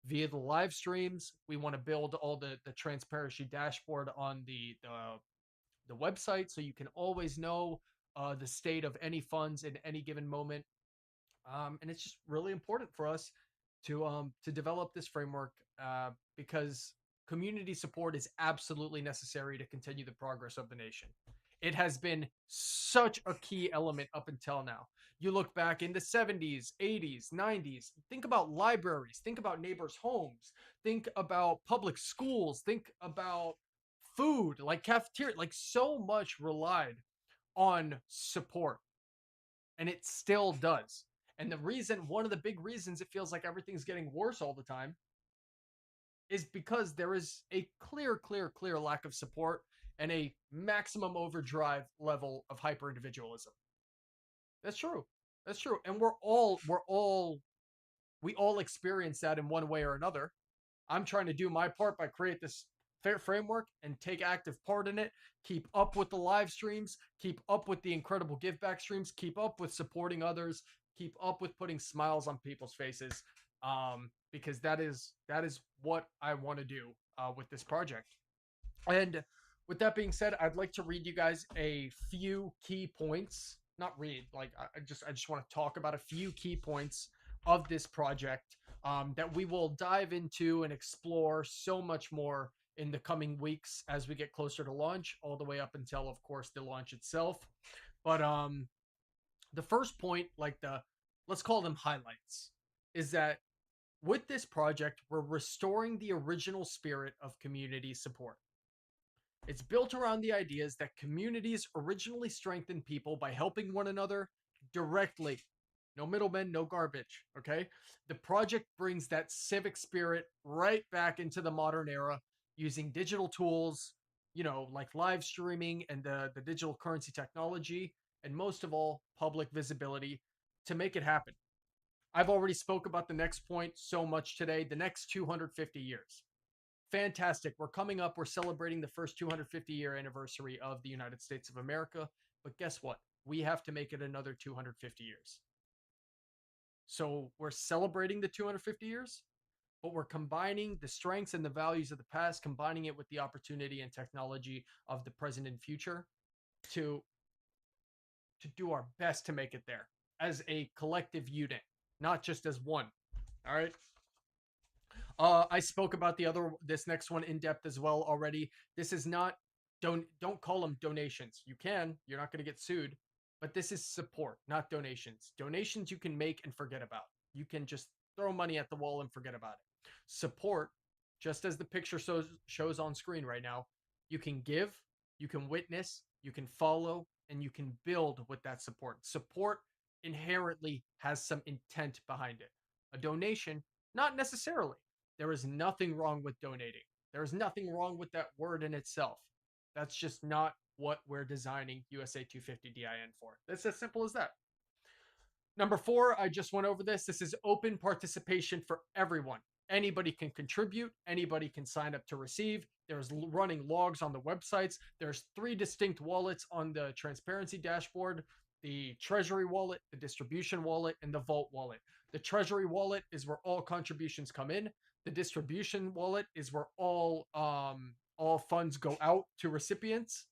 via the live streams. We want to build all the transparency dashboard on the website, so you can always know the state of any funds in any given moment. And it's just really important for us to develop this framework because community support is absolutely necessary to continue the progress of the nation. It has been such a key element up until now. You look back in the 70s, 80s, 90s, think about libraries, think about neighbors' homes, think about public schools, think about food, like cafeteria, like so much relied on support. And it still does. And one of the big reasons it feels like everything's getting worse all the time is because there is a clear lack of support and a maximum overdrive level of hyper individualism. That's true. That's true. And we all experience that in one way or another. I'm trying to do my part by create this fair framework and take active part in it, keep up with the live streams, keep up with the incredible give back streams, keep up with supporting others, keep up with putting smiles on people's faces, because that is what I want to do with this project. And with that being said, I'd like to read you guys a few key points. Not read, like I just want to talk about a few key points of this project that we will dive into and explore so much more in the coming weeks as we get closer to launch, all the way up until, of course, the launch itself. But the first point, like let's call them highlights, is that with this project, we're restoring the original spirit of community support. It's built around the ideas that communities originally strengthen people by helping one another directly. No middlemen, no garbage, okay? The project brings that civic spirit right back into the modern era using digital tools, like live streaming and the digital currency technology, and most of all, public visibility to make it happen. I've already spoke about the next point so much today, the next 250 years. Fantastic. We're celebrating the first 250-year anniversary of the United States of America. But guess what? We have to make it another 250 years. So we're celebrating the 250 years, but we're combining the strengths and the values of the past, combining it with the opportunity and technology of the present and future to do our best to make it there as a collective unit, not just as one. All right. I spoke about this next one in depth as well already. This is not, don't call them donations. You're not going to get sued, but this is support, not donations. Donations you can make and forget about. You can just throw money at the wall and forget about it. Support, just as the picture shows on screen right now, you can give, you can witness, you can follow, and you can build with that support. Support inherently has some intent behind it. A donation, not necessarily. There is nothing wrong with donating. There is nothing wrong with that word in itself. That's just not what we're designing USA250 DIN for. It's as simple as that. Number 4, I just went over this. This is open participation for everyone. Anybody can contribute, anybody can sign up to receive. There's running logs on the websites. There's 3 distinct wallets on the transparency dashboard: the treasury wallet, the distribution wallet, and the vault wallet. The treasury wallet is where all contributions come in. The distribution wallet is where all funds go out to recipients.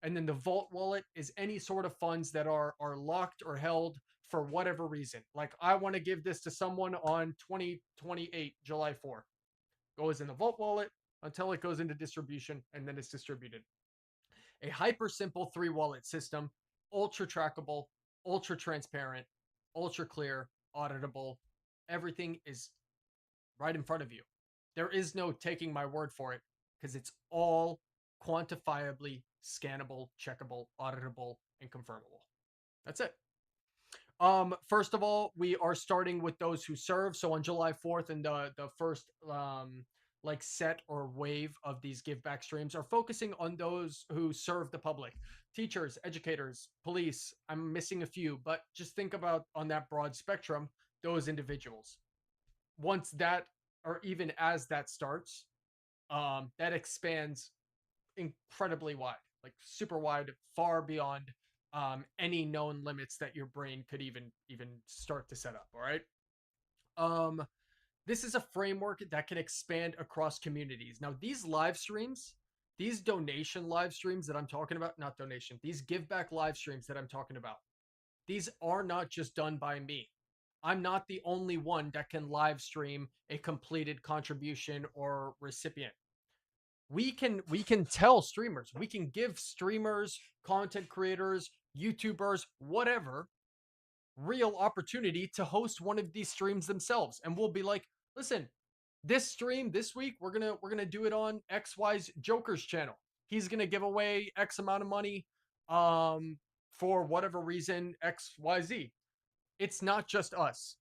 And then the vault wallet is any sort of funds that are locked or held for whatever reason. Like, I want to give this to someone on 2028, July 4th. Goes in the vault wallet until it goes into distribution, and then it's distributed. A hyper simple 3 wallet system, ultra trackable, ultra transparent, ultra clear, auditable. Everything is right in front of you. There is no taking my word for it, because it's all quantifiably scannable, checkable, auditable, and confirmable. That's it. First of all, we are starting with those who serve. So on July 4th, and the first like set or wave of these give back streams are focusing on those who serve the public: teachers, educators, police. I'm missing a few, but just think about, on that broad spectrum, those individuals. Once that, or even as that starts, that expands incredibly wide, like super wide, far beyond any known limits that your brain could even start to set up. All right. This is a framework that can expand across communities. Now, these live streams, these donation live streams that I'm talking about, not donation, these give back live streams that I'm talking about, these are not just done by me. I'm not the only one that can live stream a completed contribution or recipient. We can tell streamers, we can give streamers, content creators, YouTubers, whatever, real opportunity to host one of these streams themselves. And we'll be like, listen, this stream this week, we're gonna do it on XY's Joker's channel. He's gonna give away X amount of money for whatever reason, XYZ. It's not just us.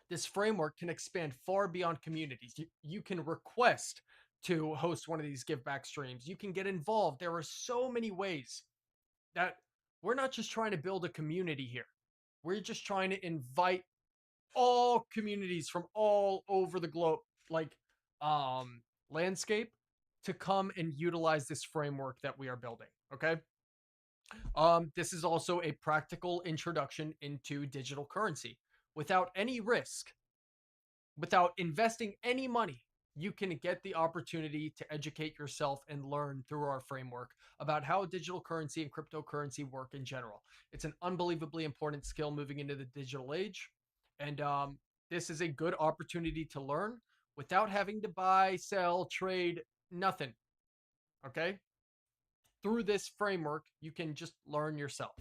This framework can expand far beyond communities. You can request to host one of these give back streams. You can get involved. There are so many ways that we're not just trying to build a community here. We're just trying to invite all communities from all over the globe, like landscape, to come and utilize this framework that we are building. Okay. This is also a practical introduction into digital currency without any risk, without investing any money. You can get the opportunity to educate yourself and learn through our framework about how digital currency and cryptocurrency work in general. It's an unbelievably important skill moving into the digital age. And this is a good opportunity to learn without having to buy, sell, trade, nothing. Okay? Through this framework, you can just learn yourself.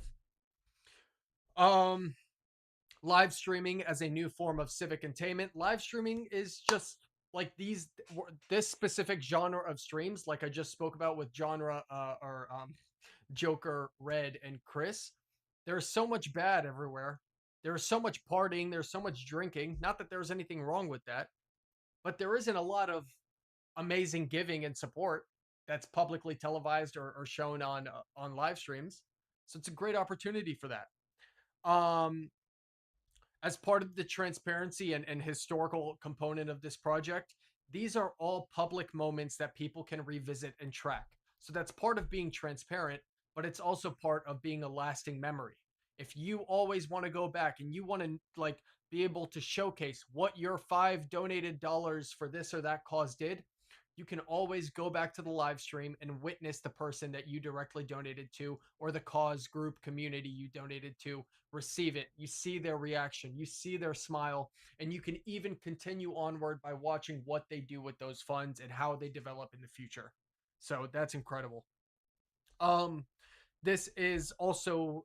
Live streaming as a new form of civic attainment. Live streaming is just like this specific genre of streams, like I just spoke about with Joker, Red, and Chris. There's so much bad everywhere. There's so much partying. There's so much drinking. Not that there's anything wrong with that, but there isn't a lot of amazing giving and support that's publicly televised or shown on live streams. So it's a great opportunity for that. As part of the transparency and historical component of this project, these are all public moments that people can revisit and track. So that's part of being transparent, but it's also part of being a lasting memory. If you always want to go back and you want to like be able to showcase what your $5 donated for this or that cause did, you can always go back to the live stream and witness the person that you directly donated to, or the cause group community you donated to, receive it. You see their reaction, you see their smile, and you can even continue onward by watching what they do with those funds and how they develop in the future. So that's incredible. This is also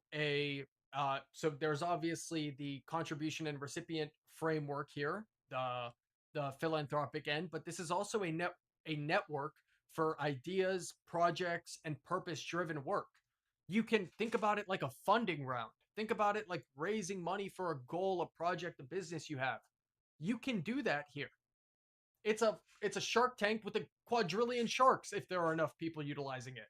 so there's obviously the contribution and recipient framework here, the philanthropic end, but this is also a network for ideas, projects, and purpose-driven work. You can think about it like a funding round. Think about it like raising money for a goal, a project, a business you have. You can do that here. It's a Shark Tank with a quadrillion sharks if there are enough people utilizing it.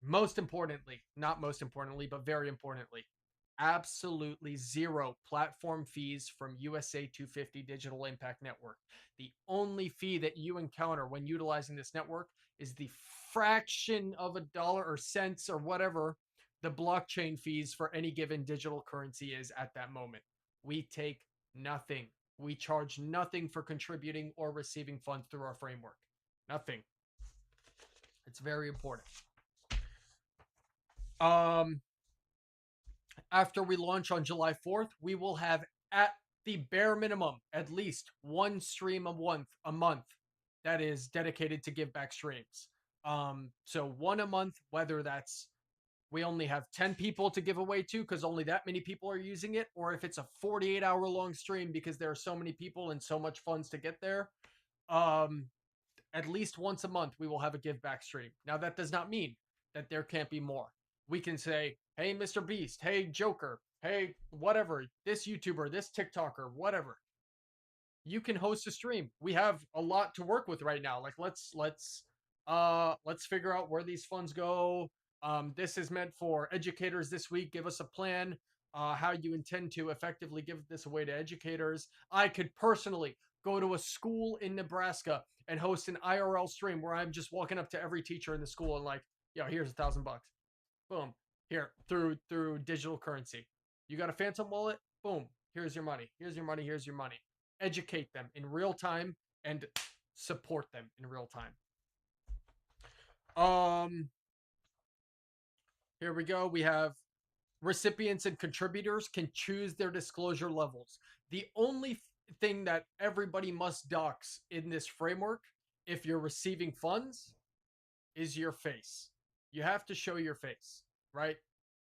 Most importantly, not most importantly, but very importantly, absolutely zero platform fees from USA250 Digital Impact Network. The only fee that you encounter when utilizing this network is the fraction of a dollar or cents or whatever the blockchain fees for any given digital currency is at that moment. We take nothing. We charge nothing for contributing or receiving funds through our framework. Nothing. It's very important. After we launch on July 4th, we will have at the bare minimum at least one stream a month that is dedicated to give back streams. So one a month, whether that's we only have 10 people to give away to because only that many people are using it, or if it's a 48-hour long stream because there are so many people and so much funds to get there. At least once a month, we will have a give back stream. Now, that does not mean that there can't be more. We can say, hey, Mr. Beast, hey, Joker, hey, whatever, this YouTuber, this TikToker, whatever. You can host a stream. We have a lot to work with right now. Like, let's figure out where these funds go. This is meant for educators this week. Give us a plan, how you intend to effectively give this away to educators. I could personally go to a school in Nebraska and host an IRL stream where I'm just walking up to every teacher in the school and like, yo, here's $1,000. Boom. Here, through digital currency. You got a Phantom wallet? Boom. Here's your money. Here's your money. Here's your money. Educate them in real time and support them in real time. Here we go. We have recipients and contributors can choose their disclosure levels. The only thing that everybody must dox in this framework, if you're receiving funds, is your face. You have to show your face, right?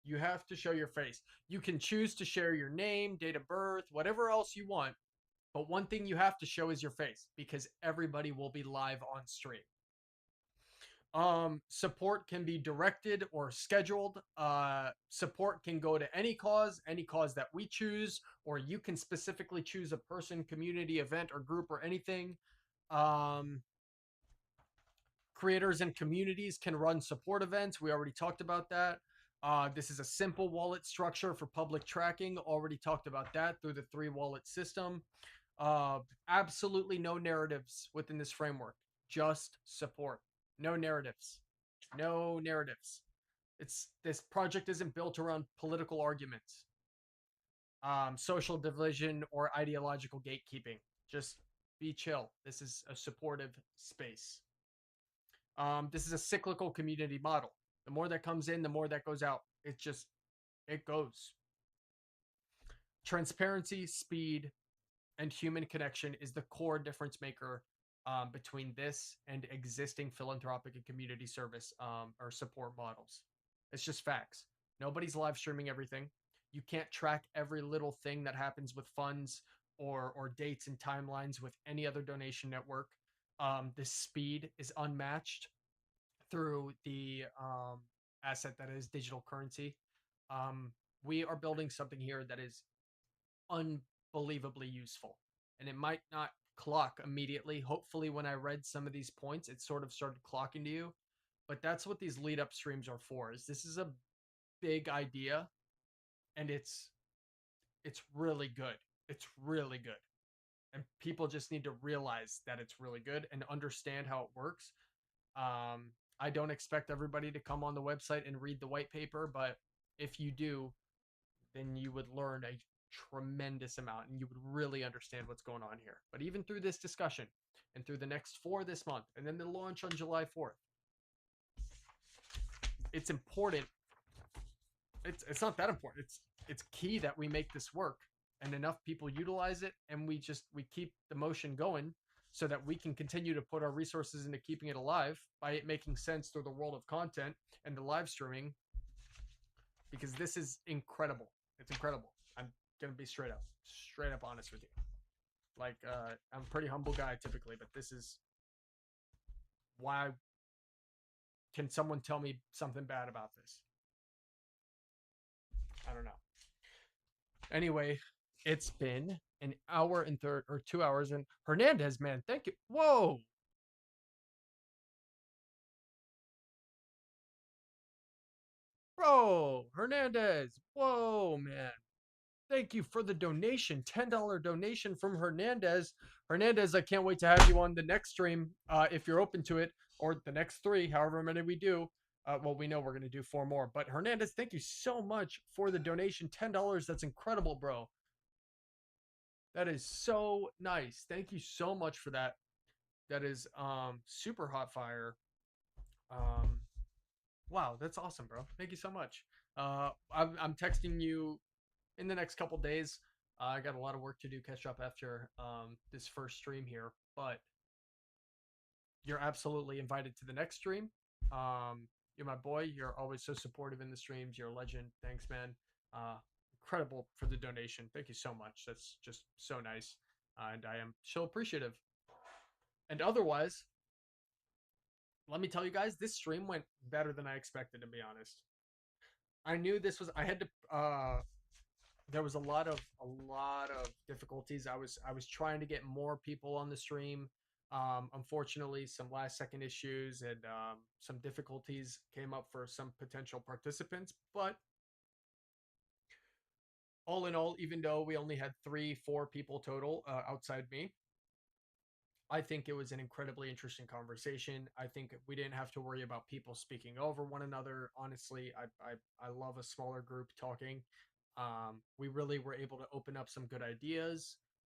You have to show your face. You can choose to share your name, date of birth, whatever else you want. But one thing you have to show is your face because everybody will be live on stream. Support can be directed or scheduled. Support can go to any cause that we choose, or you can specifically choose a person, community, event, or group, or anything. Creators and communities can run support events. We already talked about that. This is a simple wallet structure for public tracking. Already talked about that through the 3-wallet system. Absolutely no narratives within this framework. Just support. No narratives. No narratives. This project isn't built around political arguments, social division, or ideological gatekeeping. Just be chill. This is a supportive space. This is a cyclical community model. The more that comes in, the more that goes out. It goes. Transparency, speed, and human connection is the core difference maker between this and existing philanthropic and community service or support models. It's just facts. Nobody's live streaming everything. You can't track every little thing that happens with funds or dates and timelines with any other donation network. The speed is unmatched through the asset that is digital currency. We are building something here that is unbelievably useful, and it might not clock immediately. Hopefully when I read some of these points, it sort of started clocking to you, but that's what these lead up streams are for. Is this is a big idea, and it's really good. It's really good, and people just need to realize that it's really good and understand how it works. I don't expect everybody to come on the website and read the white paper, but if you do, then you would learn a tremendous amount and you would really understand what's going on here. But even through this discussion and through the next 4 this month, and then the launch on July 4th, it's important. It's not that important. It's key that we make this work and enough people utilize it, and we keep the motion going so that we can continue to put our resources into keeping it alive by it making sense through the world of content and the live streaming, because this is incredible. It's incredible. I'm going to be straight up honest with you. Like, I'm a pretty humble guy typically, but this is why. Can someone tell me something bad about this? I don't know. Anyway, it's been an hour and 2 hours, and Hernandez, man, thank you. Whoa. Bro, Hernandez. Whoa, man. Thank you for the donation. $10 donation from Hernandez. Hernandez, I can't wait to have you on the next stream if you're open to it, or the next 3, however many we do. Well, we know we're going to do 4 more. But Hernandez, thank you so much for the donation. $10. That's incredible, bro. That is so nice. Thank you so much for that. That is super hot fire. Wow, that's awesome, bro. Thank you so much. I'm texting you in the next couple days. I got a lot of work to do, catch up after this first stream here, but you're absolutely invited to the next stream. You're my boy. You're always so supportive in the streams. You're a legend. Thanks, man. Incredible for the donation. Thank you so much. That's just so nice. And I am so appreciative. And otherwise, let me tell you guys, this stream went better than I expected, to be honest. I knew this was, I had to, there was a lot of difficulties. I was trying to get more people on the stream. Unfortunately, some last second issues and some difficulties came up for some potential participants. But all in all, even though we only had 3-4 people total outside me, I think it was an incredibly interesting conversation. I think we didn't have to worry about people speaking over one another. Honestly, I love a smaller group talking. We really were able to open up some good ideas.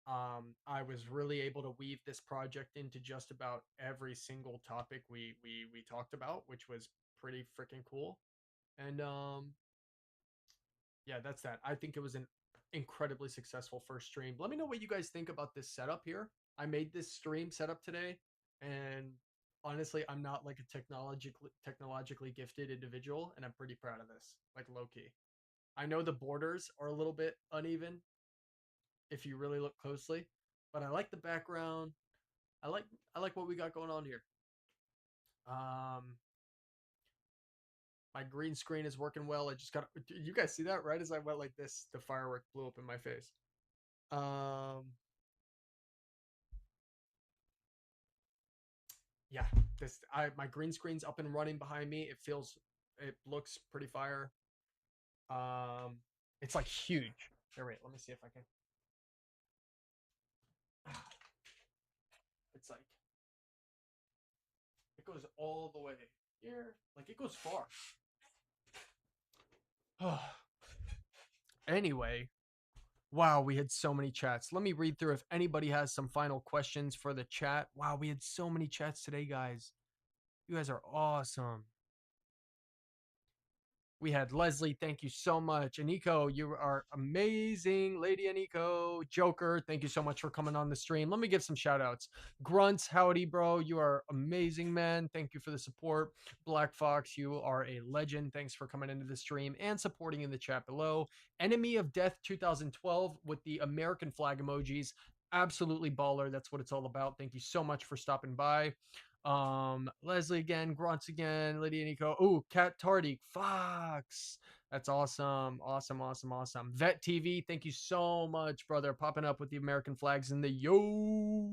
I was really able to weave this project into just about every single topic we talked about, which was pretty freaking cool. And yeah, that's that. I think it was an incredibly successful first stream. Let me know what you guys think about this setup here. I made this stream setup today, and honestly, I'm not like a technologically gifted individual, and I'm pretty proud of this, like low key. I know the borders are a little bit uneven if you really look closely, but I like the background. I like what we got going on here. My green screen is working well. I just got, you guys see that? Right as I went like this, the firework blew up in my face. Yeah, my green screen's up and running behind me. It looks pretty fire. It's like huge. Here, wait, let me see if I can. It's like, it goes all the way here. Like, it goes far. Anyway, wow, we had so many chats. Let me read through if anybody has some final questions for the chat. Wow, we had so many chats today, guys. You guys are awesome. We had Leslie, thank you so much. Aniko, you are amazing. Lady Aniko, Joker, thank you so much for coming on the stream. Let me give some shout outs. Grunts, howdy, bro. You are amazing, man. Thank you for the support. Black Fox, you are a legend. Thanks for coming into the stream and supporting in the chat below. Enemy of Death 2012 with the American flag emojis. Absolutely baller. That's what it's all about. Thank you so much for stopping by. Leslie again, Grunts again, Lydia Nico. Oh, Cat Tardy, Fox. That's awesome. Awesome. Vet TV, thank you so much, brother. Popping up with the American flags in the yo.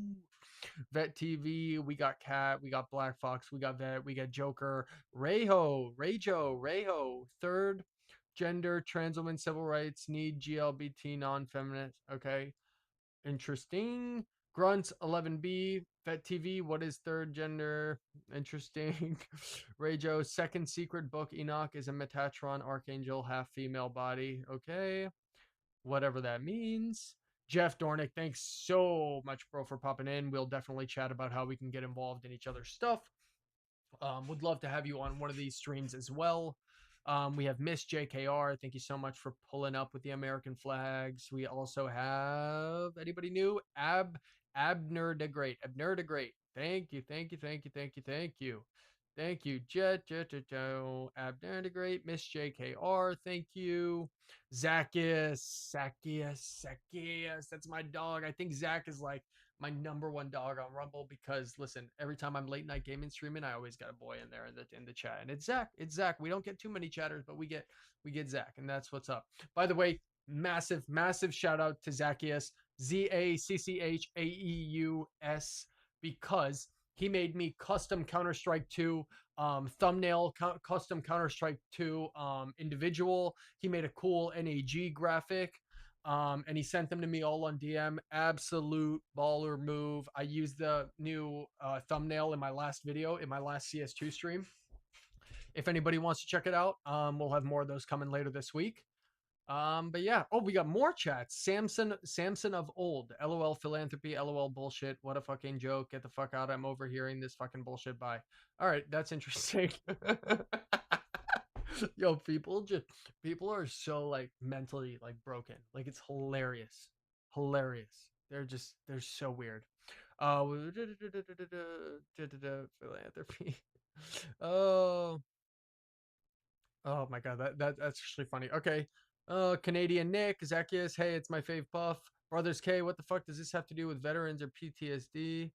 Vet TV, we got Cat, we got Black Fox, we got Vet, we got Joker, Rayho, third gender, trans woman, civil rights, need GLBT non-feminist. Okay. Interesting. Grunts 11B, Vet TV, what is third gender? Interesting. Rajo, second secret book, Enoch is a Metatron archangel, half female body. Okay. Whatever that means. Jeff Dornick, thanks so much, bro, for popping in. We'll definitely chat about how we can get involved in each other's stuff. Would love to have you on one of these streams as well. We have Miss JKR. Thank you so much for pulling up with the American flags. We also have anybody new? Abner the Great. Thank you. Abner the Great. Miss JKR. Thank you. Zacchaeus. That's my dog. I think Zach is like my number one dog on Rumble because listen, every time I'm late night gaming streaming, I always got a boy in there in the chat, and it's Zach. We don't get too many chatters, but we get Zach, and that's what's up. By the way, massive shout out to Zacchaeus, ZACCHAEUS, because he made me custom Counter-Strike 2 thumbnail custom Counter-Strike 2 individual. He made a cool NAG graphic. And he sent them to me all on DM. Absolute baller move. I used the new thumbnail in my last video, in my last CS2 stream. If anybody wants to check it out, we'll have more of those coming later this week. But yeah. Oh, we got more chats. Samson of old. LOL philanthropy. LOL bullshit. What a fucking joke. Get the fuck out. I'm overhearing this fucking bullshit. Bye. All right, that's interesting. Yo, people are so like mentally like broken. Like it's hilarious. Hilarious. They're so weird. Philanthropy. Oh, oh my god, that's actually funny. Okay. Canadian Nick, Zacchaeus, hey, it's my fave puff. Brothers K, what the fuck does this have to do with veterans or PTSD?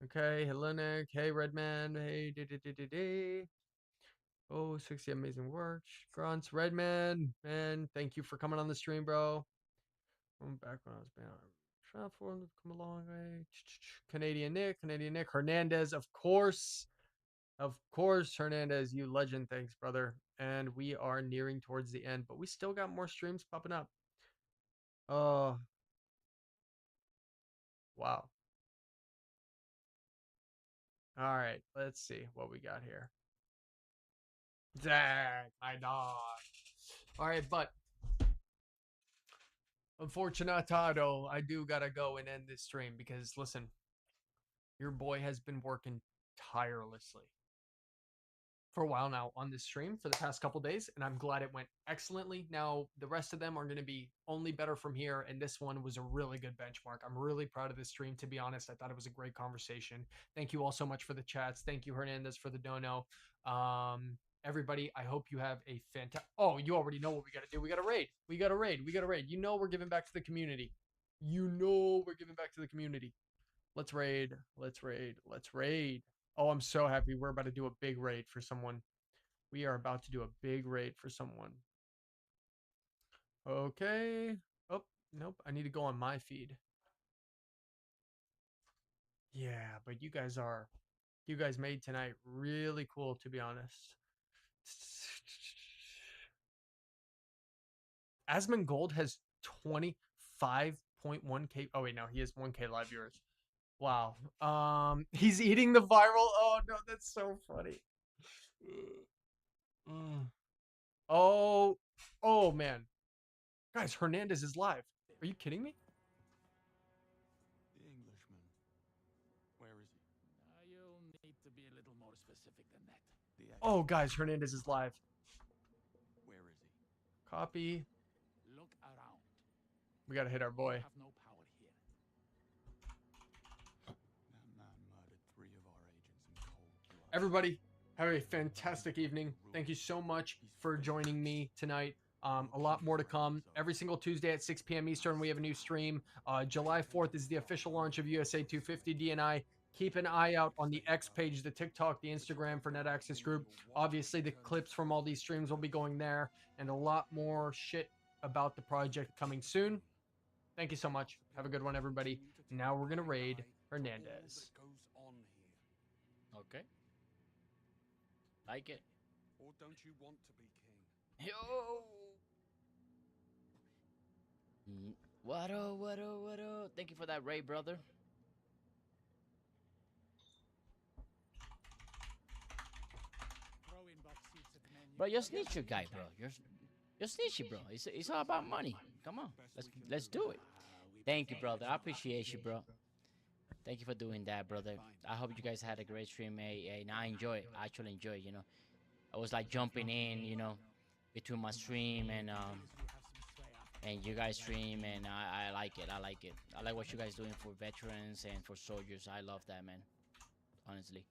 Okay, hello Nick, hey Redman, hey. Oh, 60 amazing work. Grunts, Redman, man, thank you for coming on the stream, bro. I'm back when I was being transformed, come a long way. Canadian Nick, Hernandez, of course, Hernandez, you legend. Thanks, brother. And we are nearing towards the end, but we still got more streams popping up. Oh, wow. All right, let's see what we got here. Zach, my dog. All right, but unfortunatado, I do gotta go and end this stream because listen, your boy has been working tirelessly for a while now on this stream for the past couple days, and I'm glad it went excellently. Now, the rest of them are going to be only better from here, and this one was a really good benchmark. I'm really proud of this stream, to be honest. I thought it was a great conversation. Thank you all so much for the chats. Thank you, Hernandez, for the dono. Everybody, I hope you have a fantastic... Oh, you already know what we got to do. We got to raid. We got to raid. We got to raid. You know we're giving back to the community. You know we're giving back to the community. Let's raid. Let's raid. Let's raid. Oh, I'm so happy. We're about to do a big raid for someone. We are about to do a big raid for someone. Okay. Oh, nope. I need to go on my feed. Yeah, but you guys made tonight really cool, to be honest. Asmon Gold has 25.1K. Oh, wait, no, he has 1K live viewers. Wow. He's eating the viral. Oh no, that's so funny. Oh, oh man. Guys, Hernandez is live. Are you kidding me? The Englishman. Where is he? You'll need to be a little more specific than that. Oh, guys, Hernandez is live. Where is he? Copy. Look around. We gotta hit our boy. You have no power here. That man murdered 3 of our agents in cold blood. Everybody, have a fantastic evening. Thank you so much for joining me tonight. A lot more to come. Every single Tuesday at 6 p.m. Eastern, we have a new stream. July 4th is the official launch of USA250 DNI. Keep an eye out on the X page, the TikTok, the Instagram for Net Access Group. Obviously, the clips from all these streams will be going there, and a lot more shit about the project coming soon. Thank you so much. Have a good one, everybody. Now we're going to raid Hernandez. Okay. Like it. Or don't you want to be king? Yo. What oh, what oh, what oh. Thank you for that, Ray, brother. Bro, you're snitcher guy, bro. You're snitchy, bro. It's all about money. Come on, let's do it. Thank you, brother. I appreciate you, bro. Thank you for doing that, brother. I hope you guys had a great stream, and I enjoy it. I actually enjoy it, you know. I was like jumping in, you know, between my stream and you guys stream, and I like it. I like it. I like what you guys doing for veterans and for soldiers. I love that, man. Honestly,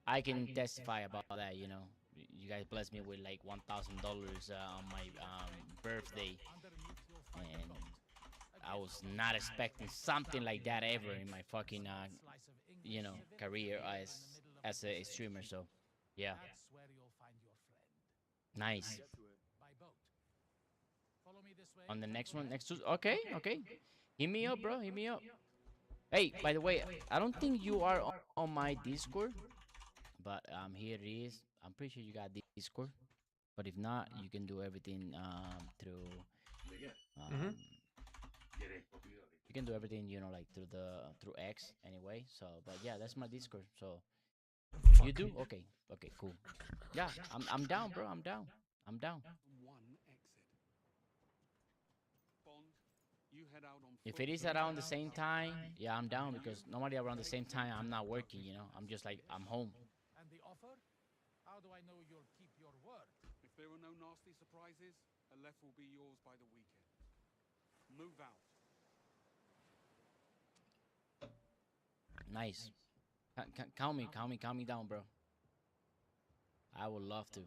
I can testify about that. You know, you guys blessed me with like $1,000 on my birthday, and I was not expecting something like that ever in my fucking you know, career as a streamer. So yeah, nice. On the next one, okay, hit me up, bro. Hit me up. Hey, by the way, I don't think you are on my Discord, But here it is. I'm pretty sure you got Discord. But if not, you can do everything through. Um, You can do everything, you know, like through X anyway. So, but yeah, that's my Discord. So you do? Okay, okay, cool. Yeah, I'm down, bro. I'm down. I'm down. One exit. Bond, you head out on If foot it is to the around the tower. same time, yeah, I'm down because normally around the same time I'm not working. You know, I'm just like I'm home. And the offer? How do I know you'll keep your word? If there are no nasty surprises, Aleph will be yours by the weekend. Move out. Nice. Count me down, bro. I would love to.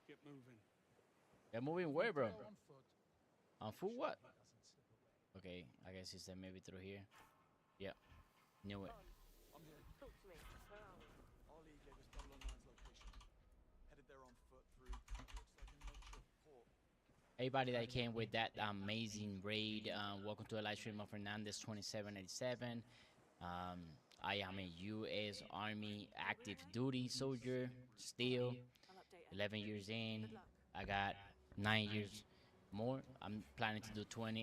Get moving. Get moving where, bro? Go on foot. On foot what? Doesn't slip away. Okay, I guess it's maybe through here. Yeah, knew it. I'm here. Talk to me. Where are we? Ali gave us 009's location. Headed there on foot through. Looks like a makeshift port. Everybody that came with that amazing raid, welcome to a live stream of Fernandez 2787. I am a U.S. Army active duty soldier, still I'll update 11 years in. Good luck. I got 9 years more. I'm planning to do 20